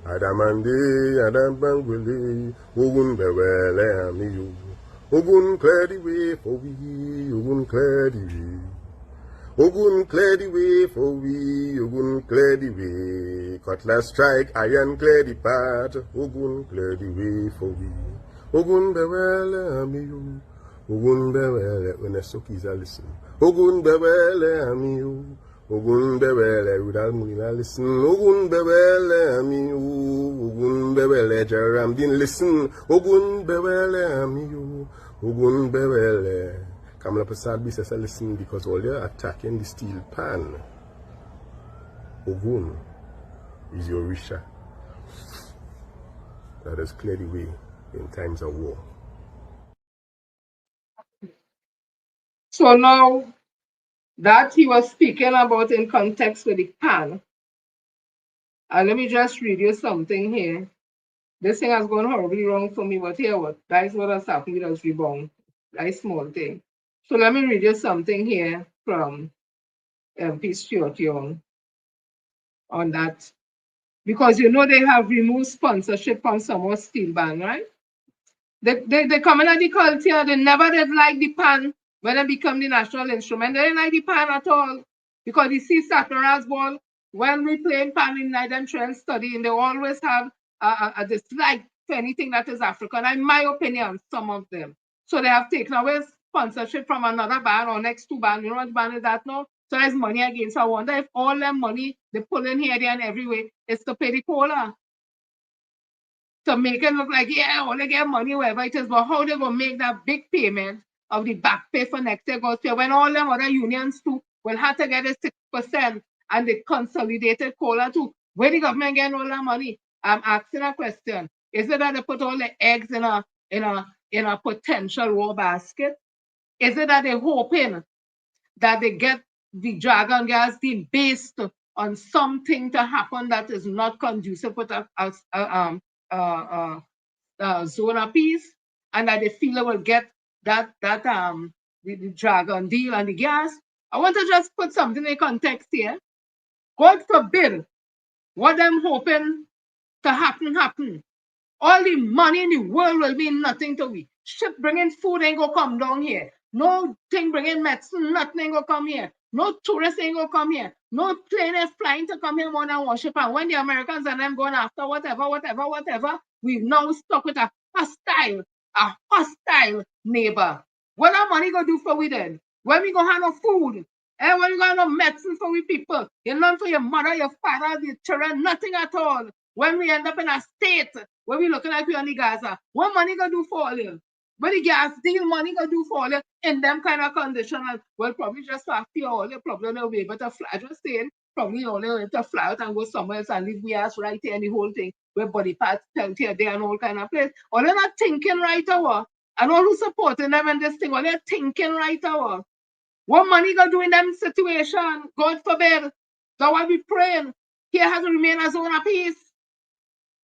Adamande, Adambangwele, ogun bebele amiyu. Ogun clear the way for we, ogun clear the way. Ogun clear the way for we, Ogun clear the way. Cutlass strike, iron clear the path. Ogun clear the way for we. Ogun bewele amiyu. Ogun bewele, when the Sokis are listening. Ogun bewele amiyu. Ogun bewele, without munina listen. Ogun bewele amiyu. Ogun bewele, Jaram didn't listen. Ogun bewele amiyu. Ogun bewele. Kamala Prasad says, listen, because all they're attacking the steel pan. Ogun is your Risha. That has cleared the way in times of war. So now that he was speaking about in context with the pan, let me just read you something here. This thing has gone horribly wrong for me, but here what? That is what has happened with us rebound. That is small thing. So let me read you something here from MP Stuart Young on that. Because you know they have removed sponsorship from some more steel band, right? They come in at the culture, they never did like the pan when it become the national instrument. They didn't like the pan at all. Because you see Satura's ball, when we play pan in night and try and study, and they always have a dislike for anything that is African, in my opinion, some of them. So they have taken away sponsorship from another band or next to band. You know what band is that now? So there's money again. So I wonder if all that money they pull in here, there, and every way is to pay the cola. To make it look like, yeah, I only get money, wherever it is, but how they going to make that big payment of the back pay for next year goes to when all them other unions too will have to get a 6% and the consolidated cola too. Where the government getting all that money? I'm asking a question. Is it that they put all the eggs in a potential war basket? Is it that they're hoping that they get the dragon gas deal based on something to happen that is not conducive with zone of peace, and that they feel they will get the dragon deal and the gas? I want to just put something in context here. God forbid what them hoping to happen. All the money in the world will be nothing to we. Ship bringing food ain't gonna come down here. No thing bringing medicine, nothing ain't gonna come here. No tourists ain't gonna come here. No plane is flying to come here more than one ship. And when the Americans and them going after whatever, we now stuck with a hostile neighbor. What our money gonna do for we then? When we gonna have no food? And when we gonna have no medicine for we people? You none for your mother, your father, your children, nothing at all. When we end up in a state where we looking like we on the Gaza, what money gonna do for all you? What the gas deal money gonna do for all you in them kind of condition? Well, probably just after all you probably they'll be able to fly. I just saying, probably only able to fly out and go somewhere else and leave we ass right here and the whole thing where body parts out here there and all kind of place. All they're not thinking right away. And all who supporting them in this thing, all they're thinking right away. What money gonna do in them situation? God forbid. That's why we praying. Here has to remain a zone of peace.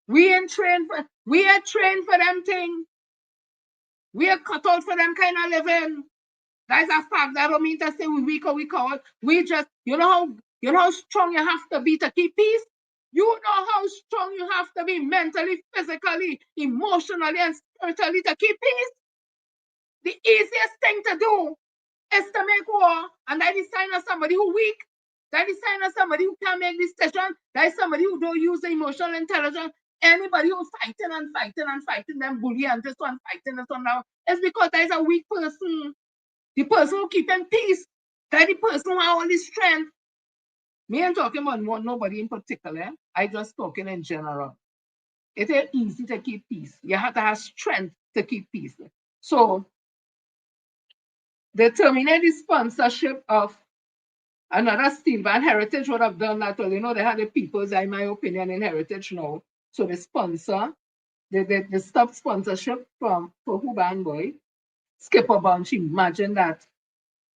We are trained for them things. We are cut out for them kind of living. That's a fact. That don't mean to say we weak or we coward. We just, you know how strong you have to be to keep peace? You know how strong you have to be mentally, physically, emotionally, and spiritually to keep peace? The easiest thing to do is to make war, and that is sign of somebody who weak. That is sign of somebody who can't make decision. That is somebody who don't use the emotional intelligence. Anybody who's fighting them bully and this one fighting this one now, it's because there's a weak person. The person who keeping peace. That the person who has all the strength. Me ain't talking about nobody in particular. I just talking in general. It ain't easy to keep peace. You have to have strength to keep peace. So they terminate the sponsorship of another steel band. Heritage would have done that. Well, you know, they had the people's, in my opinion, in Heritage now. So the sponsor, they stopped sponsorship for who band boy? Skipper Bunch. Imagine that.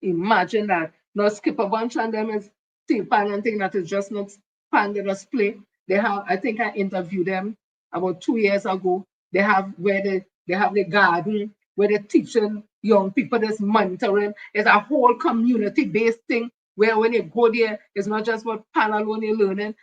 No, Skipper Bunch and them is steel band and thing that is just not band, they just play. They have, I think I interviewed them about 2 years ago. They have they have the garden where they're teaching young people this mentoring. It's a whole community-based thing where when you go there, it's not just about panel when you're learning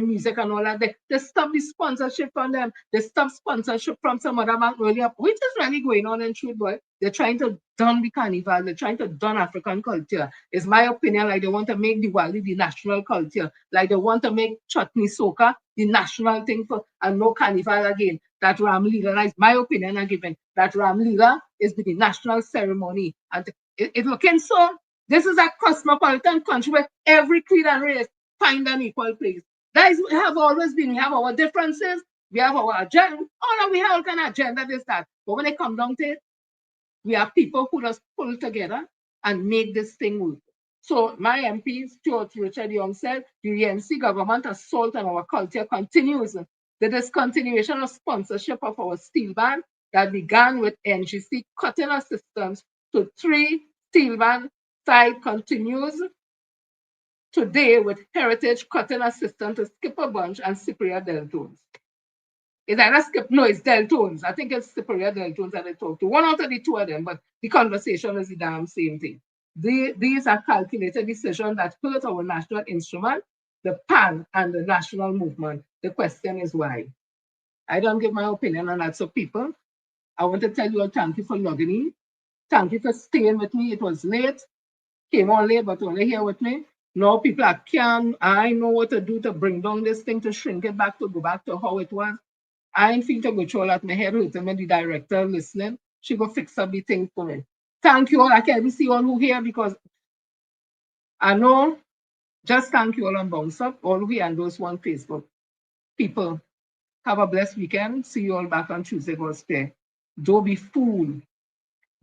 music and all that. They stop the sponsorship from them. They stop sponsorship from some other bank earlier, which is really going on in truth, boy. They're trying to done the carnival. They're trying to done African culture. It's my opinion, like they want to make Diwali the national culture. Like they want to make chutney soca the national thing for, and no carnival again. That Ram Leela, is my opinion I'm giving. That Ram Leela is the national ceremony. And it looking so. This is a cosmopolitan country where every creed and race find an equal place. That is, we have always been. We have our differences. We have our agenda. Oh no, we have all kind of agenda, this, that. But when it comes down to it, we are people who just pull together and make this thing work. So my MP, Stuart Richard Young, said the UNC government assault on our culture continues. The discontinuation of sponsorship of our steel band that began with NGC cutting our systems to 3 steel band side continues today with Heritage cutting assistant to Skipper Bunch and Cypria Deltones. It's either it's Deltones. I think it's Cypria Deltones that I talked to. One out of the two of them, but the conversation is the damn same thing. These are calculated decisions that hurt our national instrument, the PAN, and the national movement. The question is why. I don't give my opinion on that. So people, I want to tell you all thank you for logging in. Thank you for staying with me. It was late. Came on late, but only here with me. Now people are I know what to do to bring down this thing, to shrink it back, to go back to how it was. I ain't feel to go through all that. My head hurting when the director listening. She go fix up the thing for me. Thank you all. I can't even see all who here because I know. Just thank you all on Bounce Up, all who here and those on Facebook. People, have a blessed weekend. See you all back on Tuesday, God's Day. Don't be fooled.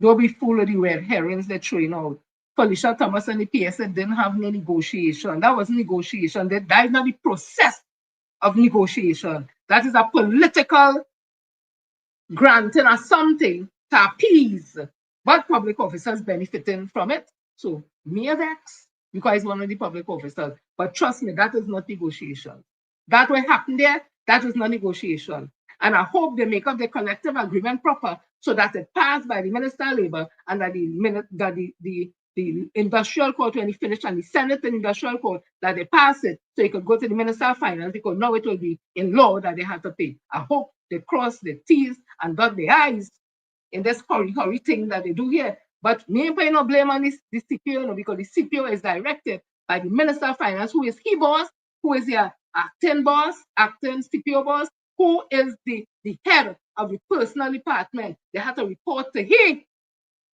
Don't be fooled with the red herrings they train out. Felicia Thomas and the PSA didn't have no negotiation. That was negotiation. That is not the process of negotiation. That is a political granting or something to appease, but public officers benefiting from it. So me a vex because one of the public officers. But trust me, that is not negotiation. That what happened there, that is not negotiation. And I hope they make up the collective agreement proper so that it passed by the Minister of Labour and that the industrial court, when it finished, and the Senate and industrial court, that they pass it so it could go to the Minister of Finance, because now it will be in law that they have to pay. I hope they cross the T's and dot the I's in this hurry thing that they do here. But me ain't paying no blame on this CPO, because the CPO is directed by the Minister of Finance, who is he boss, who is the acting boss, acting CPO boss, who is the head of the personal department. They have to report to he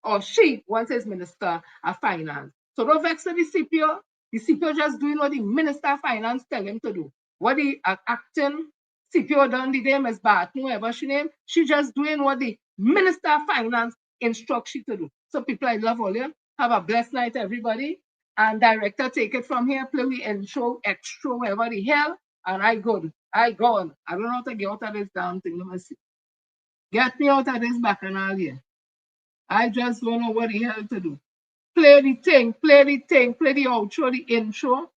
or she once as Minister of Finance. So don't vex with the CPO. The CPO just doing what the Minister of Finance tell him to do. What the acting CPO done the name is Barton, whoever she name, she just doing what the Minister of Finance instructs she to do. So people, I love all you. Have a blessed night, everybody. And director, take it from here. Play the intro, extra, whatever the hell. And I good. I gone. I don't know how to get out of this damn thing. Let me see. Get me out of this bacchanal here. I just don't know what the hell to do. Play the thing, play the thing, play the outro, the intro.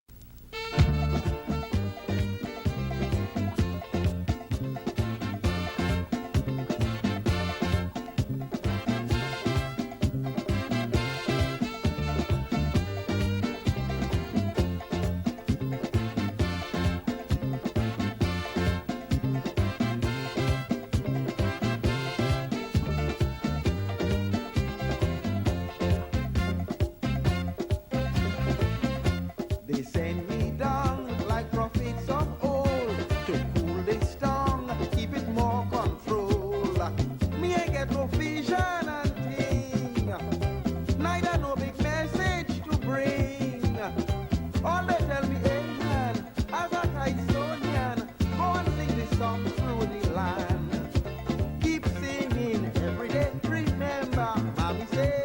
They send me down like prophets of old to cool this tongue, keep it more control. Me ain't get no vision and thing, neither no big message to bring. All they tell me, hey man, as a Tysonian, go and sing this song through the land. Keep singing every day, remember, mommy said.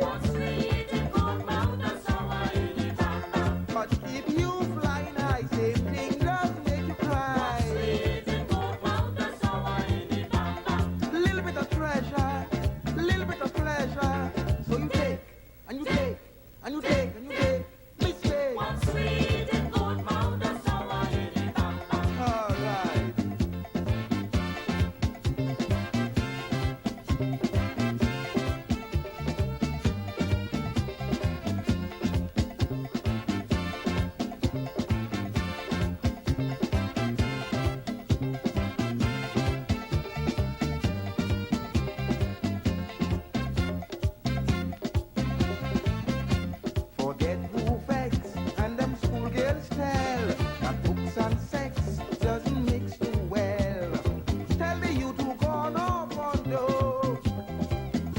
But keep you flying high, same thing does make you cry. Little bit of treasure, little bit of pleasure. So you take, and you take, and you take, and you take. Mistake. What's sweet in good mouth, that's sour in the bamba. All right. Forget who vex and them schoolgirls tell that books and sex doesn't mix too well. Tell the youth who gone off on dope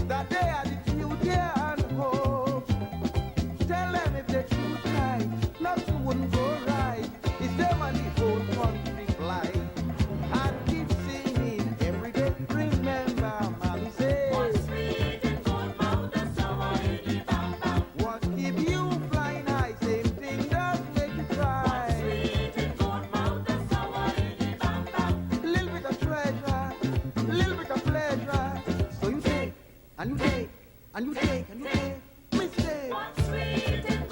that they are the future and hope. Tell them if they choose right, nothing wouldn't go right. It's them and the whole country fly. And keep singing every day. Remember, mommy said. What's sweet in good mouth, that's sour in the bamba. What keep you flying high, same thing does make you cry. What's sweet in good mouth, that's sour in the bamba. Little bit of treasure, little bit of pleasure. So you take, and you take, and you take, and you take. Mistake. What's sweet in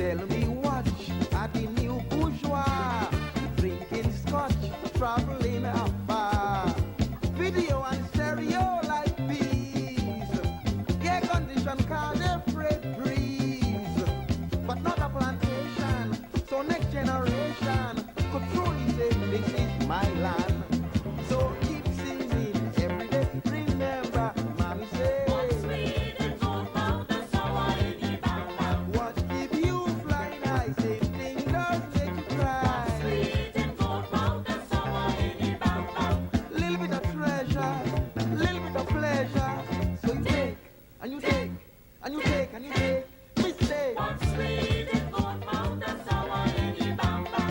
Tell me watch at the new bourgeois, drinking scotch, traveling afar. Video and stereo like bees, air condition car, they freight breeze, but not a plantation. So next generation could truly say this is my land. So keep singing every day. Remember, mommy say, what's sweet and gold powder, sour in the bamba. What keep you flying high? Same thing does make you cry. What's sweet and gold powder, sour in the bamba. Little bit of treasure, little bit of pleasure. So you take and you take and you take and you take. Mistake. What's sweet and gold powder, sour in the bamba.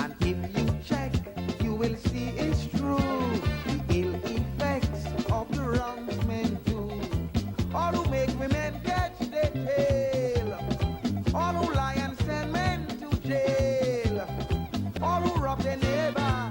And if you check, you will see it's true. The ill effects of the wrongs men do. All who make women catch their tail. All who lie and send men to jail. All who rob their neighbor